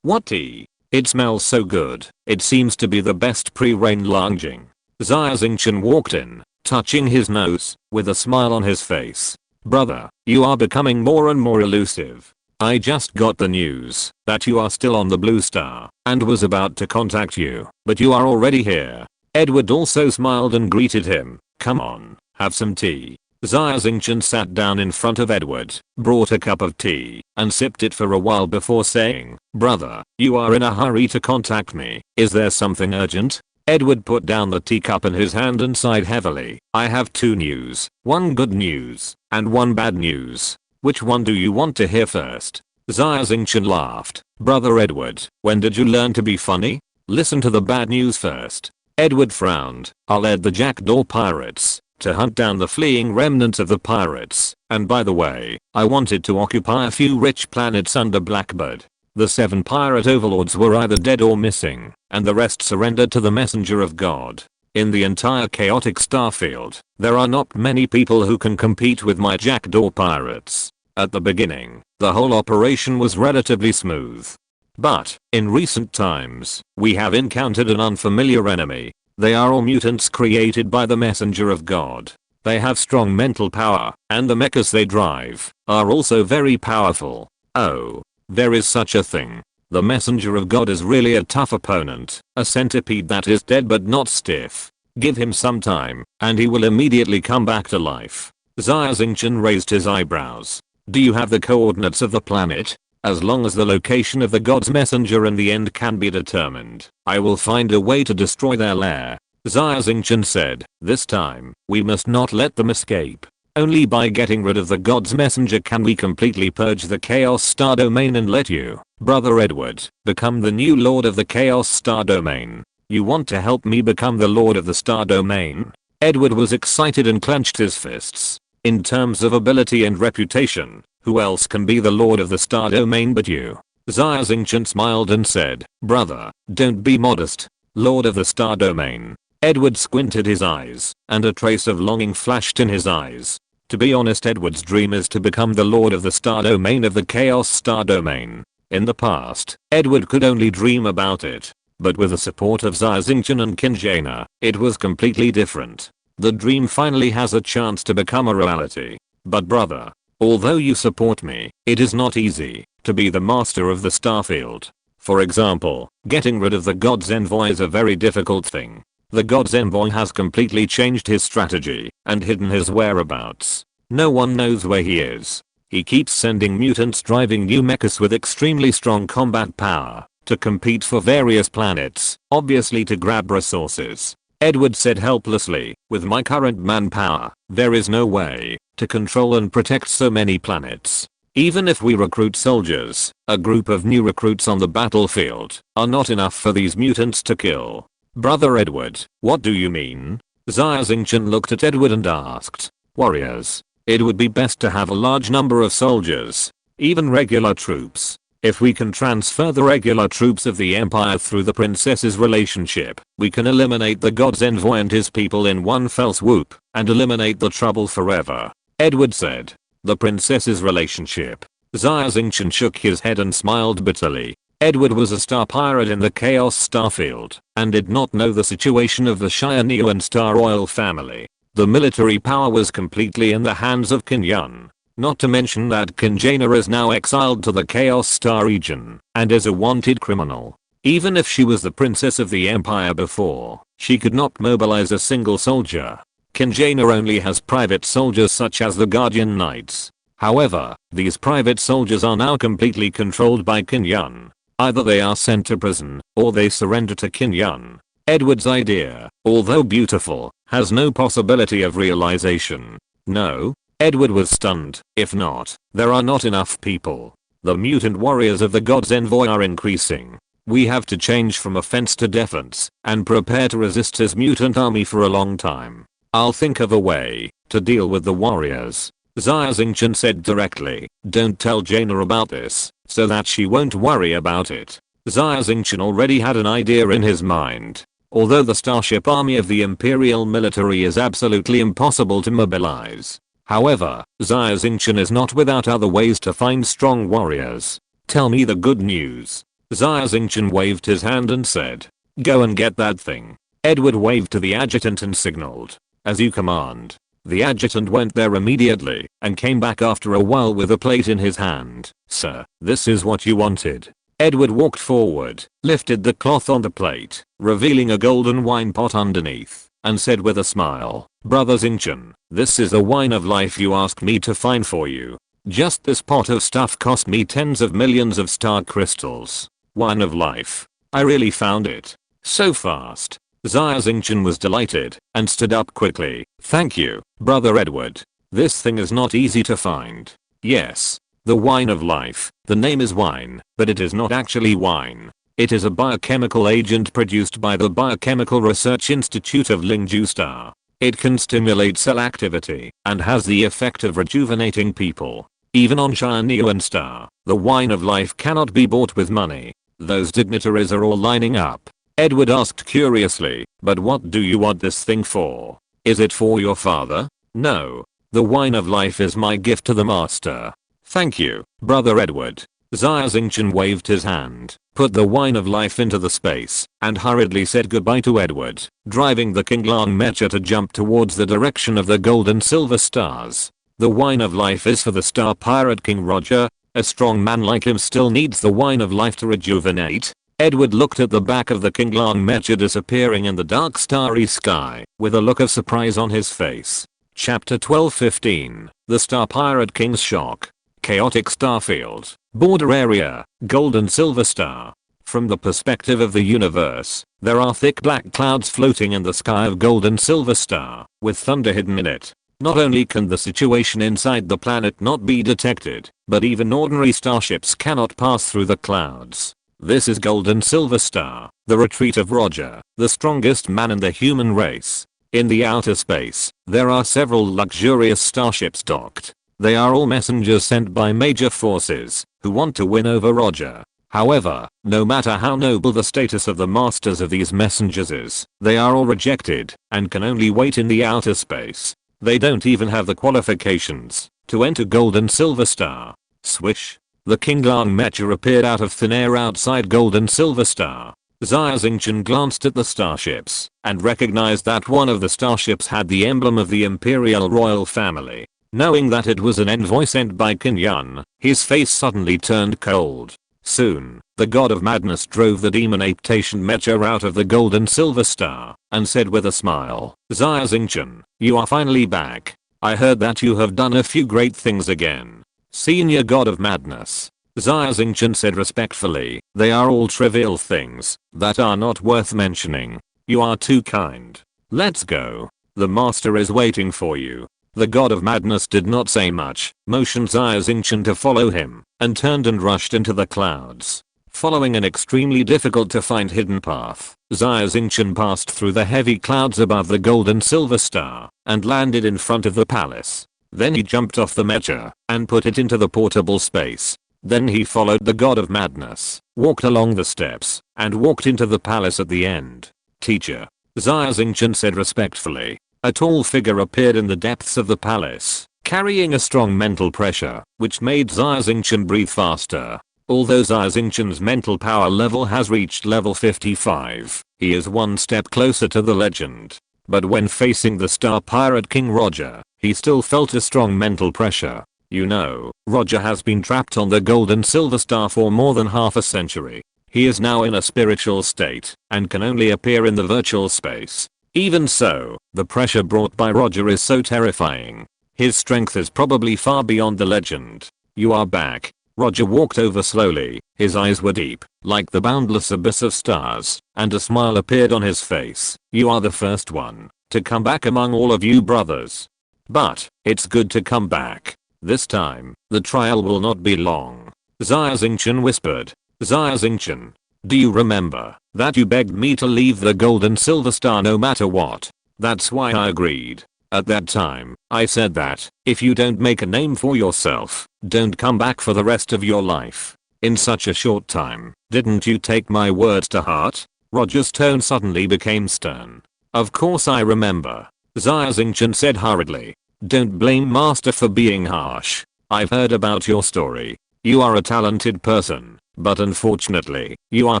Speaker 1: What tea? It smells so good. It seems to be the best pre-rain lounging. Xia Xingchen walked in, touching his nose, with a smile on his face. Brother, you are becoming more and more elusive. I just got the news that you are still on the Blue Star and was about to contact you, but you are already here. Edward also smiled and greeted him. Come on, have some tea. Xia Xingchen sat down in front of Edward, brought a cup of tea, and sipped it for a while before saying, Brother, you are in a hurry to contact me. Is there something urgent? Edward put down the teacup in his hand and sighed heavily. I have two news, one good news, and one bad news. Which one do you want to hear first? Xia Xingchen laughed. Brother Edward, when did you learn to be funny? Listen to the bad news first. Edward frowned. I led the Jackdaw pirates to hunt down the fleeing remnants of the pirates, and by the way, I wanted to occupy a few rich planets under Blackbird. The 7 pirate overlords were either dead or missing, and the rest surrendered to the messenger of God. In the entire chaotic starfield, there are not many people who can compete with my Jackdaw pirates. At the beginning, the whole operation was relatively smooth. But, in recent times, we have encountered an unfamiliar enemy. They are all mutants created by the messenger of God. They have strong mental power, and the mechas they drive are also very powerful. Oh, there is such a thing. The messenger of God is really a tough opponent, a centipede that is dead but not stiff. Give him some time, and he will immediately come back to life. Xia Xingchen raised his eyebrows. Do you have the coordinates of the planet? As long as the location of the God's messenger in the end can be determined, I will find a way to destroy their lair. Xia Xingchen said, this time, we must not let them escape. Only by getting rid of the God's messenger can we completely purge the Chaos Star Domain and let you, Brother Edward, become the new Lord of the Chaos Star Domain. You want to help me become the Lord of the Star Domain? Edward was excited and clenched his fists. In terms of ability and reputation, who else can be the Lord of the Star Domain but you? Xia Xingchen smiled and said, Brother, don't be modest. Lord of the Star Domain. Edward squinted his eyes, and a trace of longing flashed in his eyes. To be honest, Edward's dream is to become the Lord of the Star Domain of the Chaos Star Domain. In the past, Edward could only dream about it. But with the support of Xia Xingchen and Xingchen, it was completely different. The dream finally has a chance to become a reality. But brother, although you support me, it is not easy to be the master of the starfield. For example, getting rid of the God's Envoy is a very difficult thing. The God's Envoy has completely changed his strategy and hidden his whereabouts. No one knows where he is. He keeps sending mutants driving new mechas with extremely strong combat power to compete for various planets, obviously to grab resources. Edward said helplessly, with my current manpower, there is no way to control and protect so many planets. Even if we recruit soldiers, a group of new recruits on the battlefield are not enough for these mutants to kill. Brother Edward, what do you mean? Xia Xingchen looked at Edward and asked. Warriors. It would be best to have a large number of soldiers, even regular troops. If we can transfer the regular troops of the Empire through the princess's relationship, we can eliminate the God's Envoy and his people in one fell swoop, and eliminate the trouble forever. Edward said. The princess's relationship. Xia Xingchen shook his head and smiled bitterly. Edward was a star pirate in the Chaos Starfield, and did not know the situation of the Xia Neo and Star Oil family. The military power was completely in the hands of Xingchen. Not to mention that Xingchen is now exiled to the Chaos Star region, and is a wanted criminal. Even if she was the princess of the Empire before, she could not mobilize a single soldier. Xingchen only has private soldiers such as the Guardian Knights. However, these private soldiers are now completely controlled by Xingchen. Either they are sent to prison, or they surrender to Xingchen. Edward's idea, although beautiful, has no possibility of realization. No? Edward was stunned. If not, there are not enough people. The mutant warriors of the God's Envoy are increasing. We have to change from offense to defense, and prepare to resist his mutant army for a long time. I'll think of a way to deal with the warriors. Xia Xingchen said directly. Don't tell Jaina about this, so that she won't worry about it. Xia Xingchen already had an idea in his mind. Although the starship army of the Imperial military is absolutely impossible to mobilize, However, Xia Xingchen is not without other ways to find strong warriors. Tell me the good news. Xia Xingchen waved his hand and said, "Go and get that thing." Edward waved to the adjutant and signaled, "As you command." The adjutant went there immediately and came back after a while with a plate in his hand. "Sir, this is what you wanted." Edward walked forward, lifted the cloth on the plate, revealing a golden wine pot underneath, and said with a smile, "Brother Xingchen, this is the wine of life you asked me to find for you. Just this pot of stuff cost me tens of millions of star crystals. Wine of life. I really found it. So fast." Xia Xingchen was delighted and stood up quickly. "Thank you, Brother Edward. This thing is not easy to find." "Yes. The wine of life. The name is wine, but it is not actually wine. It is a biochemical agent produced by the Biochemical Research Institute of Lingju Star. It can stimulate cell activity and has the effect of rejuvenating people. Even on Xianyuan Star, the wine of life cannot be bought with money." "Those dignitaries are all lining up?" Edward asked curiously, "But what do you want this thing for? Is it for your father?" "No. The wine of life is my gift to the master." "Thank you, Brother Edward." Xia Xingchen waved his hand, put the wine of life into the space, and hurriedly said goodbye to Edward, driving the Qinglang Mecha to jump towards the direction of the gold and silver stars. The wine of life is for the Star Pirate King Roger. A strong man like him still needs the wine of life to rejuvenate. Edward looked at the back of the Qinglang Mecha disappearing in the dark starry sky, with a look of surprise on his face. Chapter 12:15. The Star Pirate King's Shock. Chaotic Starfield. Border Area. Gold and Silver Star. From the perspective of the universe, there are thick black clouds floating in the sky of Gold and Silver Star, with thunder hidden in it. Not only can the situation inside the planet not be detected, but even ordinary starships cannot pass through the clouds. This is Gold and Silver Star, the retreat of Roger, the strongest man in the human race. In the outer space, there are several luxurious starships docked. They are all messengers sent by major forces, who want to win over Roger. However, no matter how noble the status of the masters of these messengers is, they are all rejected, and can only wait in the outer space. They don't even have the qualifications to enter Gold and Silver Star. Swish. The Qinglang Mecha appeared out of thin air outside Gold and Silver Star. Xia Xingchen glanced at the starships and recognized that one of the starships had the emblem of the Imperial Royal Family. Knowing that it was an envoy sent by Qin Yun, his face suddenly turned cold. Soon, the God of Madness drove the demon aptation Mecha out of the Gold and Silver Star and said with a smile, "Xia Xingchen, you are finally back. I heard that you have done a few great things again." "Senior God of Madness," Xia Xingchen said respectfully, "they are all trivial things that are not worth mentioning. You are too kind. Let's go. The master is waiting for you." The God of Madness did not say much, motioned Xia Xingchen to follow him, and turned and rushed into the clouds. Following an extremely difficult to find hidden path, Xia Xingchen passed through the heavy clouds above the Gold and Silver Star, and landed in front of the palace. Then he jumped off the Mecha, and put it into the portable space. Then he followed the God of Madness, walked along the steps, and walked into the palace at the end. "Teacher," Xia Xingchen said respectfully. A tall figure appeared in the depths of the palace, carrying a strong mental pressure, which made Xia Xingchen breathe faster. Although Xia Xingchen's mental power level has reached level 55, he is one step closer to the legend. But when facing the Star Pirate King Roger, he still felt a strong mental pressure. You know, Roger has been trapped on the Gold and Silver Star for more than half a century. He is now in a spiritual state, and can only appear in the virtual space. Even so, the pressure brought by Roger is so terrifying. His strength is probably far beyond the legend. "You are back." Roger walked over slowly, his eyes were deep, like the boundless abyss of stars, and a smile appeared on his face. "You are the first one to come back among all of you brothers. But, it's good to come back. This time, the trial will not be long." Xia Xingchen whispered. "Xia Xingchen, do you remember that you begged me to leave the Gold and Silver Star no matter what? That's why I agreed. At that time, I said that, if you don't make a name for yourself, don't come back for the rest of your life. In such a short time, didn't you take my words to heart?" Roger's tone suddenly became stern. "Of course I remember," Xia Xingchen said hurriedly. Don't blame Master for being harsh. I've heard about your story. You are a talented person, but unfortunately, you are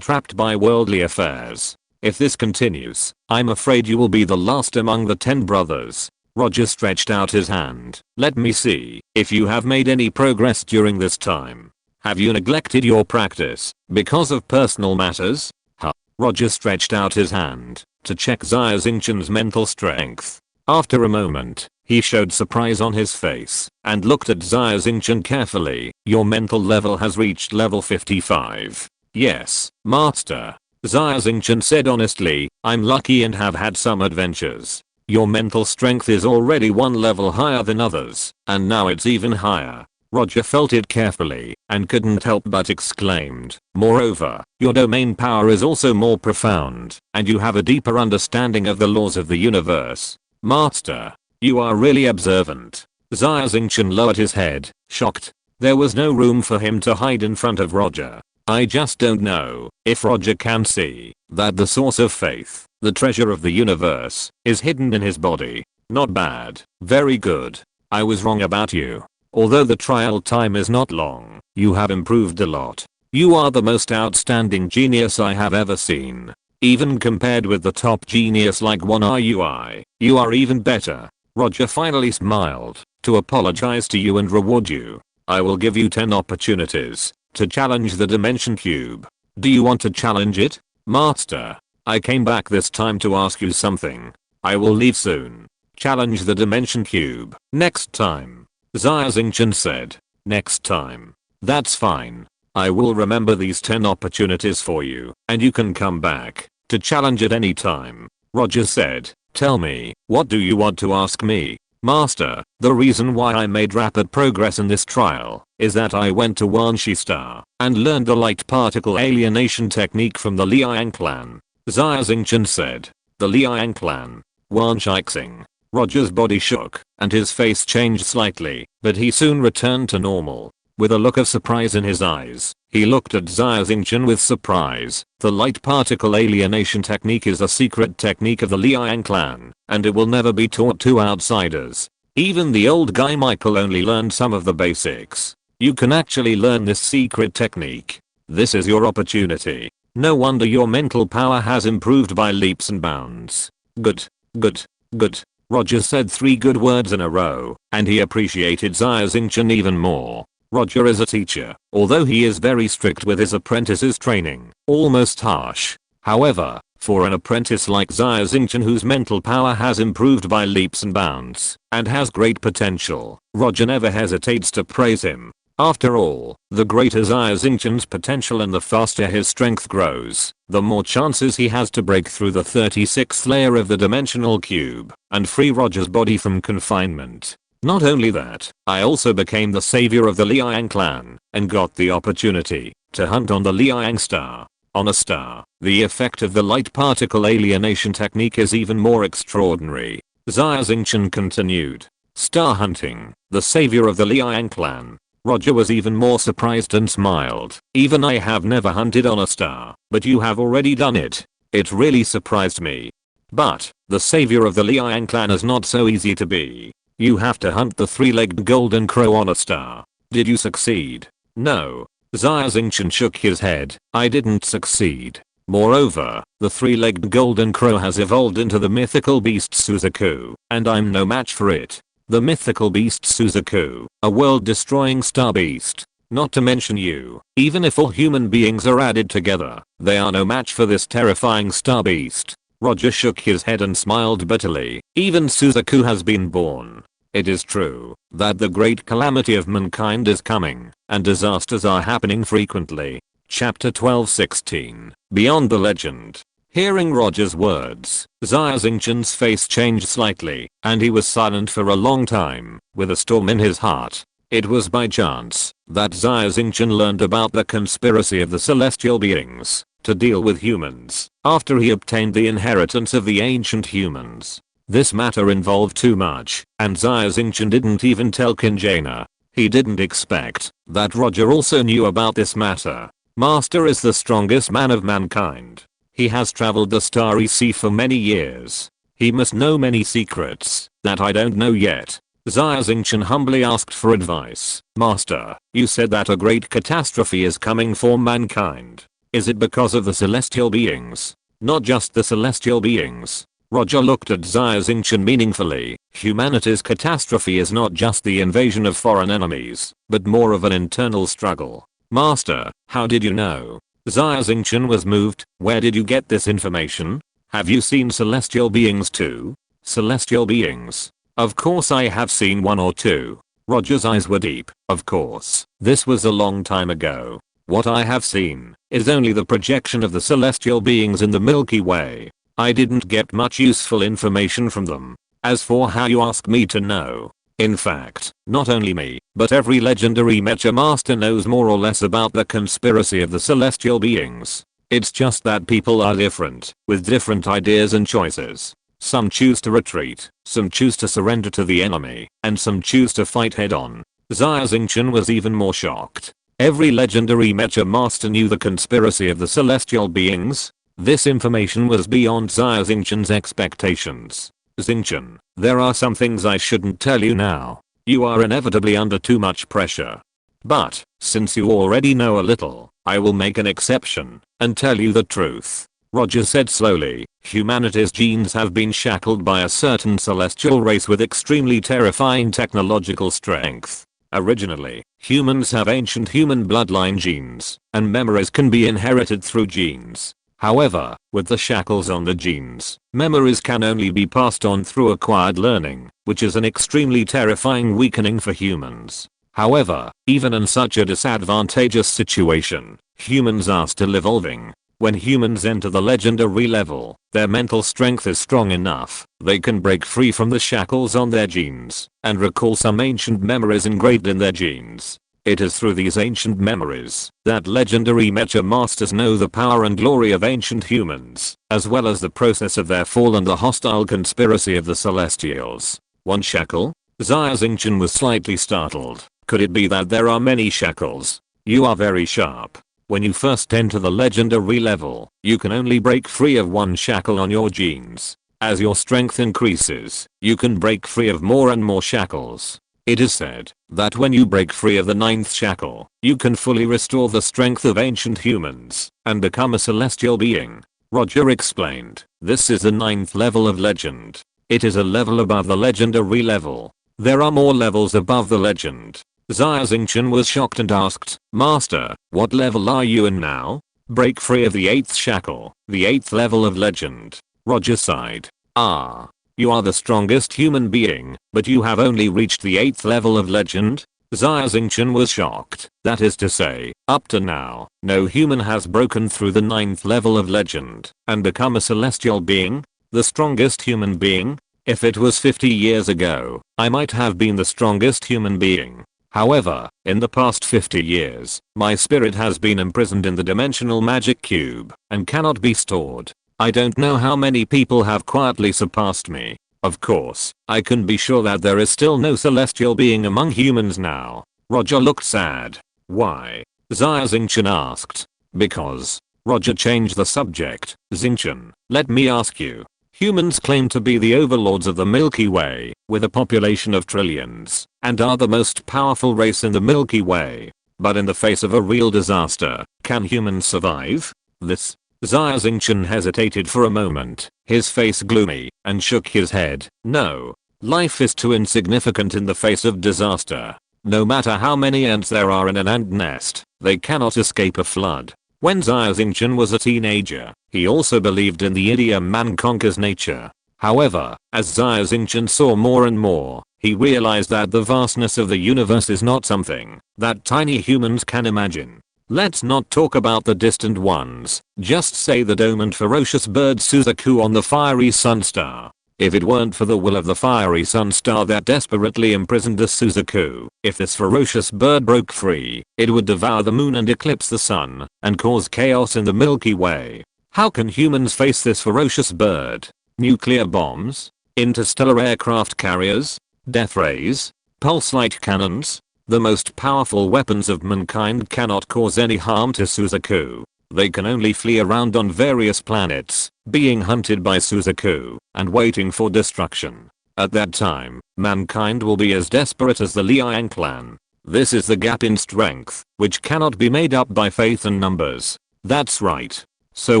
Speaker 1: trapped by worldly affairs. If this continues, I'm afraid you will be the last among the 10 brothers. Roger stretched out his hand. Let me see if you have made any progress during this time. Have you neglected your practice because of personal matters? Huh. Roger stretched out his hand to check Xia Xingchen's mental strength. After a moment, he showed surprise on his face and looked at Xia Xingchen carefully. Your mental level has reached level 55. Yes, Master. Xia Xingchen said honestly, I'm lucky and have had some adventures. Your mental strength is already one level higher than others, and now it's even higher. Roger felt it carefully and couldn't help but exclaimed. Moreover, your domain power is also more profound, and you have a deeper understanding of the laws of the universe. Master, you are really observant. Xia Xingchen lowered his head, shocked. There was no room for him to hide in front of Roger. I just don't know if Roger can see that the source of faith, the treasure of the universe, is hidden in his body. Not bad. Very good. I was wrong about you. Although the trial time is not long, you have improved a lot. You are the most outstanding genius I have ever seen. Even compared with the top genius like One RUI, you are even better. Roger finally smiled to apologize to you and reward you. I will give you 10 opportunities to challenge the dimension cube. Do you want to challenge it? Master, I came back this time to ask you something. I will leave soon. Challenge the dimension cube next time. Xia Xingchen said. Next time. That's fine. I will remember these 10 opportunities for you, and you can come back to challenge at any time. Roger said. Tell me, what do you want to ask me? Master, the reason why I made rapid progress in this trial is that I went to Wanshi Star and learned the light particle alienation technique from the Liang clan. Xia Xingchen said. The Liang clan. Wanshixing. Roger's body shook and his face changed slightly, but he soon returned to normal. With a look of surprise in his eyes, he looked at Xia Xingchen with surprise. The light particle alienation technique is a secret technique of the Liang clan, and it will never be taught to outsiders. Even the old guy Michael only learned some of the basics. You can actually learn this secret technique. This is your opportunity. No wonder your mental power has improved by leaps and bounds. Good, good, good. Roger said 3 good words in a row, and he appreciated Xia Xingchen even more. Roger is a teacher, although he is very strict with his apprentices' training, almost harsh. However, for an apprentice like Xia Xingchen whose mental power has improved by leaps and bounds, and has great potential, Roger never hesitates to praise him. After all, the greater Xia Xingchen's potential and the faster his strength grows, the more chances he has to break through the 36th layer of the dimensional cube, and free Roger's body from confinement. Not only that, I also became the savior of the Liang clan, and got the opportunity to hunt on the Liang star. On a star, the effect of the light particle alienation technique is even more extraordinary. Xia Xingchen continued. Star hunting, the savior of the Liang clan. Roger was even more surprised and smiled. Even I have never hunted on a star, but you have already done it. It really surprised me. But, the savior of the Liang clan is not so easy to be. You have to hunt the 3-legged golden crow on a star. Did you succeed? No. Xia Xingchen shook his head. I didn't succeed. Moreover, the 3-legged golden crow has evolved into the mythical beast Suzaku, and I'm no match for it. The mythical beast Suzaku, a world-destroying star beast. Not to mention you. Even if all human beings are added together, they are no match for this terrifying star beast. Roger shook his head and smiled bitterly. Even Suzaku has been born. It is true that the great calamity of mankind is coming, and disasters are happening frequently. Chapter 12:16. Beyond the Legend. Hearing Roger's words, Xia Xingchen's face changed slightly, and he was silent for a long time, with a storm in his heart. It was by chance that Xia Xingchen learned about the conspiracy of the celestial beings to deal with humans, after he obtained the inheritance of the ancient humans. This matter involved too much, and Xia Xingchen didn't even tell Kinjana. He didn't expect that Roger also knew about this matter. Master is the strongest man of mankind. He has traveled the starry sea for many years. He must know many secrets that I don't know yet. Xia Xingchen humbly asked for advice. Master, you said that a great catastrophe is coming for mankind. Is it because of the celestial beings? Not just the celestial beings. Roger looked at Xia Xingchen meaningfully. Humanity's catastrophe is not just the invasion of foreign enemies, but more of an internal struggle. Master, how did you know? Xia Xingchen was moved. Where did you get this information? Have you seen celestial beings too? Celestial beings? Of course I have seen one or two. Roger's eyes were deep. Of course, this was a long time ago. What I have seen is only the projection of the celestial beings in the Milky Way. I didn't get much useful information from them. As for how you ask me to know. In fact, not only me, but every legendary mecha master knows more or less about the conspiracy of the celestial beings. It's just that people are different, with different ideas and choices. Some choose to retreat, some choose to surrender to the enemy, and some choose to fight head on. Xia Xingchen was even more shocked. Every legendary mecha master knew the conspiracy of the celestial beings. This information was beyond Xia Xingchen's expectations. Xingchen, there are some things I shouldn't tell you now. You are inevitably under too much pressure. But, since you already know a little, I will make an exception and tell you the truth. Roger said slowly, humanity's genes have been shackled by a certain celestial race with extremely terrifying technological strength. Originally, humans have ancient human bloodline genes, and memories can be inherited through genes. However, with the shackles on the genes, memories can only be passed on through acquired learning, which is an extremely terrifying weakening for humans. However, even in such a disadvantageous situation, humans are still evolving. When humans enter the legendary level, their mental strength is strong enough, they can break free from the shackles on their genes, and recall some ancient memories engraved in their genes. It is through these ancient memories that legendary mecha masters know the power and glory of ancient humans, as well as the process of their fall and the hostile conspiracy of the Celestials. One shackle? Xia Xingchen was slightly startled. Could it be that there are many shackles? You are very sharp. When you first enter the legendary level, you can only break free of one shackle on your genes. As your strength increases, you can break free of more and more shackles. It is said that when you break free of the 9th shackle, you can fully restore the strength of ancient humans and become a celestial being. Roger explained, this is the 9th level of legend. It is a level above the legendary level. There are more levels above the legend. Xia Xingchen was shocked and asked, Master, what level are you in now? Break free of the 8th shackle, the 8th level of legend. Roger sighed. Ah. You are the strongest human being, but you have only reached the 8th level of legend? Xia Xingchen was shocked. That is to say, up to now, no human has broken through the 9th level of legend and become a celestial being? The strongest human being? If it was 50 years ago, I might have been the strongest human being. However, in the past 50 years, my spirit has been imprisoned in the dimensional magic cube and cannot be stored. I don't know how many people have quietly surpassed me. Of course, I can be sure that there is still no celestial being among humans now. Roger looked sad. Why? Xia Xingchen asked. Because. Roger changed the subject. Xingchen, let me ask you. Humans claim to be the overlords of the Milky Way, with a population of trillions, and are the most powerful race in the Milky Way. But in the face of a real disaster, can humans survive? This? Xia Xingchen hesitated for a moment, his face gloomy, and shook his head. No. Life is too insignificant in the face of disaster. No matter how many ants there are in an ant nest, they cannot escape a flood. When Xia Xingchen was a teenager, he also believed in the idiom man conquers nature. However, as Xia Xingchen saw more and more, he realized that the vastness of the universe is not something that tiny humans can imagine. Let's not talk about the distant ones, just say the dominant ferocious bird Suzaku on the fiery sun star. If it weren't for the will of the fiery sun star that desperately imprisoned the Suzaku, if this ferocious bird broke free, it would devour the moon and eclipse the sun, and cause chaos in the Milky Way. How can humans face this ferocious bird? Nuclear bombs? Interstellar aircraft carriers? Death rays? Pulse light cannons? The most powerful weapons of mankind cannot cause any harm to Suzaku. They can only flee around on various planets, being hunted by Suzaku, and waiting for destruction. At that time, mankind will be as desperate as the Liang clan. This is the gap in strength, which cannot be made up by faith and numbers. That's right. So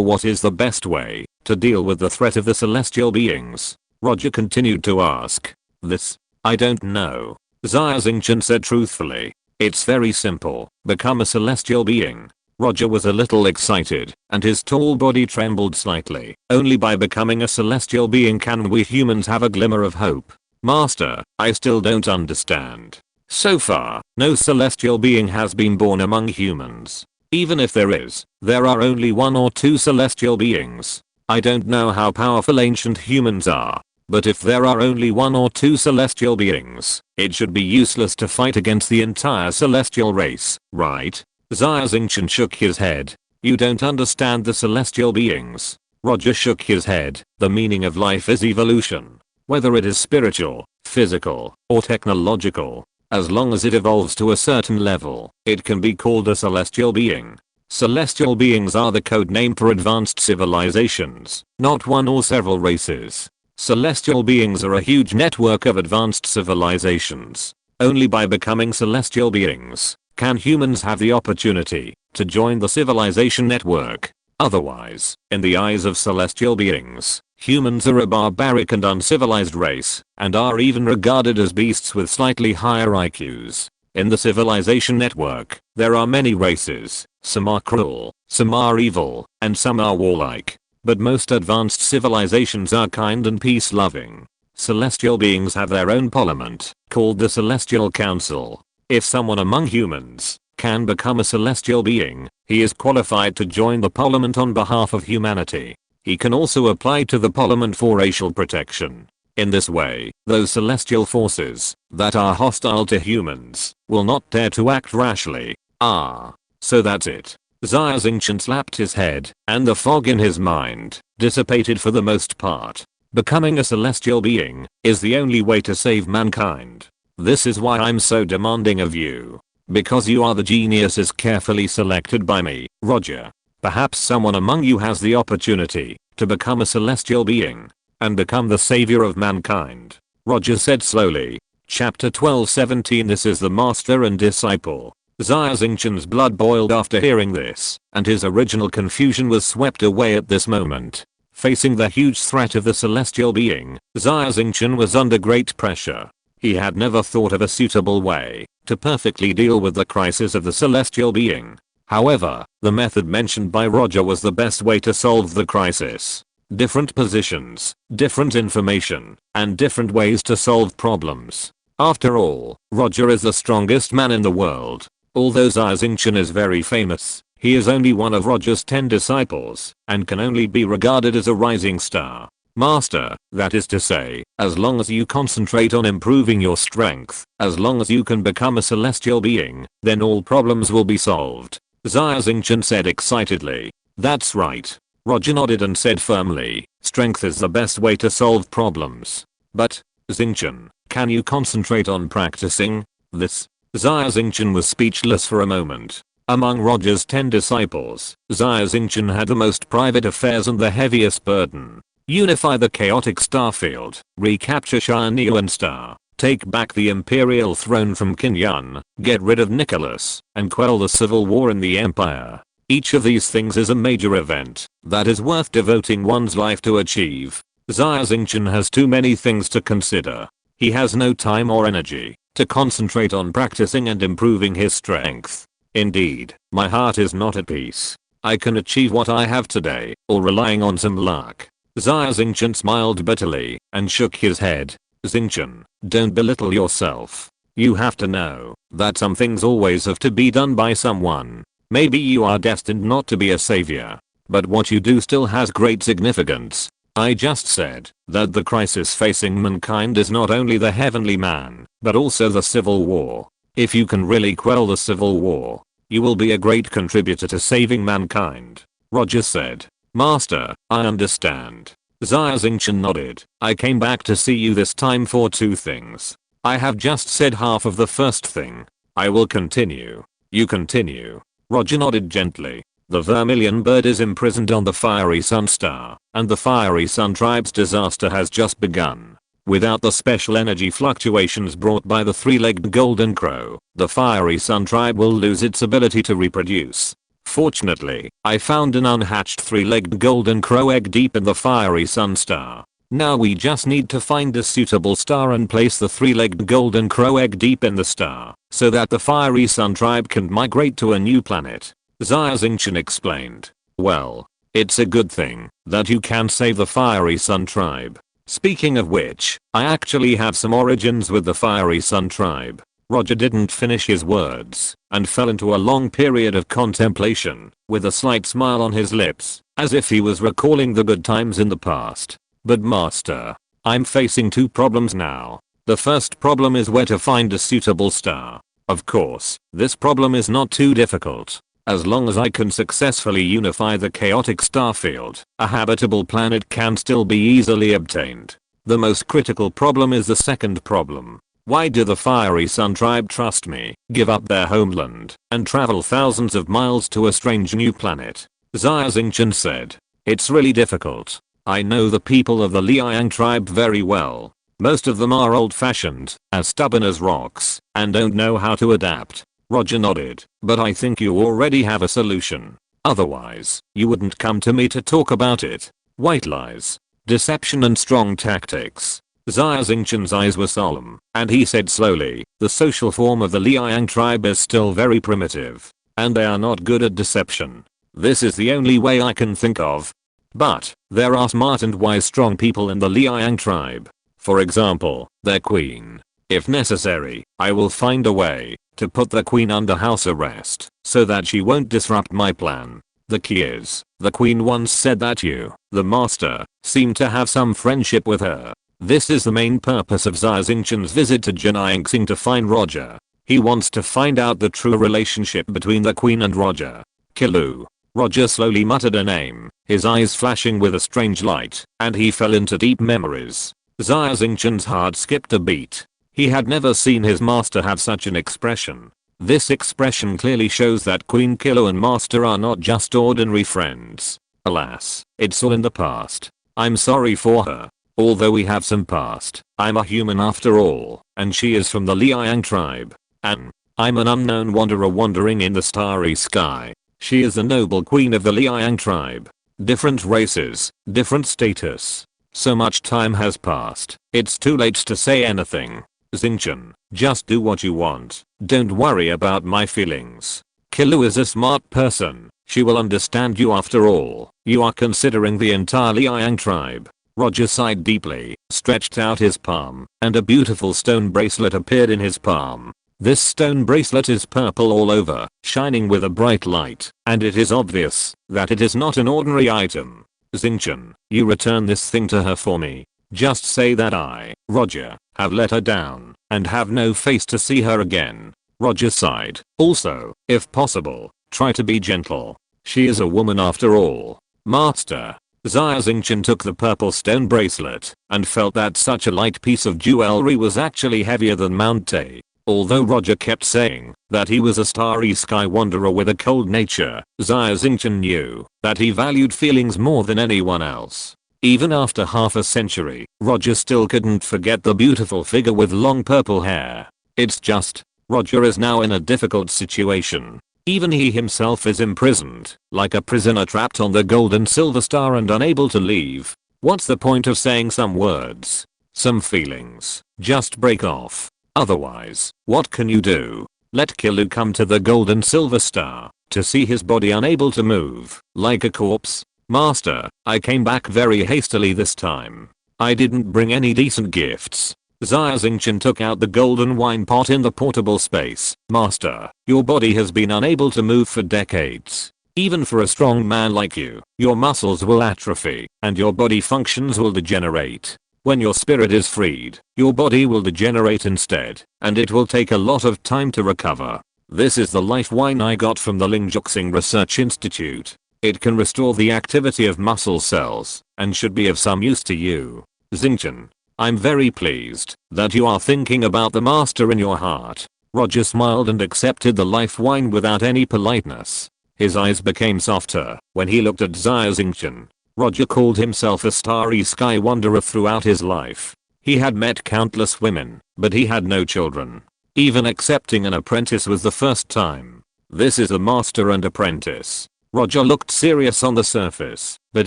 Speaker 1: what is the best way to deal with the threat of the celestial beings? Roger continued to ask. This? I don't know. Xia Xingchen said truthfully. It's very simple. Become a celestial being. Roger was a little excited, and his tall body trembled slightly. Only by becoming a celestial being can we humans have a glimmer of hope. Master, I still don't understand. So far, no celestial being has been born among humans. Even if there is, there are only 1 or 2 celestial beings. I don't know how powerful ancient humans are, but if there are only 1 or 2 celestial beings, it should be useless to fight against the entire celestial race, right? Xia Xingchen shook his head. You don't understand the celestial beings. Roger shook his head. The meaning of life is evolution. Whether it is spiritual, physical, or technological, as long as it evolves to a certain level, it can be called a celestial being. Celestial beings are the code name for advanced civilizations, not one or several races. Celestial beings are a huge network of advanced civilizations. Only by becoming celestial beings can humans have the opportunity to join the civilization network. Otherwise, in the eyes of celestial beings, humans are a barbaric and uncivilized race, and are even regarded as beasts with slightly higher IQs. In the civilization network, there are many races. Some are cruel, some are evil, and some are warlike. But most advanced civilizations are kind and peace-loving. Celestial beings have their own parliament, called the Celestial Council. If someone among humans can become a celestial being, he is qualified to join the parliament on behalf of humanity. He can also apply to the parliament for racial protection. In this way, those celestial forces that are hostile to humans will not dare to act rashly. So that's it. Xia Xingchen slapped his head, and the fog in his mind dissipated for the most part. Becoming a celestial being is the only way to save mankind. This is why I'm so demanding of you. Because you are the geniuses carefully selected by me, Roger. Perhaps someone among you has the opportunity to become a celestial being and become the savior of mankind. Roger said slowly. Chapter 12:17. This is the master and disciple. Xia Xingchen's blood boiled after hearing this, and his original confusion was swept away at this moment. Facing the huge threat of the celestial being, Xia Xingchen was under great pressure. He had never thought of a suitable way to perfectly deal with the crisis of the celestial being. However, the method mentioned by Roger was the best way to solve the crisis. Different positions, different information, and different ways to solve problems. After all, Roger is the strongest man in the world. Although Xia Xingchen is very famous, he is only one of Roger's 10 disciples, and can only be regarded as a rising star. Master, that is to say, as long as you concentrate on improving your strength, as long as you can become a celestial being, then all problems will be solved. Xia Xingchen said excitedly. That's right. Roger nodded and said firmly, strength is the best way to solve problems. But, Xingchen, can you concentrate on practicing this? Xia Xingchen was speechless for a moment. Among Roger's 10 disciples, Xia Xingchen had the most private affairs and the heaviest burden. Unify the chaotic starfield, recapture Xianyuan Star, take back the imperial throne from Qin Yun, get rid of Nicholas, and quell the civil war in the empire. Each of these things is a major event that is worth devoting one's life to achieve. Xia Xingchen has too many things to consider. He has no time or energy to concentrate on practicing and improving his strength. Indeed, my heart is not at peace. I can achieve what I have today, or relying on some luck. Xia Xingchen smiled bitterly and shook his head. Xingchen, don't belittle yourself. You have to know that some things always have to be done by someone. Maybe you are destined not to be a savior, but what you do still has great significance. I just said that the crisis facing mankind is not only the heavenly man, but also the civil war. If you can really quell the civil war, you will be a great contributor to saving mankind. Roger said. Master, I understand. Xia Xingchen nodded. I came back to see you this time for 2 things. I have just said half of the first thing. I will continue. You continue. Roger nodded gently. The vermilion bird is imprisoned on the fiery sun star, and the fiery sun tribe's disaster has just begun. Without the special energy fluctuations brought by the three-legged golden crow, the fiery sun tribe will lose its ability to reproduce. Fortunately, I found an unhatched three-legged golden crow egg deep in the fiery sun star. Now we just need to find a suitable star and place the three-legged golden crow egg deep in the star, so that the fiery sun tribe can migrate to a new planet. Xia Xingchen explained. Well, it's a good thing that you can save the fiery sun tribe. Speaking of which, I actually have some origins with the fiery sun tribe. Roger didn't finish his words and fell into a long period of contemplation with a slight smile on his lips, as if he was recalling the good times in the past. But master, I'm facing two problems now. The first problem is where to find a suitable star. Of course, this problem is not too difficult. As long as I can successfully unify the chaotic star field, a habitable planet can still be easily obtained. The most critical problem is the second problem. Why do the fiery sun tribe trust me, give up their homeland, and travel thousands of miles to a strange new planet? Xia Xingchen said. It's really difficult. I know the people of the Liang tribe very well. Most of them are old-fashioned, as stubborn as rocks, and don't know how to adapt. Roger nodded, but I think you already have a solution. Otherwise, you wouldn't come to me to talk about it. White lies, deception and strong tactics. Xia Xingchen's eyes were solemn, and he said slowly, the social form of the Liang tribe is still very primitive, and they are not good at deception. This is the only way I can think of. But, there are smart and wise strong people in the Liang tribe. For example, their queen. If necessary, I will find a way to put the queen under house arrest, so that she won't disrupt my plan. The key is, the queen once said that you, the master, seem to have some friendship with her. This is the main purpose of Xia Xingchen's visit to Jiangxing to find Roger. He wants to find out the true relationship between the queen and Roger. Kilu. Roger slowly muttered a name, his eyes flashing with a strange light, and he fell into deep memories. Xia Xingchen's heart skipped a beat. He had never seen his master have such an expression. This expression clearly shows that Queen Kilu and master are not just ordinary friends. Alas, it's all in the past. I'm sorry for her. Although we have some past, I'm a human after all, and she is from the Liang tribe. And I'm an unknown wanderer wandering in the starry sky. She is the noble queen of the Liang tribe. Different races, different status. So much time has passed, it's too late to say anything. Xingchen, just do what you want. Don't worry about my feelings. Kilu is a smart person. She will understand you after all. You are considering the entire Liang tribe. Roger sighed deeply, stretched out his palm, and a beautiful stone bracelet appeared in his palm. This stone bracelet is purple all over, shining with a bright light, and it is obvious that it is not an ordinary item. Xingchen, you return this thing to her for me. Just say that I, Roger, have let her down, and have no face to see her again. Roger sighed. Also, if possible, try to be gentle. She is a woman after all. Master. Xia Xingchen took the purple stone bracelet, and felt that such a light piece of jewelry was actually heavier than Mount Tay. Although Roger kept saying that he was a starry sky wanderer with a cold nature, Xia Xingchen knew that he valued feelings more than anyone else. Even after half a century, Roger still couldn't forget the beautiful figure with long purple hair. It's just, Roger is now in a difficult situation. Even he himself is imprisoned, like a prisoner trapped on the gold and silver star and unable to leave. What's the point of saying some words? Some feelings? Just break off. Otherwise, what can you do? Let Kilu come to the gold and silver star, to see his body unable to move, like a corpse? Master, I came back very hastily this time. I didn't bring any decent gifts. Xia Xingchen took out the golden wine pot in the portable space. Master, your body has been unable to move for decades. Even for a strong man like you, your muscles will atrophy, and your body functions will degenerate. When your spirit is freed, your body will degenerate instead, and it will take a lot of time to recover. This is the life wine I got from the Xia Research Institute. It can restore the activity of muscle cells, and should be of some use to you. Xingchen, I'm very pleased that you are thinking about the master in your heart. Roger smiled and accepted the life wine without any politeness. His eyes became softer when he looked at Xia Xingchen. Roger called himself a starry sky wanderer throughout his life. He had met countless women, but he had no children. Even accepting an apprentice was the first time. This is a master and apprentice. Roger looked serious on the surface, but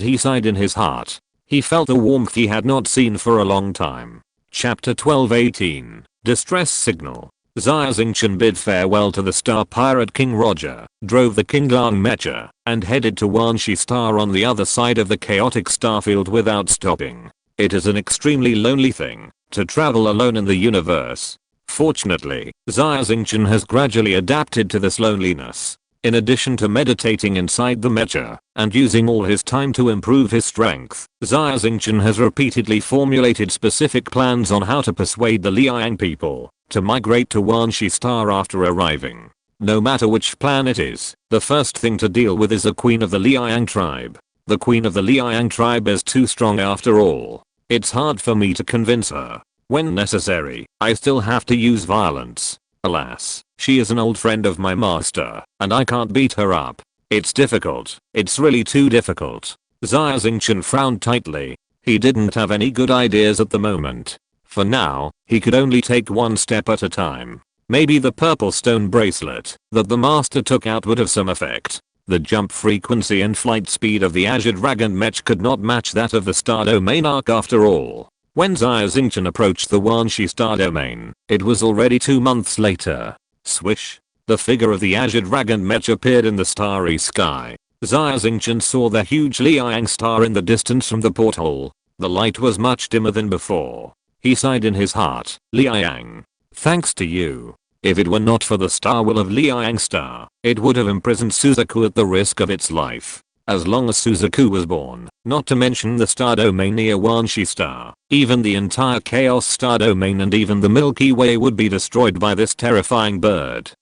Speaker 1: he sighed in his heart. He felt a warmth he had not seen for a long time. Chapter 12:18 Distress Signal. Xia Xingchen bid farewell to the Star Pirate King Roger, drove the Qinglang Mecha, and headed to Wanshi Star on the other side of the chaotic starfield without stopping. It is an extremely lonely thing to travel alone in the universe. Fortunately, Xia Xingchen has gradually adapted to this loneliness. In addition to meditating inside the mecha and using all his time to improve his strength, Xia Xingchen has repeatedly formulated specific plans on how to persuade the Liang people to migrate to Wanshi Star after arriving. No matter which plan it is, the first thing to deal with is the queen of the Liang tribe. The queen of the Liang tribe is too strong after all. It's hard for me to convince her. When necessary, I still have to use violence. Alas, she is an old friend of my master, and I can't beat her up. It's difficult. It's really too difficult. Xia Xingchen frowned tightly. He didn't have any good ideas at the moment. For now, he could only take one step at a time. Maybe the purple stone bracelet that the master took out would have some effect. The jump frequency and flight speed of the Azure Dragon Mech could not match that of the Star Domain Arc after all. When Xia Xingchen approached the Wanshi Star Domain, it was already 2 months later. Swish! The figure of the Azure Dragon Mech appeared in the starry sky. Xia Xingchen saw the huge Liang star in the distance from the porthole. The light was much dimmer than before. He sighed in his heart. Liang. Thanks to you. If it were not for the star will of Liang Star, it would have imprisoned Suzaku at the risk of its life. As long as Suzaku was born, not to mention the star domain near Wanshi Star, even the entire Chaos Star domain and even the Milky Way would be destroyed by this terrifying bird.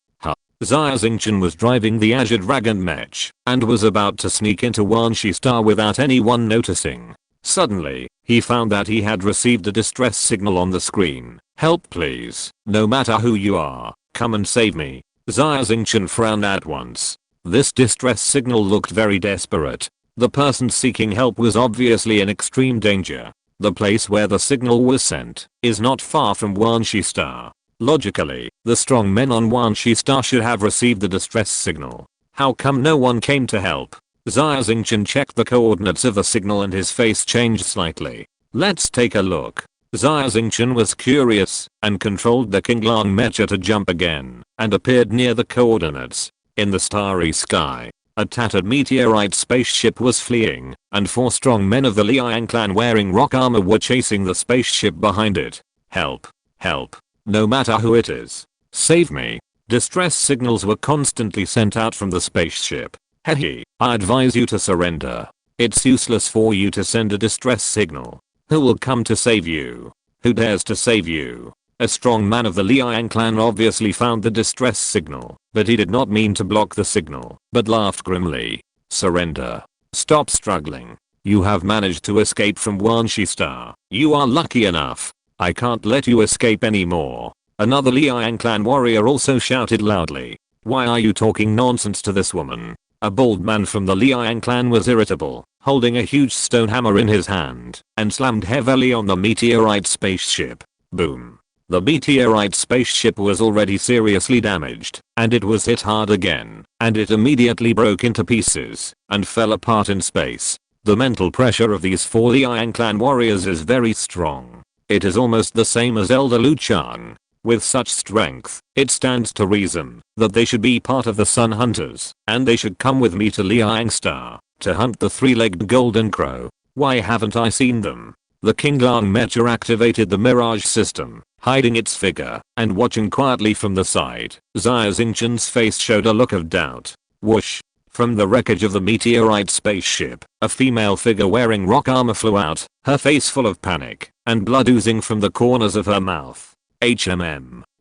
Speaker 1: Xia Xingchen was driving the Azure Dragon Mech and was about to sneak into Wanshi Star without anyone noticing. Suddenly, he found that he had received a distress signal on the screen. Help please, no matter who you are, come and save me. Xia Xingchen frowned at once. This distress signal looked very desperate. The person seeking help was obviously in extreme danger. The place where the signal was sent is not far from Wanshi Star. Logically, the strong men on Wanshi Star should have received the distress signal. How come no one came to help? Xia Xingchen checked the coordinates of the signal and his face changed slightly. Let's take a look. Xia Xingchen was curious and controlled the Qinglang Mecha to jump again and appeared near the coordinates. In the starry sky, a tattered meteorite spaceship was fleeing, and 4 strong men of the Liang clan wearing rock armor were chasing the spaceship behind it. Help! Help! No matter who it is. Save me. Distress signals were constantly sent out from the spaceship. Hehe, I advise you to surrender. It's useless for you to send a distress signal. Who will come to save you? Who dares to save you? A strong man of the Liang clan obviously found the distress signal, but he did not mean to block the signal, but laughed grimly. Surrender. Stop struggling. You have managed to escape from Wanshi Star. You are lucky enough. I can't let you escape anymore. Another Liang clan warrior also shouted loudly. Why are you talking nonsense to this woman? A bald man from the Liang clan was irritable, holding a huge stone hammer in his hand, and slammed heavily on the meteorite spaceship. Boom. The meteorite spaceship was already seriously damaged, and it was hit hard again, and it immediately broke into pieces, and fell apart in space. The mental pressure of these 4 Liang clan warriors is very strong. It is almost the same as Elder Liu Chang. With such strength, it stands to reason that they should be part of the Sun Hunters, and they should come with me to Liang Star to hunt the 3-legged golden crow. Why haven't I seen them? The Qinglang Mecha activated the Mirage system, hiding its figure and watching quietly from the side. Xia Xingchen's face showed a look of doubt. Whoosh! From the wreckage of the meteorite spaceship, a female figure wearing rock armor flew out, her face full of panic and blood oozing from the corners of her mouth.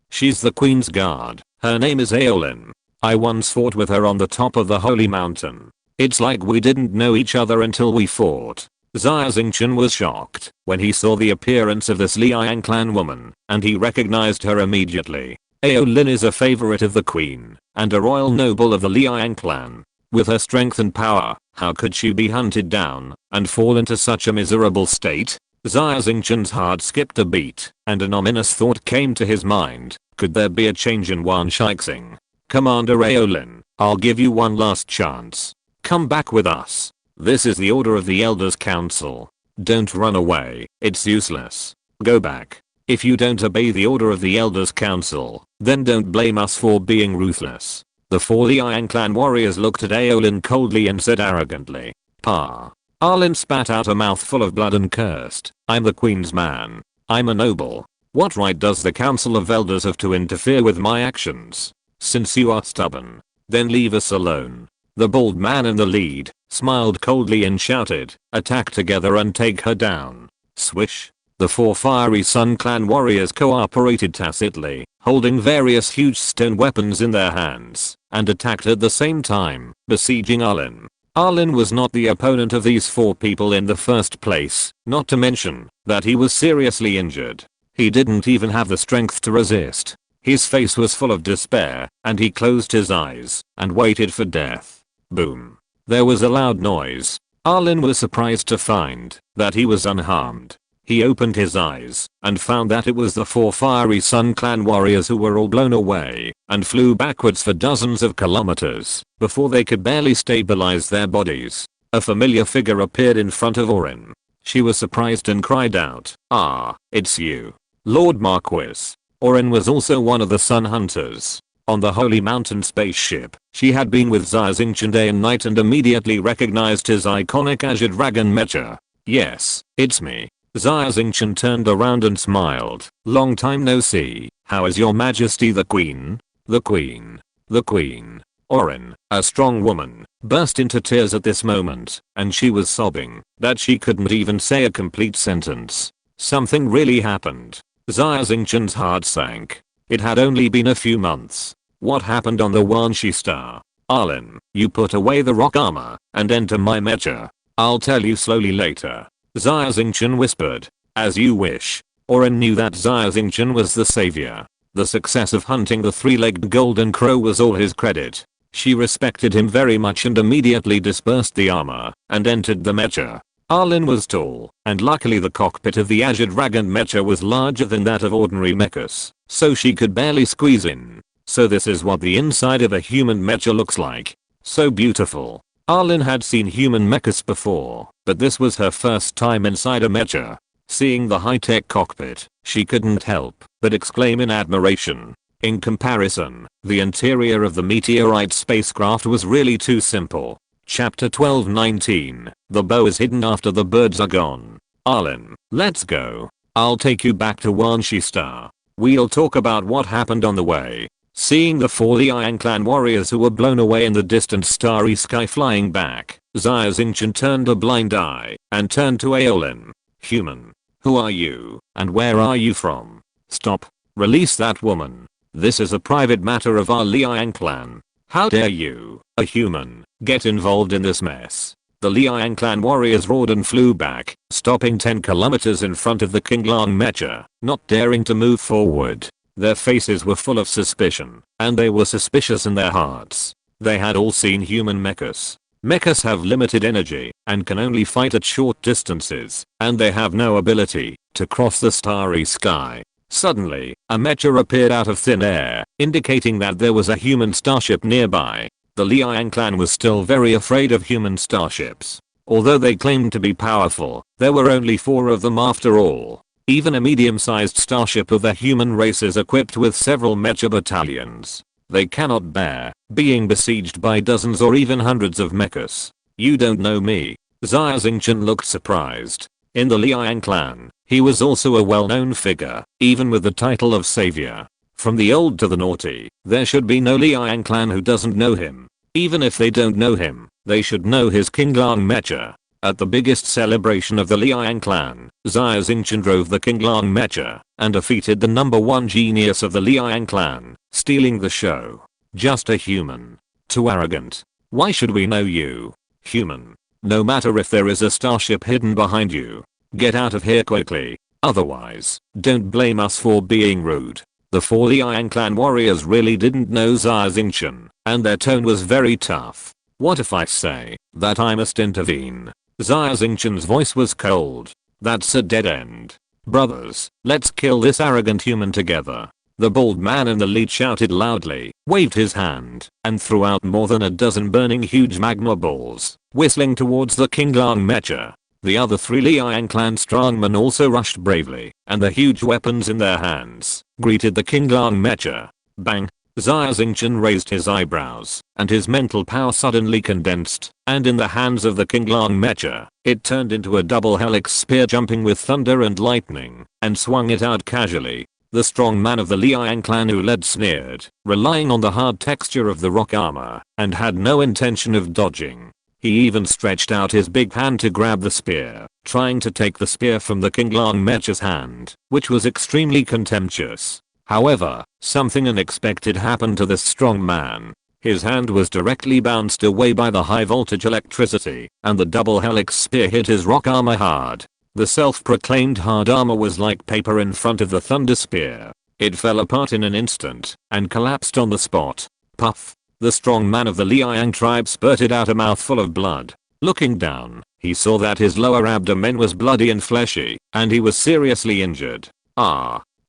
Speaker 1: She's the Queen's Guard. Her name is Aolin. I once fought with her on the top of the Holy Mountain. It's like we didn't know each other until we fought. Xia Xingchen was shocked when he saw the appearance of this Liang clan woman, and he recognized her immediately. Aolin is a favorite of the Queen, and a royal noble of the Liang clan. With her strength and power, how could she be hunted down and fall into such a miserable state? Xia Xingchen's heart skipped a beat, and an ominous thought came to his mind. Could there be a change in Wan Shixing? Commander Aolin, I'll give you one last chance. Come back with us. This is the order of the Elders Council. Don't run away, it's useless. Go back. If you don't obey the order of the Elders Council, then don't blame us for being ruthless. The 4 Liang clan warriors looked at Aolin coldly and said arrogantly, "Pa." Aolin spat out a mouthful of blood and cursed, "I'm the Queen's man. I'm a noble. What right does the Council of Elders have to interfere with my actions? Since you are stubborn, then leave us alone." The bald man in the lead smiled coldly and shouted, "Attack together and take her down." Swish. The 4 Fiery Sun clan warriors cooperated tacitly, holding various huge stone weapons in their hands, and attacked at the same time, besieging Aolin. Aolin was not the opponent of these 4 people in the first place, not to mention that he was seriously injured. He didn't even have the strength to resist. His face was full of despair, and he closed his eyes and waited for death. Boom. There was a loud noise. Aolin was surprised to find that he was unharmed. He opened his eyes and found that it was the 4 Fiery Sun clan warriors who were all blown away and flew backwards for dozens of kilometers before they could barely stabilize their bodies. A familiar figure appeared in front of Orin. She was surprised and cried out, "Ah, it's you, Lord Marquis." Orin was also one of the Sun Hunters. On the Holy Mountain spaceship, she had been with Xia Xingchen day and night and immediately recognized his iconic Azure Dragon mecha. "Yes, it's me." Xia Xingchen turned around and smiled. "Long time no see. How is your majesty the queen?" "The queen. The queen." Orin, a strong woman, burst into tears at this moment, and she was sobbing that she couldn't even say a complete sentence. Something really happened. Xia Xingchen's heart sank. It had only been a few months. What happened on the Wanshi star? "Aolin, you put away the rock armor and enter my mecha. I'll tell you slowly later." Xia Xingchen whispered. "As you wish." Orin knew that Xia Xingchen was the savior. The success of hunting the 3-legged golden crow was all his credit. She respected him very much and immediately dispersed the armor and entered the mecha. Aolin was tall, and luckily the cockpit of the Azure Dragon mecha was larger than that of ordinary mechas, so she could barely squeeze in. So this is what the inside of a human mecha looks like. So beautiful. Aolin had seen human mechas before, but this was her first time inside a mecha. Seeing the high-tech cockpit, she couldn't help but exclaim in admiration. In comparison, the interior of the meteorite spacecraft was really too simple. Chapter 12:19. The bow is hidden after the birds are gone. "Aolin, let's go. I'll take you back to Wanshi Star. We'll talk about what happened on the way." Seeing the 4 Liang clan warriors who were blown away in the distant starry sky flying back, Xia Xingchen turned a blind eye and turned to Aolin. "Human. Who are you, and where are you from?" "Stop. Release that woman. This is a private matter of our Liang clan. How dare you, a human, get involved in this mess?" The Liang clan warriors roared and flew back, stopping 10 kilometers in front of the Qinglang mecha, not daring to move forward. Their faces were full of suspicion, and they were suspicious in their hearts. They had all seen human mechas. Mechas have limited energy and can only fight at short distances, and they have no ability to cross the starry sky. Suddenly, a mecha appeared out of thin air, indicating that there was a human starship nearby. The Liang clan was still very afraid of human starships. Although they claimed to be powerful, there were only 4 of them after all. Even a medium-sized starship of the human race is equipped with several mecha battalions. They cannot bear being besieged by dozens or even hundreds of mechas. "You don't know me." Xia Xingchen looked surprised. In the Liang clan, he was also a well-known figure, even with the title of savior. From the old to the naughty, there should be no Liang clan who doesn't know him. Even if they don't know him, they should know his Qinglang mecha. At the biggest celebration of the Liang clan, Xia Xingchen drove the Qinglang mecha and defeated the #1 genius of the Liang clan, stealing the show. Just a human. Too arrogant. Why should we know you? Human. No matter if there is a starship hidden behind you. Get out of here quickly. Otherwise, don't blame us for being rude. The 4 Liang clan warriors really didn't know Xia Xingchen, and their tone was very tough. "What if I say that I must intervene?" Xia Xingchen's voice was cold. That's a dead end. Brothers, let's kill this arrogant human together. The bald man in the lead shouted loudly, waved his hand, and threw out more than a dozen burning huge magma balls, whistling towards the Qinglang mecha. The other 3 Liang clan strongmen also rushed bravely, and the huge weapons in their hands greeted the Qinglang mecha. Bang! Xia Xingchen raised his eyebrows, and his mental power suddenly condensed, and in the hands of the Qinglang mecha, it turned into a double helix spear jumping with thunder and lightning, and swung it out casually. The strong man of the Liang clan who led sneered, relying on the hard texture of the rock armor, and had no intention of dodging. He even stretched out his big hand to grab the spear, trying to take the spear from the Qinglang mecha's hand, which was extremely contemptuous. However, something unexpected happened to this strong man. His hand was directly bounced away by the high voltage electricity, and the double helix spear hit his rock armor hard. The self-proclaimed hard armor was like paper in front of the thunder spear. It fell apart in an instant, and collapsed on the spot. Puff! The strong man of the Liang tribe spurted out a mouthful of blood. Looking down, he saw that his lower abdomen was bloody and fleshy, and he was seriously injured.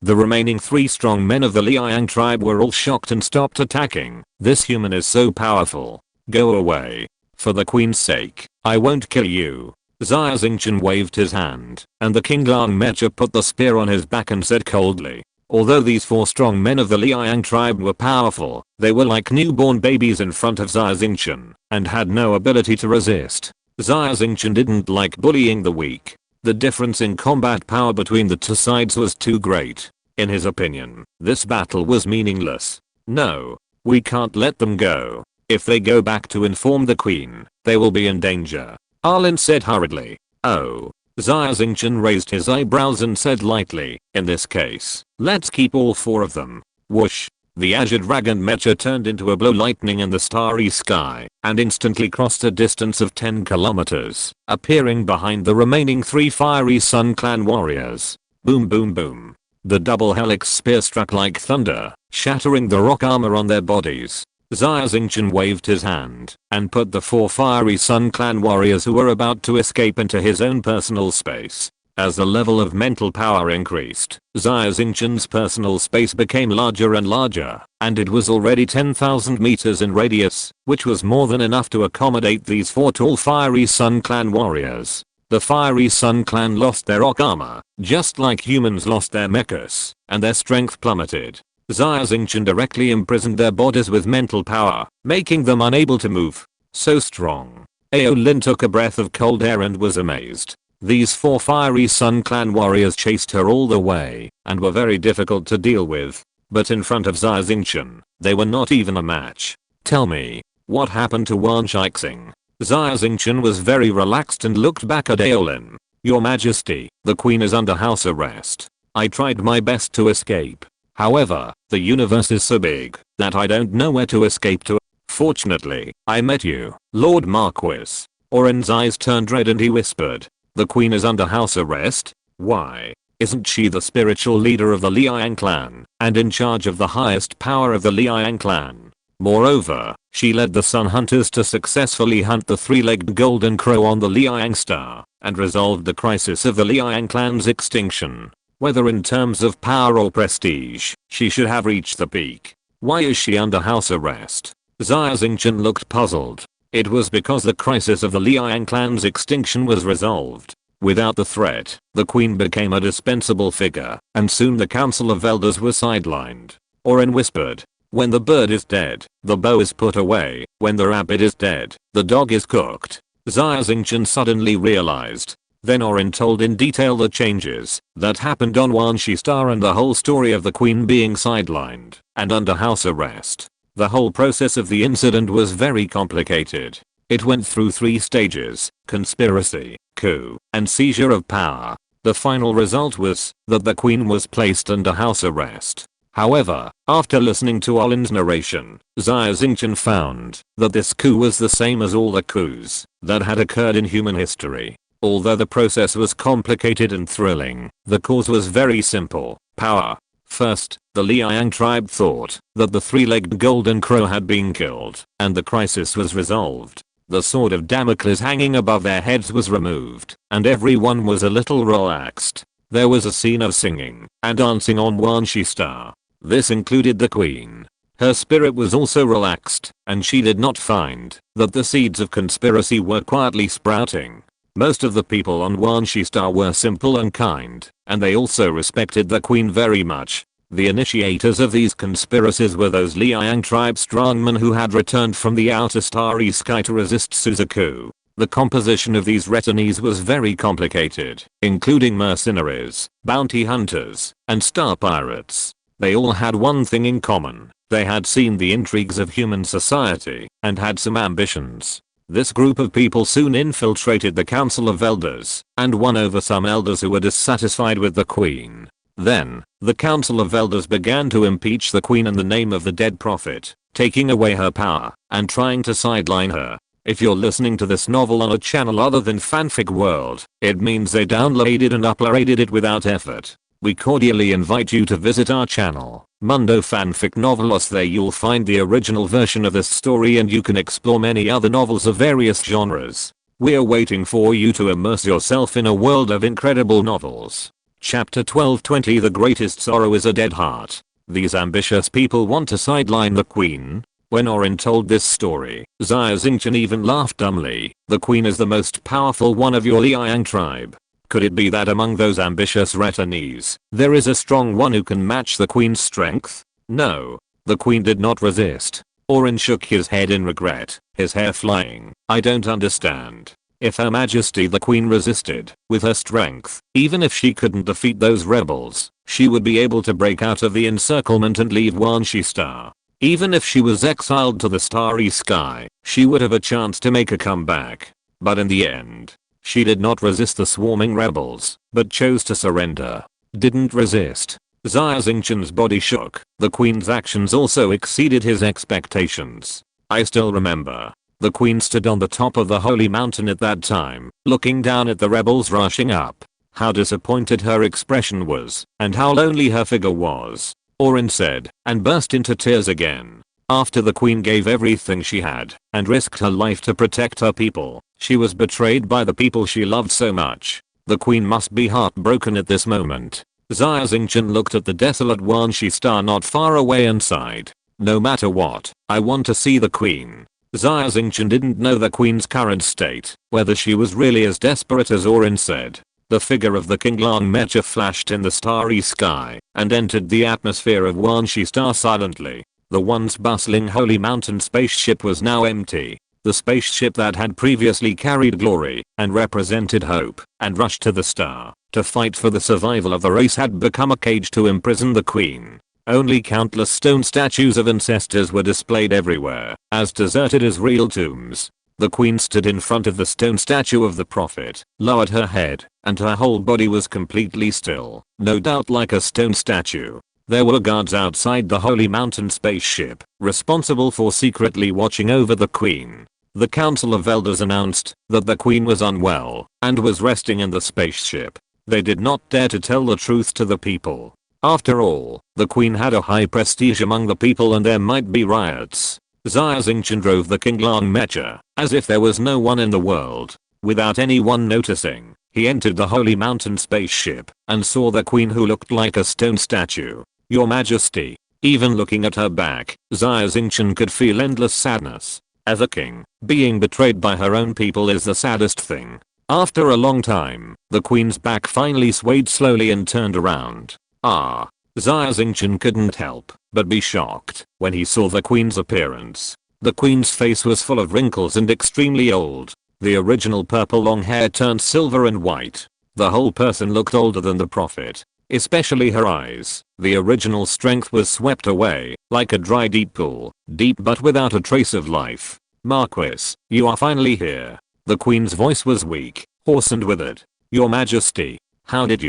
Speaker 1: The remaining 3 strong men of the Liang tribe were all shocked and stopped attacking. This human is so powerful. Go away. For the queen's sake, I won't kill you. Xia Xingchen waved his hand, and the Qinglang mecha put the spear on his back and said coldly. Although these 4 strong men of the Liang tribe were powerful, they were like newborn babies in front of Xia Xingchen, and had no ability to resist. Xia Xingchen didn't like bullying the weak. The difference in combat power between the 2 sides was too great. In his opinion, this battle was meaningless. No, we can't let them go. If they go back to inform the queen, they will be in danger. Arlen said hurriedly. Oh. Xia Xingchen raised his eyebrows and said lightly, in this case, let's keep all 4 of them. Whoosh. The Azure Dragon mecha turned into a blow lightning in the starry sky, and instantly crossed a distance of 10 kilometers, appearing behind the remaining 3 fiery Sun Clan warriors. Boom boom boom. The double helix spear struck like thunder, shattering the rock armor on their bodies. Xia Xingchen waved his hand, and put the 4 fiery Sun Clan warriors who were about to escape into his own personal space. As the level of mental power increased, Xia Xingchen's personal space became larger and larger, and it was already 10,000 meters in radius, which was more than enough to accommodate these 4 tall fiery Sun Clan warriors. The fiery Sun Clan lost their rock armor, just like humans lost their mechas, and their strength plummeted. Xia Xingchen directly imprisoned their bodies with mental power, making them unable to move. So strong. Aolin took a breath of cold air and was amazed. These 4 fiery Sun Clan warriors chased her all the way, and were very difficult to deal with. But in front of Xia Xingchen, they were not even a match. Tell me, what happened to Wan Shixing? Xia Xingchen was very relaxed and looked back at Aolin. Your Majesty, the queen is under house arrest. I tried my best to escape. However, the universe is so big that I don't know where to escape to. Fortunately, I met you, Lord Marquis. Oren's eyes turned red and he whispered. The queen is under house arrest? Why? Isn't she the spiritual leader of the Liang clan, and in charge of the highest power of the Liang clan? Moreover, she led the Sun Hunters to successfully hunt the 3-legged golden crow on the Liang star, and resolved the crisis of the Liang clan's extinction. Whether in terms of power or prestige, she should have reached the peak. Why is she under house arrest? Xia Xingchen looked puzzled. It was because the crisis of the Liang clan's extinction was resolved. Without the threat, the queen became a dispensable figure, and soon the council of elders were sidelined. Oren whispered. When the bird is dead, the bow is put away. When the rabbit is dead, the dog is cooked. Xia Xingchen suddenly realized. Then Oren told in detail the changes that happened on Wanshi Star and the whole story of the queen being sidelined and under house arrest. The whole process of the incident was very complicated. It went through 3 stages: conspiracy, coup, and seizure of power. The final result was that the queen was placed under house arrest. However, after listening to Olin's narration, Xia Xingchen found that this coup was the same as all the coups that had occurred in human history. Although the process was complicated and thrilling, the cause was very simple: power. First, the Liang tribe thought that the 3-legged golden crow had been killed, and the crisis was resolved. The sword of Damocles hanging above their heads was removed, and everyone was a little relaxed. There was a scene of singing and dancing on Wanshi Star. This included the queen. Her spirit was also relaxed, and she did not find that the seeds of conspiracy were quietly sprouting. Most of the people on Wanshi Star were simple and kind, and they also respected the queen very much. The initiators of these conspiracies were those Liang tribe strongmen who had returned from the outer starry sky to resist Suzaku. The composition of these retinues was very complicated, including mercenaries, bounty hunters, and star pirates. They all had one thing in common. They had seen the intrigues of human society and had some ambitions. This group of people soon infiltrated the Council of Elders and won over some elders who were dissatisfied with the queen. Then, the Council of Elders began to impeach the queen in the name of the dead prophet, taking away her power and trying to sideline her. If you're listening to this novel on a channel other than Fanfic World, it means they downloaded and uploaded it without effort. We cordially invite you to visit our channel, Mundo Fanfic Novelos. There you'll find the original version of this story and you can explore many other novels of various genres. We're waiting for you to immerse yourself in a world of incredible novels. Chapter 1220 The Greatest Sorrow is a Dead Heart. These ambitious people want to sideline the queen. When Orin told this story, Xia Xingchen even laughed dumbly. The queen is the most powerful one of your Liang tribe. Could it be that among those ambitious retinues, there is a strong one who can match the queen's strength? No. The queen did not resist. Orin shook his head in regret, his hair flying. I don't understand. If Her Majesty the Queen resisted, with her strength, even if she couldn't defeat those rebels, she would be able to break out of the encirclement and leave Wanshi Star. Even if she was exiled to the starry sky, she would have a chance to make a comeback. But in the end, she did not resist the swarming rebels, but chose to surrender. Didn't resist. Xia Xingchen's body shook. The queen's actions also exceeded his expectations. I still remember. The queen stood on the top of the holy mountain at that time, looking down at the rebels rushing up. How disappointed her expression was, and how lonely her figure was. Orin said, and burst into tears again. After the queen gave everything she had, and risked her life to protect her people, she was betrayed by the people she loved so much. The queen must be heartbroken at this moment. Xia Xingchen looked at the desolate Wanshi Star not far away and sighed. No matter what, I want to see the queen. Xia Xingchen didn't know the queen's current state, whether she was really as desperate as Orin said. The figure of the Qinglang Mecha flashed in the starry sky and entered the atmosphere of Wanshi Star silently. The once bustling Holy Mountain spaceship was now empty. The spaceship that had previously carried glory and represented hope and rushed to the star to fight for the survival of the race had become a cage to imprison the queen. Only countless stone statues of ancestors were displayed everywhere, as deserted as real tombs. The queen stood in front of the stone statue of the prophet, lowered her head, and her whole body was completely still, no doubt like a stone statue. There were guards outside the Holy Mountain spaceship, responsible for secretly watching over the queen. The Council of Elders announced that the queen was unwell and was resting in the spaceship. They did not dare to tell the truth to the people. After all, the queen had a high prestige among the people and there might be riots. Xia Xingchen drove the Qinglang Mecha, as if there was no one in the world. Without anyone noticing, he entered the Holy Mountain spaceship and saw the queen who looked like a stone statue. Your Majesty. Even looking at her back, Xia Xingchen could feel endless sadness. As a king, being betrayed by her own people is the saddest thing. After a long time, the queen's back finally swayed slowly and turned around. Xia Xingchen couldn't help but be shocked when he saw the queen's appearance. The queen's face was full of wrinkles and extremely old. The original purple long hair turned silver and white. The whole person looked older than the prophet. Especially her eyes. The original strength was swept away, like a dry deep pool, deep but without a trace of life. Marquis, you are finally here. The queen's voice was weak, hoarse and withered. Your Majesty, how did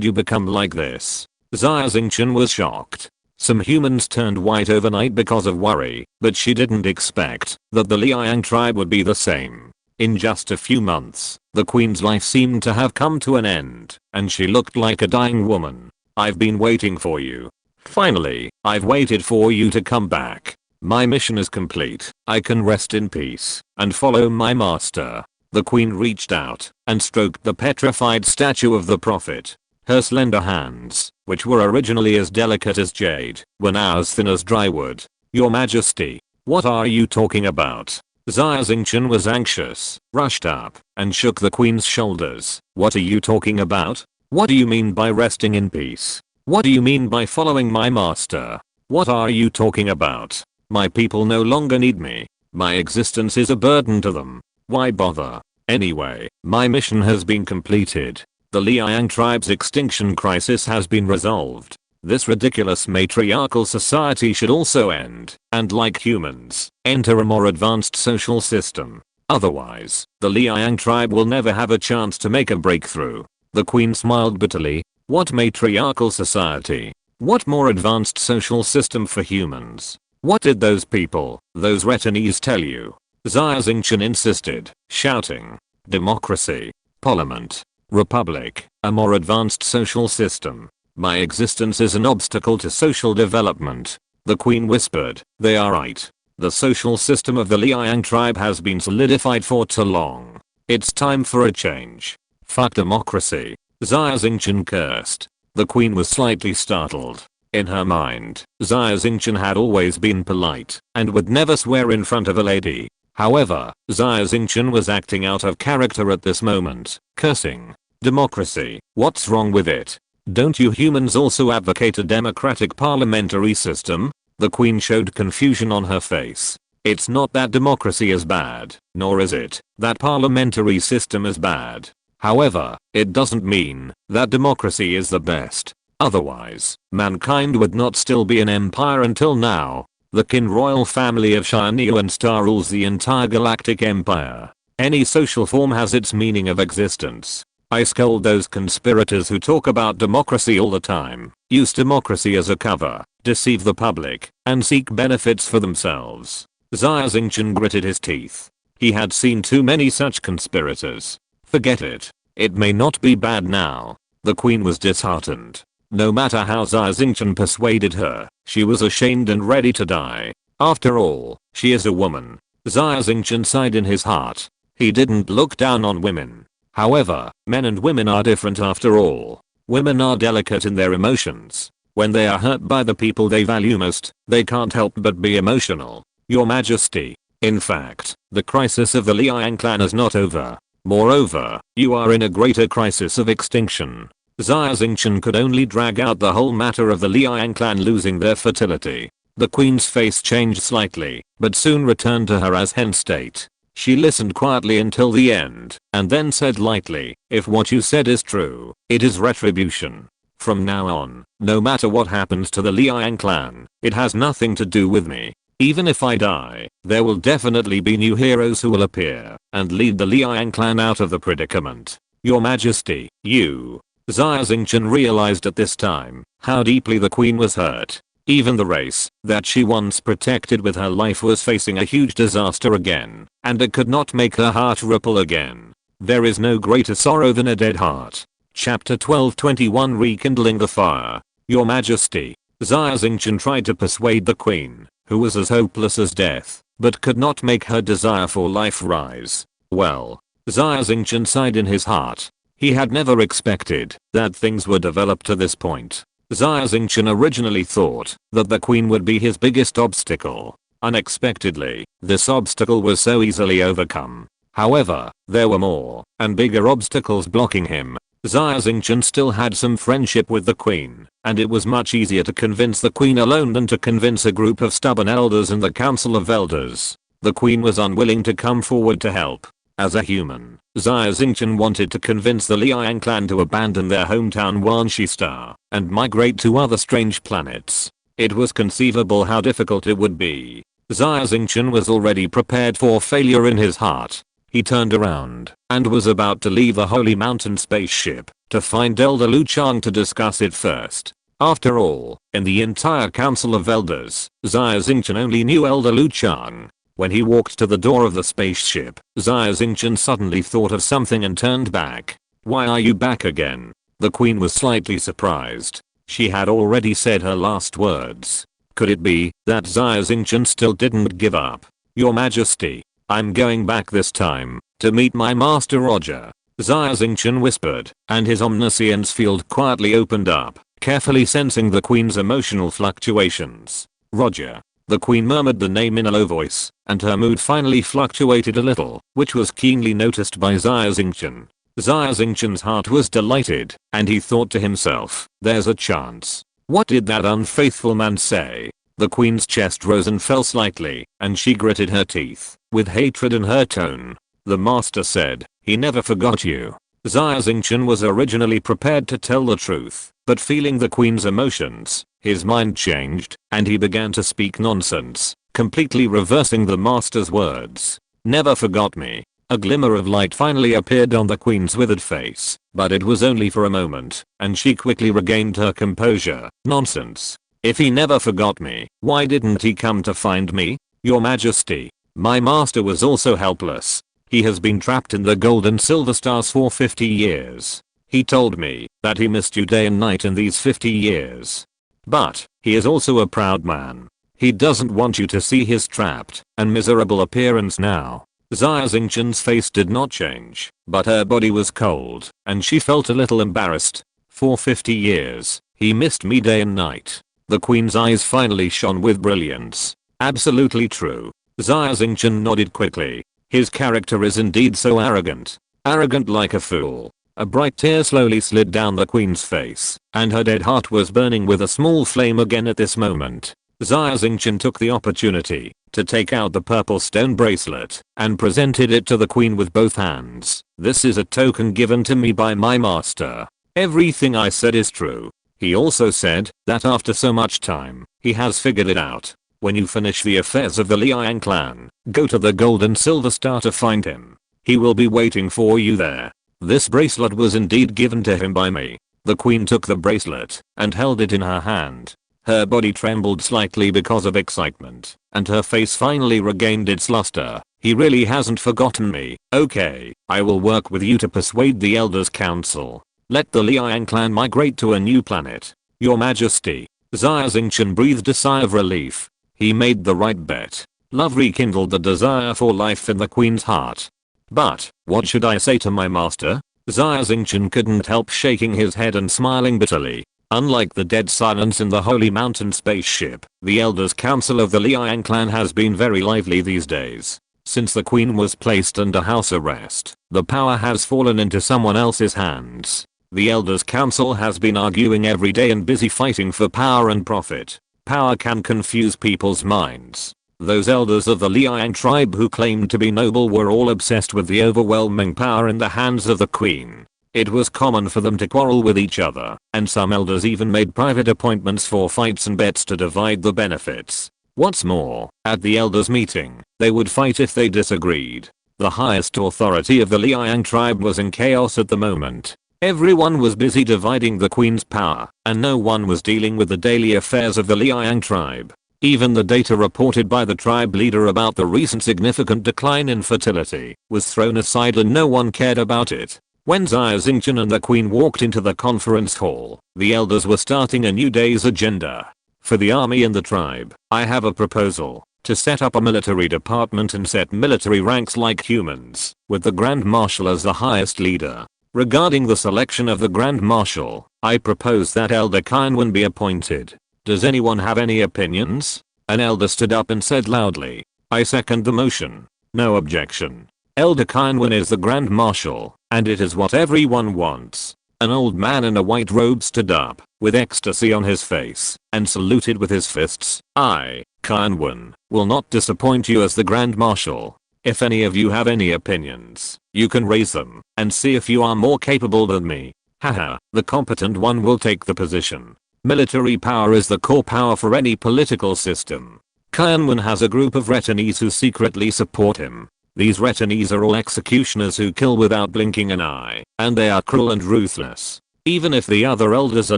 Speaker 1: you become like this? Xia Xingchen was shocked. Some humans turned white overnight because of worry, but she didn't expect that the Liang tribe would be the same. In just a few months, the queen's life seemed to have come to an end, and she looked like a dying woman. I've been waiting for you. Finally, I've waited for you to come back. My mission is complete. I can rest in peace and follow my master. The queen reached out and stroked the petrified statue of the prophet. Her slender hands, which were originally as delicate as jade, were now as thin as dry wood. Your Majesty, what are you talking about? Xia Xingchen was anxious, rushed up, and shook the queen's shoulders. What are you talking about? What do you mean by resting in peace? What do you mean by following my master? What are you talking about? My people no longer need me. My existence is a burden to them. Why bother? Anyway, my mission has been completed. The Liang tribe's extinction crisis has been resolved. This ridiculous matriarchal society should also end, and like humans, enter a more advanced social system. Otherwise, the Liang tribe will never have a chance to make a breakthrough. The queen smiled bitterly. What matriarchal society? What more advanced social system for humans? What did those people, those retinees tell you? Xia Xingchen insisted, shouting. Democracy. Parliament. Republic. A more advanced social system. My existence is an obstacle to social development. The queen whispered. They are right. The social system of the Liang tribe has been solidified for too long. It's time for a change. Fuck democracy. Xia Xingchen cursed. The queen was slightly startled. In her mind, Xia Xingchen had always been polite and would never swear in front of a lady. However, Xia Xingchen was acting out of character at this moment, cursing. Democracy, what's wrong with it? Don't you humans also advocate a democratic parliamentary system? The queen showed confusion on her face. It's not that democracy is bad, nor is it that parliamentary system is bad. However, it doesn't mean that democracy is the best. Otherwise, mankind would not still be an empire until now. The Qin royal family of Xia and Star rules the entire galactic empire. Any social form has its meaning of existence. I scold those conspirators who talk about democracy all the time, use democracy as a cover, deceive the public, and seek benefits for themselves. Xia Xingchen gritted his teeth. He had seen too many such conspirators. Forget it. It may not be bad now. The queen was disheartened. No matter how Xia Xingchen persuaded her, she was ashamed and ready to die. After all, she is a woman. Xia Xingchen sighed in his heart. He didn't look down on women. However, men and women are different after all. Women are delicate in their emotions. When they are hurt by the people they value most, they can't help but be emotional. Your Majesty. In fact, the crisis of the Liang clan is not over. Moreover, you are in a greater crisis of extinction. Xia Xingchen could only drag out the whole matter of the Liang clan losing their fertility. The queen's face changed slightly, but soon returned to her as hen state. She listened quietly until the end, and then said lightly, if what you said is true, it is retribution. From now on, no matter what happens to the Liang clan, it has nothing to do with me. Even if I die, there will definitely be new heroes who will appear and lead the Liang clan out of the predicament. Your Majesty, you. Xia Xingchen realized at this time how deeply the queen was hurt. Even the race that she once protected with her life was facing a huge disaster again, and it could not make her heart ripple again. There is no greater sorrow than a dead heart. Chapter 1221 Rekindling the Fire. Your Majesty. Xia Xingchen tried to persuade the queen, who was as hopeless as death, but could not make her desire for life rise. Well, Xia Xingchen sighed in his heart. He had never expected that things would develop to this point. Xia Xingchen originally thought that the queen would be his biggest obstacle. Unexpectedly, this obstacle was so easily overcome. However, there were more and bigger obstacles blocking him. Xia Xingchen still had some friendship with the queen, and it was much easier to convince the queen alone than to convince a group of stubborn elders in the Council of Elders. The queen was unwilling to come forward to help. As a human, Xia Xingchen wanted to convince the Liang clan to abandon their hometown Wanxi Star and migrate to other strange planets. It was conceivable how difficult it would be. Xia Xingchen was already prepared for failure in his heart. He turned around and was about to leave the Holy Mountain spaceship to find Elder Lu Chang to discuss it first. After all, in the entire Council of Elders, Xia Xingchen only knew Elder Lu Chang. When he walked to the door of the spaceship, Xia Xingchen suddenly thought of something and turned back. Why are you back again? The queen was slightly surprised. She had already said her last words. Could it be that Xia Xingchen still didn't give up? Your Majesty, I'm going back this time to meet my master Roger. Xia Xingchen whispered, and his omniscience field quietly opened up, carefully sensing the queen's emotional fluctuations. Roger. The queen murmured the name in a low voice, and her mood finally fluctuated a little, which was keenly noticed by Xia Xingchen. Xia Xingchen's heart was delighted, and he thought to himself, there's a chance. What did that unfaithful man say? The queen's chest rose and fell slightly, and she gritted her teeth, with hatred in her tone. The master said, he never forgot you. Xia Xingchen was originally prepared to tell the truth, but feeling the queen's emotions, his mind changed, and he began to speak nonsense, completely reversing the master's words. Never forgot me. A glimmer of light finally appeared on the queen's withered face, but it was only for a moment, and she quickly regained her composure. Nonsense. If he never forgot me, why didn't he come to find me? Your Majesty, my master was also helpless. He has been trapped in the gold and silver stars for 50 years. He told me that he missed you day and night in these 50 years. But, he is also a proud man. He doesn't want you to see his trapped and miserable appearance now. Xia Xingchen's face did not change, but her body was cold, and she felt a little embarrassed. For 50 years, he missed me day and night. The queen's eyes finally shone with brilliance. Absolutely true. Xia Xingchen nodded quickly. His character is indeed so arrogant. Arrogant like a fool. A bright tear slowly slid down the queen's face, and her dead heart was burning with a small flame again at this moment. Xia Xingchen took the opportunity to take out the purple stone bracelet and presented it to the queen with both hands. This is a token given to me by my master. Everything I said is true. He also said that after so much time, he has figured it out. When you finish the affairs of the Liang clan, go to the gold and silver star to find him. He will be waiting for you there. This bracelet was indeed given to him by me. The queen took the bracelet and held it in her hand. Her body trembled slightly because of excitement, and her face finally regained its luster. He really hasn't forgotten me. Okay, I will work with you to persuade the Elders Council. Let the Liang clan migrate to a new planet. Your Majesty. Xia Xingchen breathed a sigh of relief. He made the right bet. Love rekindled the desire for life in the queen's heart. But, what should I say to my master? Xia Xingchen couldn't help shaking his head and smiling bitterly. Unlike the dead silence in the Holy Mountain spaceship, the Elders Council of the Liang clan has been very lively these days. Since the queen was placed under house arrest, the power has fallen into someone else's hands. The Elders Council has been arguing every day and busy fighting for power and profit. Power can confuse people's minds. Those elders of the Liang tribe who claimed to be noble were all obsessed with the overwhelming power in the hands of the queen. It was common for them to quarrel with each other, and some elders even made private appointments for fights and bets to divide the benefits. What's more, at the elders meeting, they would fight if they disagreed. The highest authority of the Liang tribe was in chaos at the moment. Everyone was busy dividing the queen's power, and no one was dealing with the daily affairs of the Liang tribe. Even the data reported by the tribe leader about the recent significant decline in fertility was thrown aside and no one cared about it. When Xia Xingchen and the queen walked into the conference hall, the elders were starting a new day's agenda. For the army and the tribe, I have a proposal to set up a military department and set military ranks like humans, with the Grand Marshal as the highest leader. Regarding the selection of the Grand Marshal, I propose that Elder Qinwen be appointed. Does anyone have any opinions? An elder stood up and said loudly, I second the motion. No objection. Elder Qinwen is the Grand Marshal, and it is what everyone wants. An old man in a white robe stood up, with ecstasy on his face, and saluted with his fists. I, Qinwen, will not disappoint you as the Grand Marshal. If any of you have any opinions, you can raise them, and see if you are more capable than me. Haha, the competent one will take the position. Military power is the core power for any political system. Qinwen has a group of retinees who secretly support him. These retinees are all executioners who kill without blinking an eye, and they are cruel and ruthless. Even if the other elders are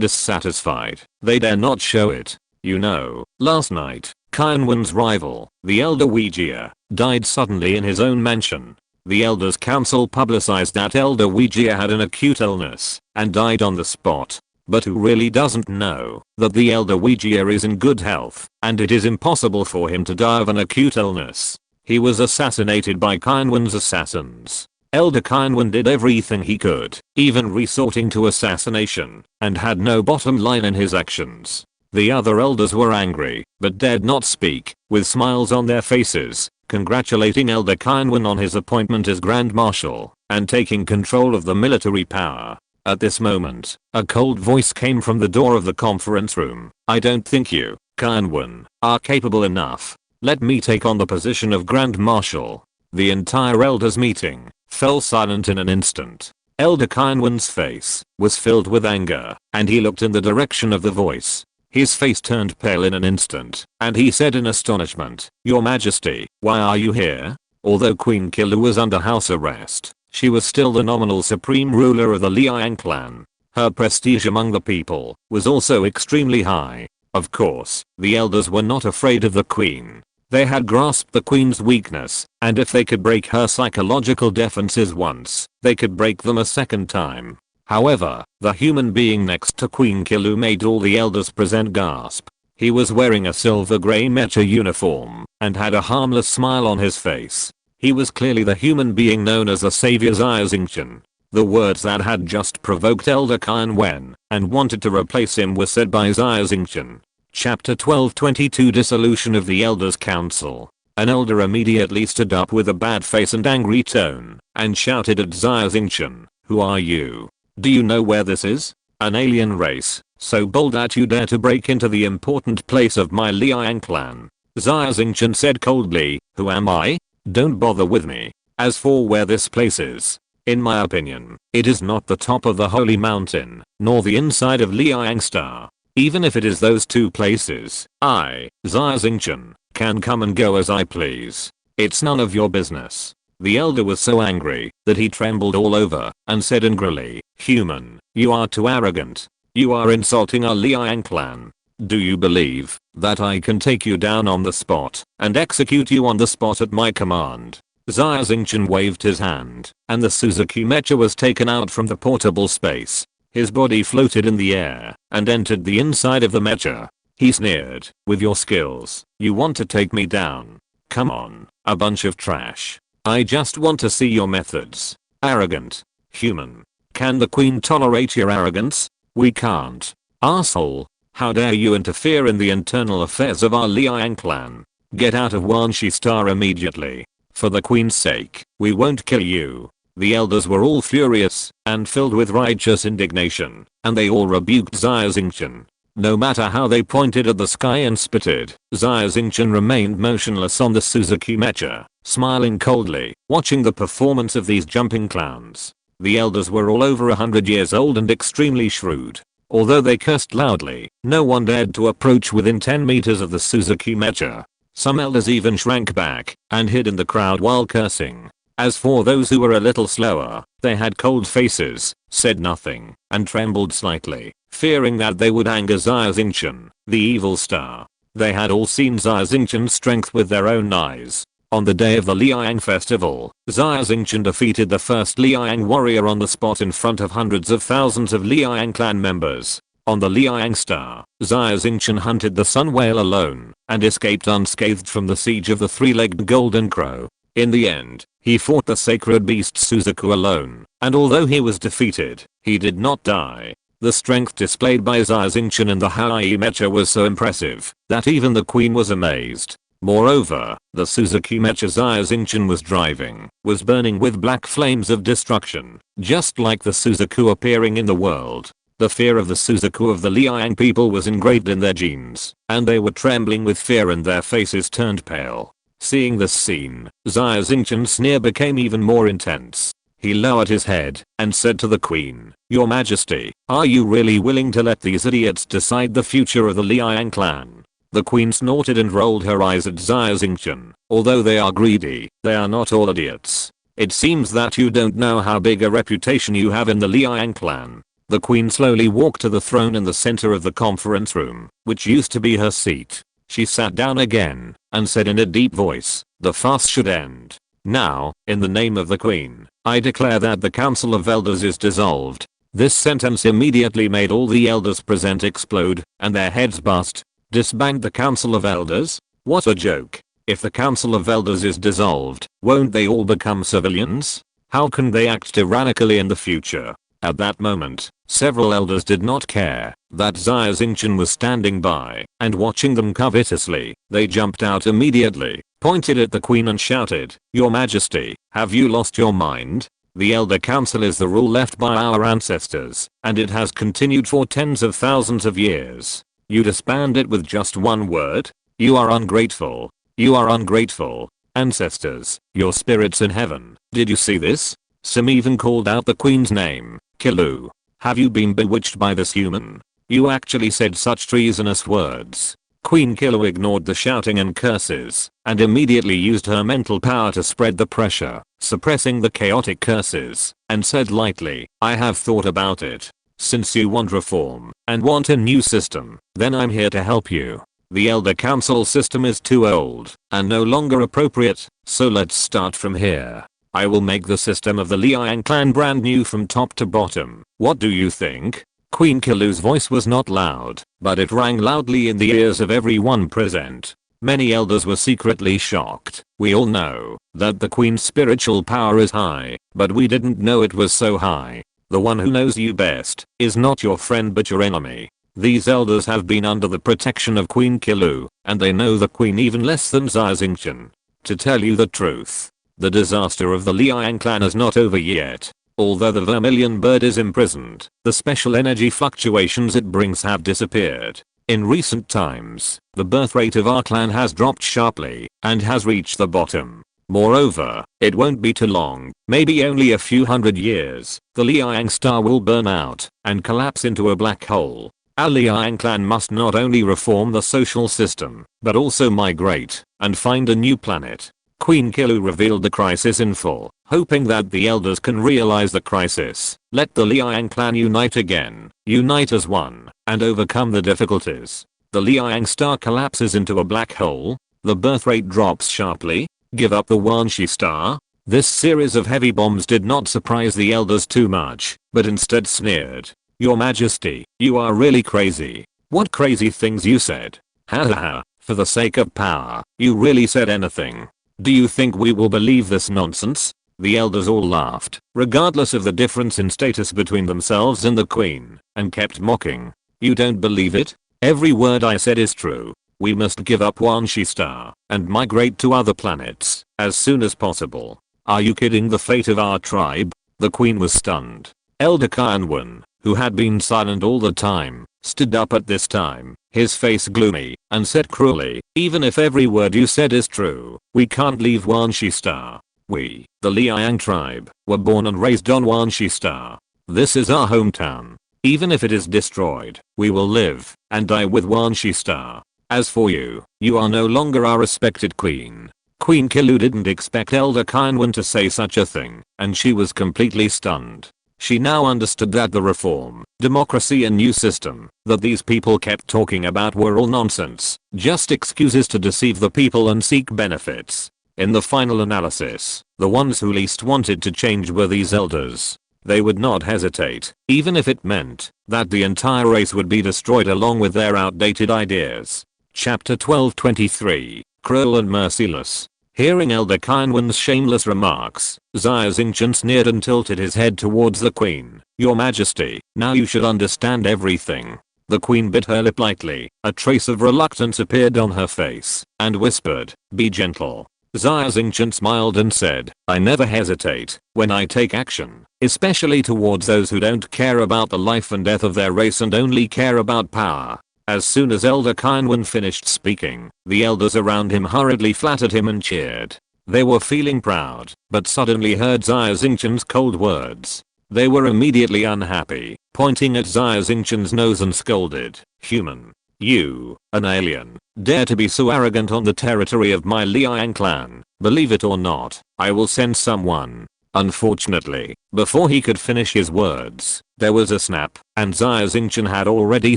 Speaker 1: dissatisfied, they dare not show it. You know, last night, Qinwen's rival, the Elder Weijia, died suddenly in his own mansion. The Elders Council publicized that Elder Weijia had an acute illness and died on the spot. but who really doesn't know that the Elder Ouija is in good health, and it is impossible for him to die of an acute illness. He was assassinated by Qinwen's assassins. Elder Qinwen did everything he could, even resorting to assassination, and had no bottom line in his actions. The other elders were angry, but dared not speak, with smiles on their faces, congratulating Elder Qinwen on his appointment as Grand Marshal, and taking control of the military power. At this moment, a cold voice came from the door of the conference room. I don't think you, Qinwen, are capable enough. Let me take on the position of Grand Marshal. The entire elders meeting fell silent in an instant. Elder Qinwen's face was filled with anger, and he looked in the direction of the voice. His face turned pale in an instant, and he said in astonishment, Your Majesty, why are you here? Although Queen Qilu was under house arrest, she was still the nominal supreme ruler of the Liang clan. Her prestige among the people was also extremely high. Of course, the elders were not afraid of the queen. They had grasped the queen's weakness, and if they could break her psychological defenses once, they could break them a second time. However, the human being next to Queen Qilu made all the elders present gasp. He was wearing a silver grey mecha uniform, and had a harmless smile on his face. He was clearly the human being known as the savior Xia Xingchen. The words that had just provoked Elder Qinwen, and wanted to replace him were said by Xia Xingchen. Chapter 12:22 Dissolution of the Elders Council. An elder immediately stood up with a bad face and angry tone, and shouted at Xia Xingchen, Who are you? Do you know where this is? An alien race, so bold that you dare to break into the important place of my Liang clan. Xia Xingchen said coldly, Who am I? Don't bother with me. As for where this place is, in my opinion, it is not the top of the holy mountain, nor the inside of Liang Star. Even if it is those two places, I, Xia Xingchen, can come and go as I please. It's none of your business. The elder was so angry that he trembled all over and said angrily, Human, you are too arrogant. You are insulting our Liang clan. Do you believe that I can take you down on the spot and execute you on the spot at my command? Xia Xingchen waved his hand, and the Suzuki Mecha was taken out from the portable space. His body floated in the air and entered the inside of the mecha. He sneered, With your skills, you want to take me down? Come on, a bunch of trash. I just want to see your methods. Arrogant. Human. Can the queen tolerate your arrogance? We can't. Arsehole. How dare you interfere in the internal affairs of our Liang clan? Get out of Wanshi Star immediately. For the queen's sake, we won't kill you. The elders were all furious and filled with righteous indignation, and they all rebuked Xia Xingchen. No matter how they pointed at the sky and spitted, Xia Xingchen remained motionless on the Suzuki Mecha, smiling coldly, watching the performance of these jumping clowns. The elders were all over 100 years old and extremely shrewd. Although they cursed loudly, no one dared to approach within 10 meters of the Suzuki Mecha. Some elders even shrank back and hid in the crowd while cursing. As for those who were a little slower, they had cold faces, said nothing, and trembled slightly, fearing that they would anger Xia Xingchen, the evil star. They had all seen Xia Xingchen's strength with their own eyes. On the day of the Liang festival, Xia Xingchen defeated the first Liang warrior on the spot in front of hundreds of thousands of Liang clan members. On the Liang Star, Xia Xingchen hunted the sun whale alone and escaped unscathed from the siege of the three-legged golden crow. In the end, he fought the sacred beast Suzaku alone, and although he was defeated, he did not die. The strength displayed by Xia Xingchen in the Hawaii Mecha was so impressive that even the queen was amazed. Moreover, the Suzuki Mecha Xia Xingchen was driving was burning with black flames of destruction, just like the Suzaku appearing in the world. The fear of the Suzaku of the Liang people was engraved in their genes, and they were trembling with fear and their faces turned pale. Seeing this scene, Xia Xingchen's sneer became even more intense. He lowered his head and said to the queen, Your Majesty, are you really willing to let these idiots decide the future of the Liang clan? The queen snorted and rolled her eyes at Xia Xingchen. Although they are greedy, they are not all idiots. It seems that you don't know how big a reputation you have in the Liang clan. The queen slowly walked to the throne in the center of the conference room, which used to be her seat. She sat down again and said in a deep voice, The fast should end. Now, in the name of the queen, I declare that the Council of Elders is dissolved. This sentence immediately made all the elders present explode, and their heads bust. Disband the Council of Elders? What a joke. If the Council of Elders is dissolved, won't they all become civilians? How can they act tyrannically in the future? At that moment, several elders did not care that Xia Xingchen was standing by and watching them covetously. They jumped out immediately, pointed at the queen and shouted, "Your Majesty, have you lost your mind? The Elder Council is the rule left by our ancestors, and it has continued for tens of thousands of years. You disband it with just one word? You are ungrateful. You are ungrateful. Ancestors, your spirits in heaven, did you see this?" Some even called out the queen's name, "Kilu. Have you been bewitched by this human? You actually said such treasonous words." Queen Kilu ignored the shouting and curses, and immediately used her mental power to spread the pressure, suppressing the chaotic curses, and said lightly, "I have thought about it. Since you want reform, and want a new system, then I'm here to help you. The Elder Council system is too old, and no longer appropriate, so let's start from here. I will make the system of the Liang clan brand new from top to bottom. What do you think?" Queen Kilu's voice was not loud, but it rang loudly in the ears of everyone present. Many elders were secretly shocked. We all know that the queen's spiritual power is high, but we didn't know it was so high. The one who knows you best is not your friend but your enemy. These elders have been under the protection of Queen Kilu, and they know the queen even less than Xia Xingchen. To tell you the truth, the disaster of the Liang clan is not over yet. Although the vermilion bird is imprisoned, the special energy fluctuations it brings have disappeared. In recent times, the birth rate of our clan has dropped sharply and has reached the bottom. Moreover, it won't be too long, maybe only a few hundred years, the Liang star will burn out and collapse into a black hole. Our Liang clan must not only reform the social system, but also migrate and find a new planet. Queen Kilu revealed the crisis in full, hoping that the elders can realize the crisis. Let the Liang clan unite again, unite as one, and overcome the difficulties. The Liang star collapses into a black hole, the birth rate drops sharply. Give up the Wanshi star? This series of heavy bombs did not surprise the elders too much, but instead sneered. Your Majesty, you are really crazy. What crazy things you said. Ha ha ha, for the sake of power, you really said anything. Do you think we will believe this nonsense? The elders all laughed, regardless of the difference in status between themselves and the queen, and kept mocking. You don't believe it? Every word I said is true. We must give up Wanshi star and migrate to other planets as soon as possible. Are you kidding? The fate of our tribe? The queen was stunned. Elder Kyanwan, who had been silent all the time, stood up at this time, his face gloomy, and said cruelly, "Even if every word you said is true, we can't leave Wanshi star. We, the Liang tribe, were born and raised on Wanshi star. This is our hometown. Even if it is destroyed, we will live and die with Wanshi star. As for you, you are no longer our respected queen." Queen Kilu didn't expect Elder Kyanwan to say such a thing, and she was completely stunned. She now understood that the reform, democracy and new system that these people kept talking about were all nonsense, just excuses to deceive the people and seek benefits. In the final analysis, the ones who least wanted to change were these elders. They would not hesitate, even if it meant that the entire race would be destroyed along with their outdated ideas. Chapter 12:23, Cruel and Merciless. Hearing Elder Kyanwan's shameless remarks, Xia Xingchen sneered and tilted his head towards the queen. "Your Majesty, now you should understand everything." The queen bit her lip lightly, a trace of reluctance appeared on her face, and whispered, "Be gentle." Xia Xingchen smiled and said, "I never hesitate when I take action, especially towards those who don't care about the life and death of their race and only care about power." As soon as Elder Kyanwan finished speaking, the elders around him hurriedly flattered him and cheered. They were feeling proud, but suddenly heard Xia Xingchen's cold words. They were immediately unhappy, pointing at Xia Xingchen's nose and scolded, "Human. You, an alien, dare to be so arrogant on the territory of my Liang clan. Believe it or not, I will send someone." Unfortunately, before he could finish his words, there was a snap, and Xia Xingchen had already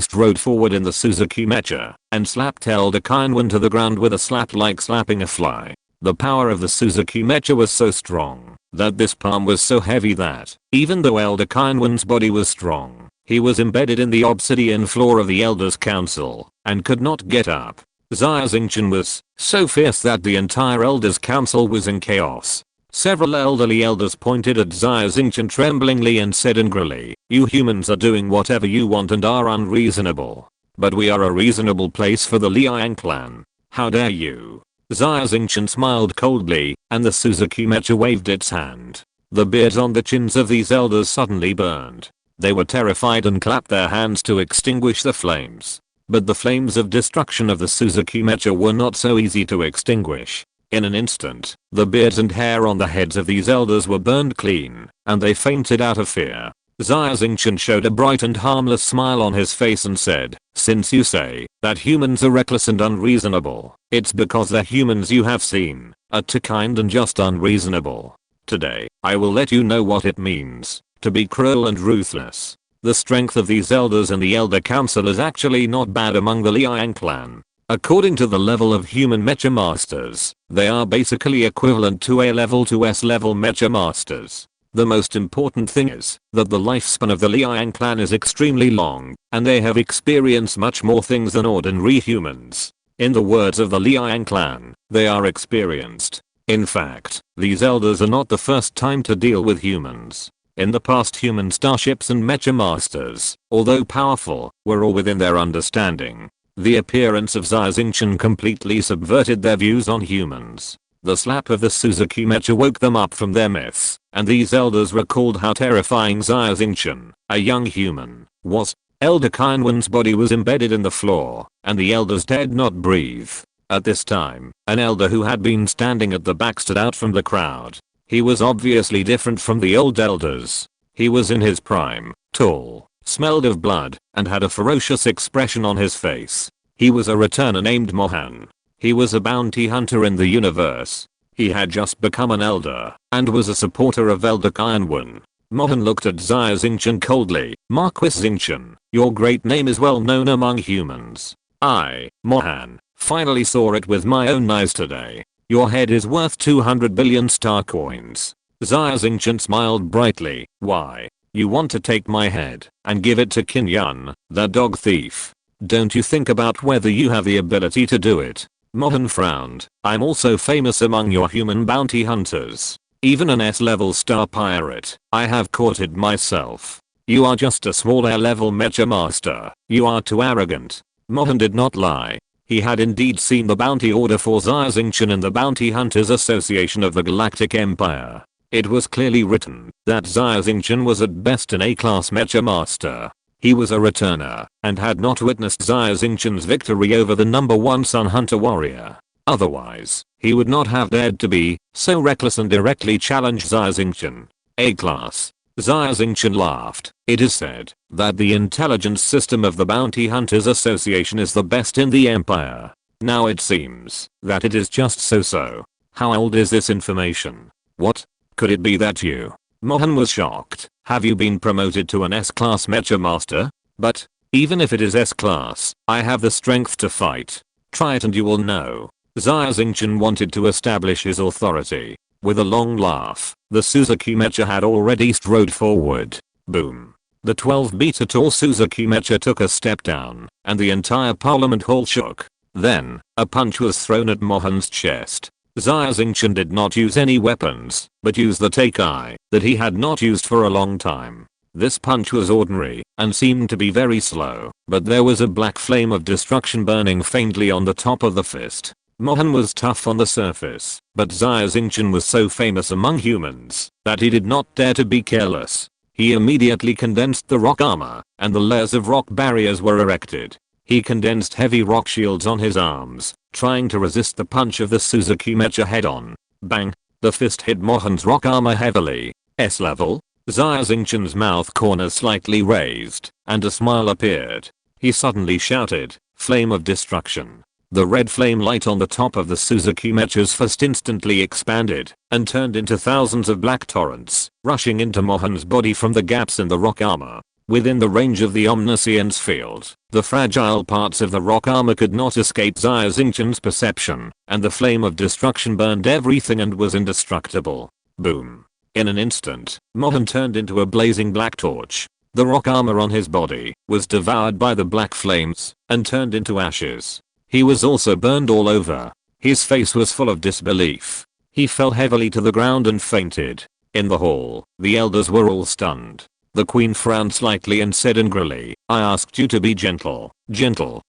Speaker 1: strode forward in the Suzuki Mecha, and slapped Elder Kyanwan to the ground with a slap like slapping a fly. The power of the Suzuki Mecha was so strong that this palm was so heavy that, even though Elder Kainwen's body was strong, he was embedded in the obsidian floor of the Elders' Council and could not get up. Xia Xingchen was so fierce that the entire Elders' Council was in chaos. Several elderly elders pointed at Xia Xingchen tremblingly and said angrily, "You humans are doing whatever you want and are unreasonable. But we are a reasonable place for the Liang clan. How dare you?" Xia Xingchen smiled coldly, and the Suzuki Mecha waved its hand. The beards on the chins of these elders suddenly burned. They were terrified and clapped their hands to extinguish the flames. But the flames of destruction of the Suzuki Mecha were not so easy to extinguish. In an instant, the beards and hair on the heads of these elders were burned clean, and they fainted out of fear. Xia Xingchen showed a bright and harmless smile on his face and said, "Since you say that humans are reckless and unreasonable, it's because the humans you have seen are too kind and just unreasonable. Today, I will let you know what it means to be cruel and ruthless." The strength of these elders in the Elder Council is actually not bad among the Liang clan. According to the level of human mecha masters, they are basically equivalent to A level to S level mecha masters. The most important thing is that the lifespan of the Liang clan is extremely long, and they have experienced much more things than ordinary humans. In the words of the Liang clan, they are experienced. In fact, these elders are not the first time to deal with humans. In the past, human starships and mecha masters, although powerful, were all within their understanding. The appearance of Xia Xingchen completely subverted their views on humans. The slap of the Suzuki Mecha woke them up from their myths, and these elders recalled how terrifying Xia Xingchen, a young human, was. Elder Kainwen's body was embedded in the floor, and the elders dared not breathe. At this time, an elder who had been standing at the back stood out from the crowd. He was obviously different from the old elders. He was in his prime, tall, smelled of blood, and had a ferocious expression on his face. He was a returner named Mohan. He was a bounty hunter in the universe. He had just become an elder, and was a supporter of Elder Kainwen. Mohan looked at Xia Xingchen coldly. "Marquis Xingchen, your great name is well known among humans. I, Mohan, finally saw it with my own eyes today. Your head is worth 200 billion star coins." Xia Xingchen smiled brightly. "Why? You want to take my head and give it to Qin Yun, the dog thief? Don't you think about whether you have the ability to do it?" Mohan frowned. "I'm also famous among your human bounty hunters. Even an S-level star pirate, I have caught it myself. You are just a small A-level mecha master. You are too arrogant." Mohan did not lie. He had indeed seen the bounty order for Xia Xingchen in the Bounty Hunters Association of the Galactic Empire. It was clearly written that Xia Xingchen was at best an A-class mecha master. He was a returner and had not witnessed Xia Xingchen's victory over the number 1 Sun Hunter warrior. Otherwise, he would not have dared to be so reckless and directly challenge Xia Xingchen. A-class. Xia Xingchen laughed. "It is said that the intelligence system of the Bounty Hunters Association is the best in the Empire. Now it seems that it is just so. How old is this information? What? Could it be that you?" Mohan was shocked. "Have you been promoted to an S-class mecha master? But, even if it is S-class, I have the strength to fight. Try it and you will know." Xia Xingchen wanted to establish his authority. With a long laugh, the Suzuki Mecha had already strode forward. Boom. The 12-meter tall Suzuki Mecha took a step down, and the entire Parliament Hall shook. Then, a punch was thrown at Mohan's chest. Xia Xingchen did not use any weapons, but used the Teikai that he had not used for a long time. This punch was ordinary, and seemed to be very slow, but there was a black flame of destruction burning faintly on the top of the fist. Mohan was tough on the surface, but Xia Xingchen was so famous among humans that he did not dare to be careless. He immediately condensed the rock armor, and the layers of rock barriers were erected. He condensed heavy rock shields on his arms, trying to resist the punch of the Suzuki Mecha head-on. Bang! The fist hit Mohan's rock armor heavily. S-level? Xia Xingchen's mouth corners slightly raised, and a smile appeared. He suddenly shouted, "Flame of destruction." The red flame light on the top of the Suzuki Mecha's fist instantly expanded and turned into thousands of black torrents, rushing into Mohan's body from the gaps in the rock armor. Within the range of the omniscience field, the fragile parts of the rock armor could not escape Xia Xingchen's perception, and the flame of destruction burned everything and was indestructible. Boom. In an instant, Mohan turned into a blazing black torch. The rock armor on his body was devoured by the black flames and turned into ashes. He was also burned all over. His face was full of disbelief. He fell heavily to the ground and fainted. In the hall, the elders were all stunned. The queen frowned slightly and said angrily, "I asked you to be gentle,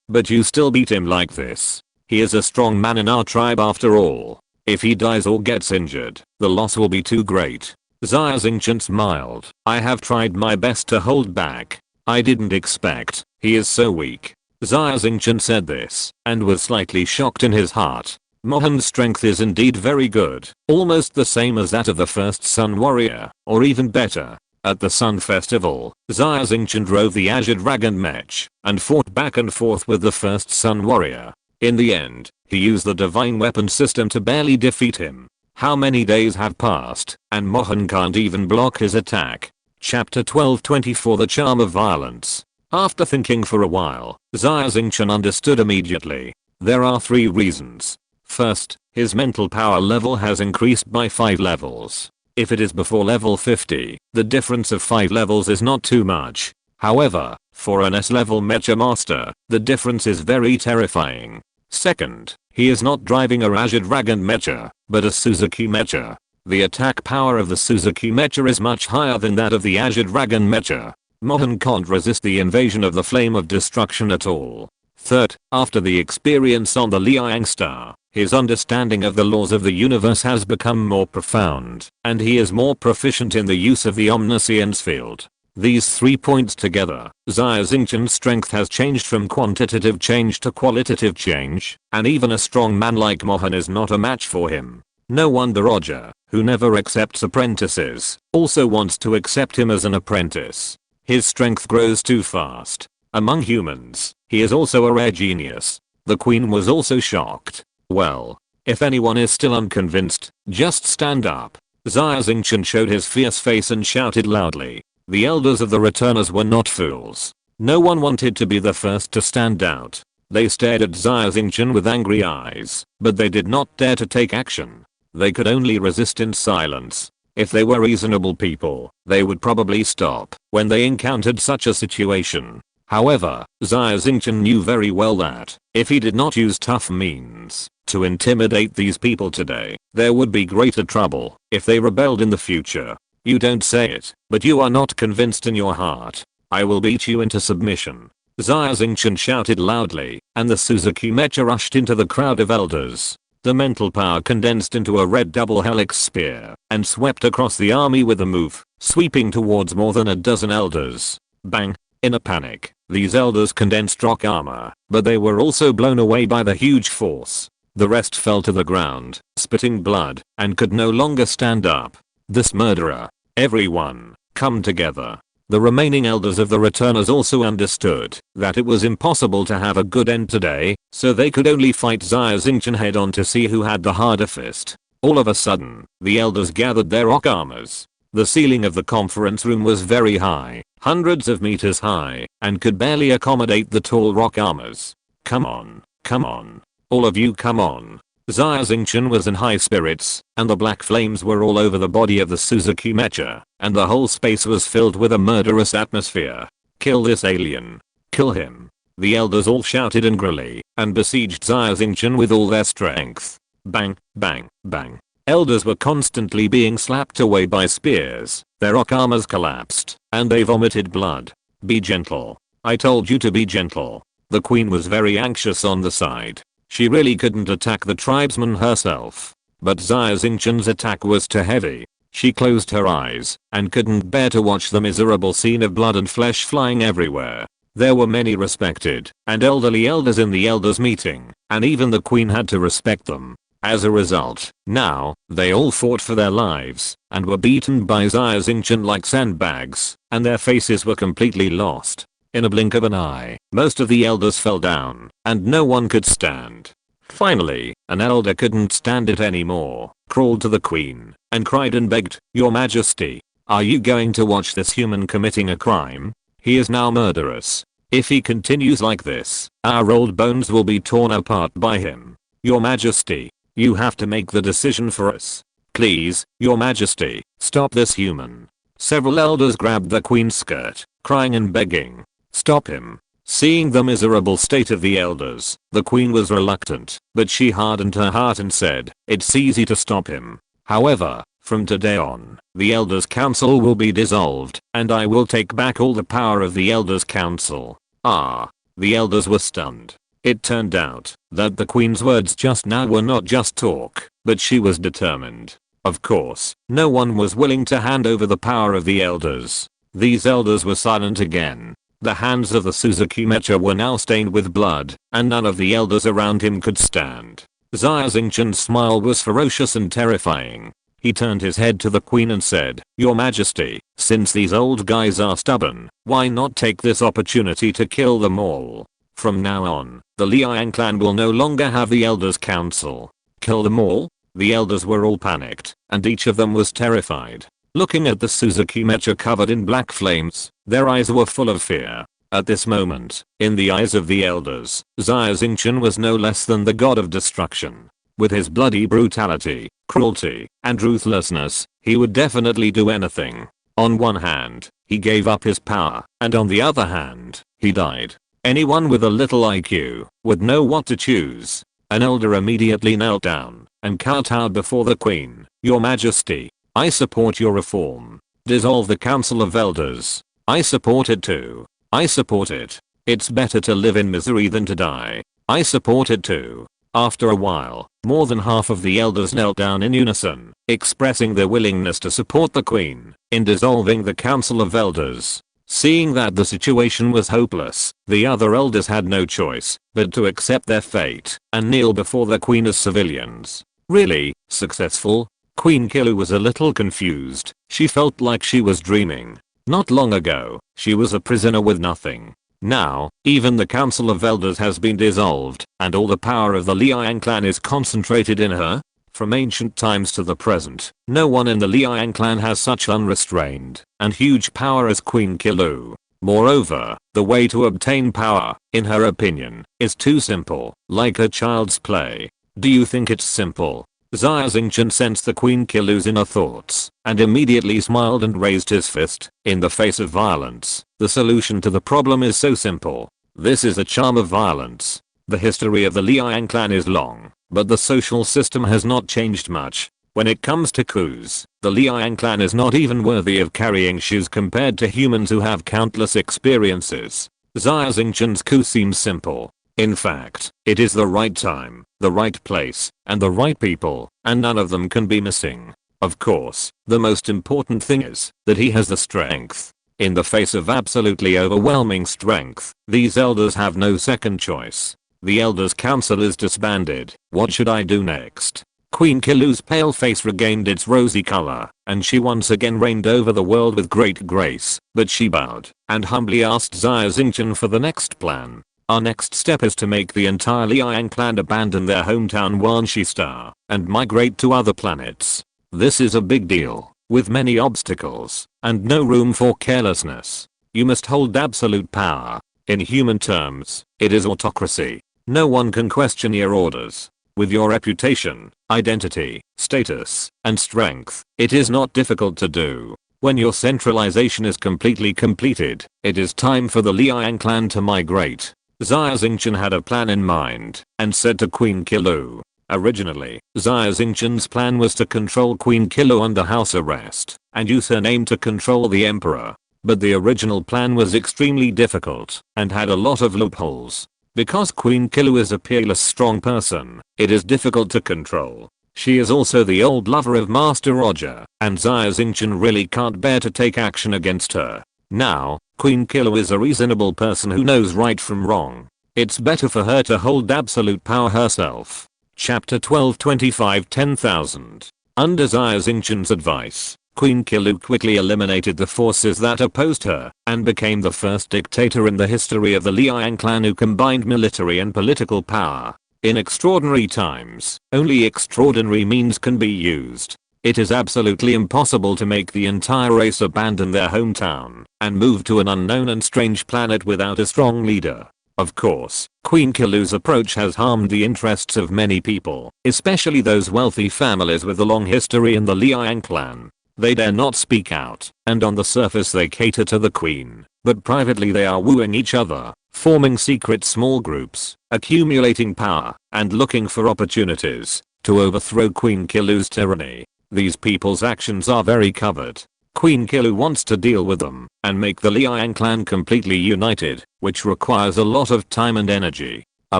Speaker 1: but you still beat him like this. He is a strong man in our tribe after all. If he dies or gets injured, the loss will be too great." Xia Xingchen smiled. "I have tried my best to hold back. I didn't expect. He is so weak." Xia Xingchen said this, and was slightly shocked in his heart. Mohan's strength is indeed very good, almost the same as that of the first Sun Warrior, or even better. At the Sun Festival, Xia Xingchen drove the Azure Dragon Mech, and fought back and forth with the first Sun Warrior. In the end, he used the divine weapon system to barely defeat him. How many days have passed, and Mohan can't even block his attack. Chapter 12:24 The Charm of Violence. After thinking for a while, Xia Xingchen understood immediately. There are 3 reasons. First, his mental power level has increased by 5 levels. If it is before level 50, the difference of 5 levels is not too much. However, for an S-level mecha master, the difference is very terrifying. Second, he is not driving a Azure Dragon mecha, but a Suzuki mecha. The attack power of the Suzuki mecha is much higher than that of the Azure Dragon mecha. Mohan can't resist the invasion of the flame of destruction at all. Third, after the experience on the Liang star, his understanding of the laws of the universe has become more profound, and he is more proficient in the use of the omniscience field. These 3 points together, Xia Xingchen's strength has changed from quantitative change to qualitative change, and even a strong man like Mohan is not a match for him. No wonder Roger, who never accepts apprentices, also wants to accept him as an apprentice. His strength grows too fast. Among humans, he is also a rare genius. The queen was also shocked. Well, if anyone is still unconvinced, just stand up. Xia Xingchen showed his fierce face and shouted loudly. The elders of the returners were not fools. No one wanted to be the first to stand out. They stared at Xia Xingchen with angry eyes, but they did not dare to take action. They could only resist in silence. If they were reasonable people, they would probably stop when they encountered such a situation. However, Xia Xingchen knew very well that, if he did not use tough means to intimidate these people today, there would be greater trouble if they rebelled in the future. You don't say it, but you are not convinced in your heart. I will beat you into submission. Xia Xingchen shouted loudly, and the Suzuki mecha rushed into the crowd of elders. The mental power condensed into a red double helix spear, and swept across the army with a move, sweeping towards more than a dozen elders. Bang! In a panic, these elders condensed rock armor, but they were also blown away by the huge force. The rest fell to the ground, spitting blood, and could no longer stand up. This murderer. Everyone, come together. The remaining elders of the returners also understood that it was impossible to have a good end today, so they could only fight Xia Xingchen head on to see who had the harder fist. All of a sudden, the elders gathered their rock armors. The ceiling of the conference room was very high, hundreds of meters high, and could barely accommodate the tall rock armors. Come on, come on. All of you come on. Xia Xingchen was in high spirits, and the black flames were all over the body of the Suzuki mecha, and the whole space was filled with a murderous atmosphere. Kill this alien. Kill him. The elders all shouted angrily, and besieged Xia Xingchen with all their strength. Bang, bang, bang. Elders were constantly being slapped away by spears, their rock armors collapsed, and they vomited blood. Be gentle. I told you to be gentle. The queen was very anxious on the side. She really couldn't attack the tribesman herself. But Xia Xingchen's attack was too heavy. She closed her eyes, and couldn't bear to watch the miserable scene of blood and flesh flying everywhere. There were many respected and elderly elders in the elders meeting, and even the queen had to respect them. As a result, now, they all fought for their lives, and were beaten by Xia Xingchen like sandbags, and their faces were completely lost. In a blink of an eye, most of the elders fell down, and no one could stand. Finally, an elder couldn't stand it anymore, crawled to the queen, and cried and begged, "Your Majesty, are you going to watch this human committing a crime? He is now murderous. If he continues like this, our old bones will be torn apart by him. Your Majesty, you have to make the decision for us. Please, Your Majesty, stop this human. Several elders grabbed the queen's skirt, crying and begging. Stop him. Seeing the miserable state of the elders, the queen was reluctant, but she hardened her heart and said, it's easy to stop him. However, from today on, the elders council will be dissolved, and I will take back all the power of the elders council. The elders were stunned. It turned out that the queen's words just now were not just talk, but she was determined. Of course, no one was willing to hand over the power of the elders. These elders were silent again. The hands of the Suzuki Mecha were now stained with blood, and none of the elders around him could stand. Xia Xingchen's smile was ferocious and terrifying. He turned his head to the queen and said, Your Majesty, since these old guys are stubborn, why not take this opportunity to kill them all? From now on, the Liang clan will no longer have the elders council. Kill them all? The elders were all panicked, and each of them was terrified. Looking at the Suzuki Mecha covered in black flames, their eyes were full of fear. At this moment, in the eyes of the elders, Xia Xingchen was no less than the god of destruction. With his bloody brutality, cruelty, and ruthlessness, he would definitely do anything. On one hand, he gave up his power, and on the other hand, he died. Anyone with a little IQ would know what to choose. An elder immediately knelt down and kowtowed before the queen. Your Majesty, I support your reform. Dissolve the Council of Elders. I support it too. I support it. It's better to live in misery than to die. I support it too. After a while, more than half of the elders knelt down in unison, expressing their willingness to support the queen in dissolving the Council of Elders. Seeing that the situation was hopeless, the other elders had no choice but to accept their fate and kneel before the queen as civilians. Really, successful? Queen Kilu was a little confused. She felt like she was dreaming. Not long ago, she was a prisoner with nothing. Now, even the Council of Elders has been dissolved, and all the power of the Liang clan is concentrated in her. From ancient times to the present, no one in the Liang clan has such unrestrained and huge power as Queen Kilu. Moreover, the way to obtain power, in her opinion, is too simple, like a child's play. Do you think it's simple? Xia Xingchen sensed the Queen Kilu's inner thoughts, and immediately smiled and raised his fist. In the face of violence, the solution to the problem is so simple. This is the charm of violence. The history of the Liang clan is long, but the social system has not changed much. When it comes to coups, the Liang clan is not even worthy of carrying shoes compared to humans who have countless experiences. Xia Xingchen's coup seems simple. In fact, it is the right time, the right place, and the right people, and none of them can be missing. Of course, the most important thing is that he has the strength. In the face of absolutely overwhelming strength, these elders have no second choice. The elders council is disbanded. What should I do next? Queen Kilu's pale face regained its rosy color, and she once again reigned over the world with great grace, but she bowed and humbly asked Xia Xingchen for the next plan. Our next step is to make the entire Liang clan abandon their hometown Wanshi Star and migrate to other planets. This is a big deal, with many obstacles, and no room for carelessness. You must hold absolute power. In human terms, it is autocracy. No one can question your orders. With your reputation, identity, status, and strength, it is not difficult to do. When your centralization is completely completed, it is time for the Liang clan to migrate. Xia Xingchen had a plan in mind, and said to Queen Kilu. Originally, Xia Xingchen's plan was to control Queen Kilu under house arrest, and use her name to control the emperor. But the original plan was extremely difficult, and had a lot of loopholes. Because Queen Kilu is a peerless strong person, it is difficult to control. She is also the old lover of Master Roger, and Xia Xingchen really can't bear to take action against her. Now, Queen Kilu is a reasonable person who knows right from wrong. It's better for her to hold absolute power herself. Chapter 12:25 10,000. Under Xia Xingchen's advice, Queen Kilu quickly eliminated the forces that opposed her, and became the first dictator in the history of the Liang clan who combined military and political power. In extraordinary times, only extraordinary means can be used. It is absolutely impossible to make the entire race abandon their hometown and move to an unknown and strange planet without a strong leader. Of course, Queen Kilu's approach has harmed the interests of many people, especially those wealthy families with a long history in the Liang clan. They dare not speak out, and on the surface they cater to the queen, but privately they are wooing each other, forming secret small groups, accumulating power, and looking for opportunities to overthrow Queen Kilu's tyranny. These people's actions are very covert. Queen Kilu wants to deal with them and make the Liang clan completely united, which requires a lot of time and energy. A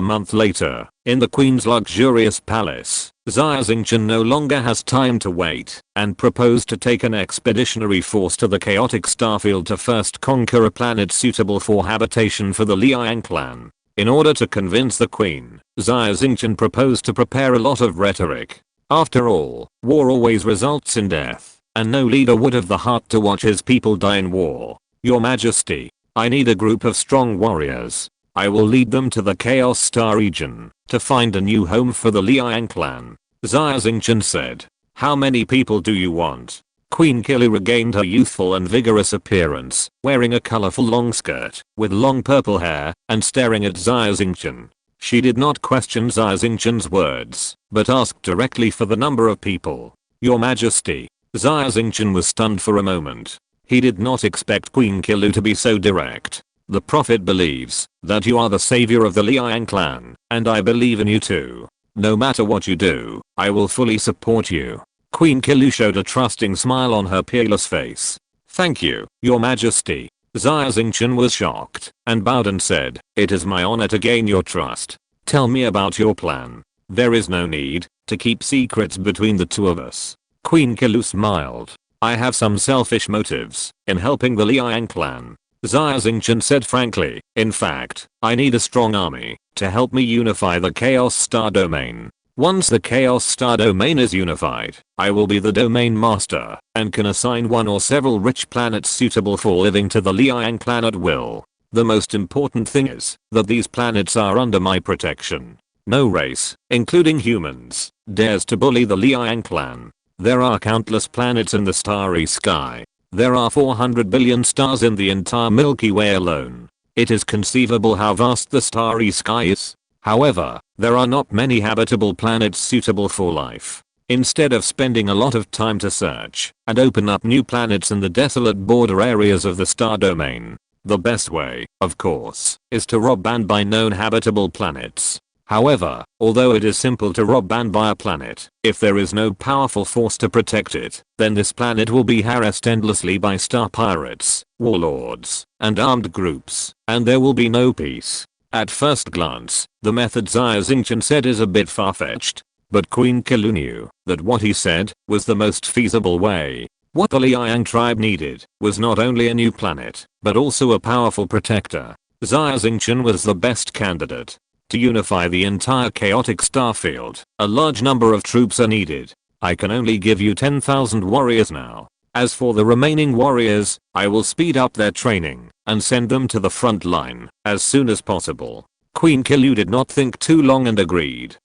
Speaker 1: month later, in the queen's luxurious palace, Xia Xingchen no longer has time to wait and proposed to take an expeditionary force to the chaotic starfield to first conquer a planet suitable for habitation for the Liang clan. In order to convince the queen, Xia Xingchen proposed to prepare a lot of rhetoric. After all, war always results in death, and no leader would have the heart to watch his people die in war. Your Majesty, I need a group of strong warriors. I will lead them to the Chaos Star region to find a new home for the Liang clan. Xia Xingchen said. How many people do you want? Queen Kilu regained her youthful and vigorous appearance, wearing a colorful long skirt with long purple hair and staring at Xia Xingchen. She did not question Xia Xingchen's words, but asked directly for the number of people. Your Majesty. Xia Xingchen was stunned for a moment. He did not expect Queen Kilu to be so direct. The prophet believes that you are the savior of the Liang clan, and I believe in you too. No matter what you do, I will fully support you. Queen Kilu showed a trusting smile on her peerless face. Thank you, Your Majesty. Xia Xingchen was shocked and bowed and said, it is my honor to gain your trust. Tell me about your plan. There is no need to keep secrets between the two of us. Queen Kilu smiled. I have some selfish motives in helping the Liang clan. Xia Xingchen said frankly, in fact, I need a strong army to help me unify the Chaos Star domain. Once the Chaos Star domain is unified, I will be the domain master and can assign one or several rich planets suitable for living to the Liang clan at will. The most important thing is that these planets are under my protection. No race, including humans, dares to bully the Liang clan. There are countless planets in the starry sky. There are 400 billion stars in the entire Milky Way alone. It is conceivable how vast the starry sky is. However, there are not many habitable planets suitable for life. Instead of spending a lot of time to search and open up new planets in the desolate border areas of the star domain, the best way, of course, is to rob and buy known habitable planets. However, although it is simple to rob and buy a planet, if there is no powerful force to protect it, then this planet will be harassed endlessly by star pirates, warlords, and armed groups, and there will be no peace. At first glance, the method Xia Xingchen said is a bit far-fetched, but Queen Kilu knew that what he said was the most feasible way. What the Liang tribe needed was not only a new planet, but also a powerful protector. Xia Xingchen was the best candidate. To unify the entire chaotic starfield, a large number of troops are needed. I can only give you 10,000 warriors now. As for the remaining warriors, I will speed up their training and send them to the front line as soon as possible. Queen Kilu did not think too long and agreed.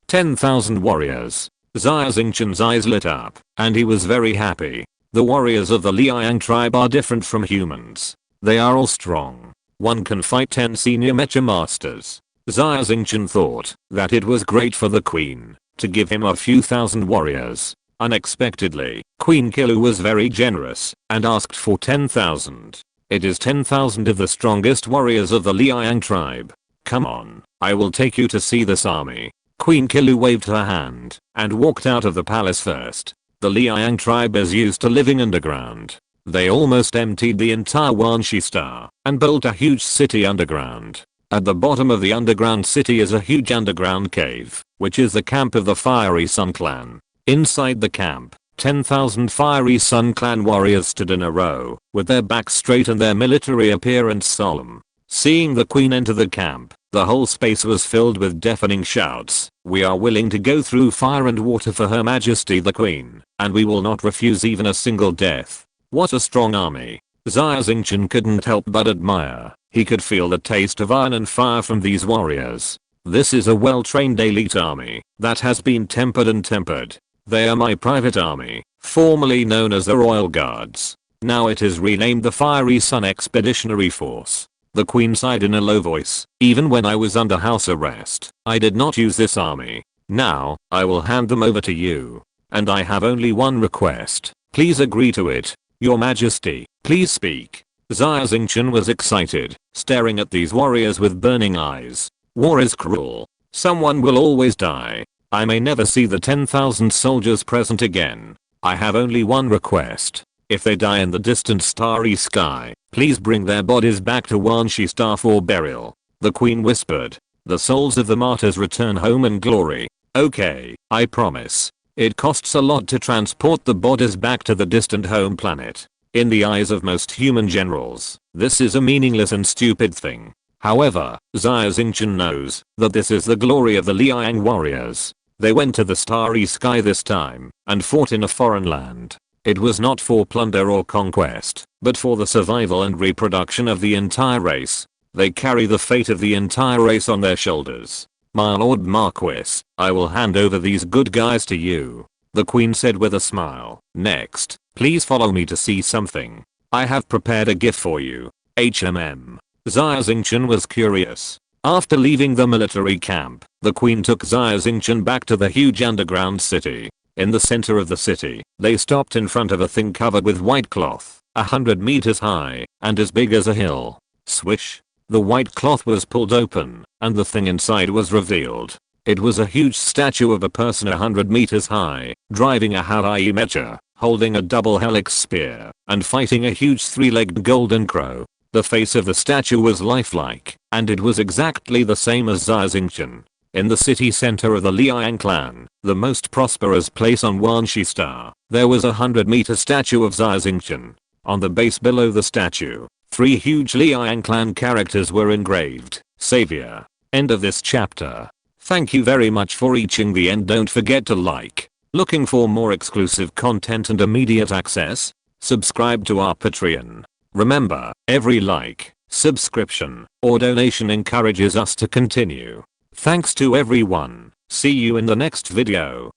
Speaker 1: 10,000 warriors. Xia Xingchen's eyes lit up, and he was very happy. The warriors of the Liang tribe are different from humans. They are all strong. One can fight 10 senior mecha masters. Xia Xingchen thought that it was great for the queen to give him a few thousand warriors. Unexpectedly, Queen Kilu was very generous and asked for 10,000. It is 10,000 of the strongest warriors of the Liang tribe. Come on, I will take you to see this army. Queen Kilu waved her hand and walked out of the palace first. The Liang tribe is used to living underground. They almost emptied the entire Wanshi star and built a huge city underground. At the bottom of the underground city is a huge underground cave, which is the camp of the Fiery Sun clan. Inside the camp, 10,000 Fiery Sun clan warriors stood in a row, with their backs straight and their military appearance solemn. Seeing the queen enter the camp, the whole space was filled with deafening shouts. We are willing to go through fire and water for Her Majesty the Queen, and we will not refuse even a single death. What a strong army. Xia Xingchen couldn't help but admire. He could feel the taste of iron and fire from these warriors. This is a well-trained elite army that has been tempered and tempered. They are my private army, formerly known as the Royal Guards. Now it is renamed the Fiery Sun Expeditionary Force. The Queen sighed in a low voice. Even when I was under house arrest, I did not use this army. Now, I will hand them over to you. And I have only one request. Please agree to it. Your Majesty, please speak. Xia Xingchen was excited, staring at these warriors with burning eyes. War is cruel. Someone will always die. I may never see the 10,000 soldiers present again. I have only one request. If they die in the distant starry sky, please bring their bodies back to Wanshi Star for burial. The Queen whispered. The souls of the martyrs return home in glory. Okay, I promise. It costs a lot to transport the bodies back to the distant home planet. In the eyes of most human generals, this is a meaningless and stupid thing. However, Xia Xingchen knows that this is the glory of the Liang warriors. They went to the starry sky this time and fought in a foreign land. It was not for plunder or conquest, but for the survival and reproduction of the entire race. They carry the fate of the entire race on their shoulders. My Lord Marquis, I will hand over these good guys to you. The Queen said with a smile. Next, please follow me to see something. I have prepared a gift for you. HMM. Xia Xingchen was curious. After leaving the military camp, the Queen took Xia Xingchen back to the huge underground city. In the center of the city, they stopped in front of a thing covered with white cloth, 100 meters high, and as big as a hill. Swish. The white cloth was pulled open, and the thing inside was revealed. It was a huge statue of a person 100 meters high, driving a Hawaii mecha, holding a double helix spear, and fighting a huge three-legged golden crow. The face of the statue was lifelike, and it was exactly the same as Xia Xingchen. In the city center of the Liang clan, the most prosperous place on Wanshi Star, there was a 100-meter statue of Xia Xingchen. On the base below the statue, 3 huge Liang clan characters were engraved. Savior. End of this chapter. Thank you very much for reaching the end. Don't forget to like. Looking for more exclusive content and immediate access? Subscribe to our Patreon. Remember, every like, subscription, or donation encourages us to continue. Thanks to everyone. See you in the next video.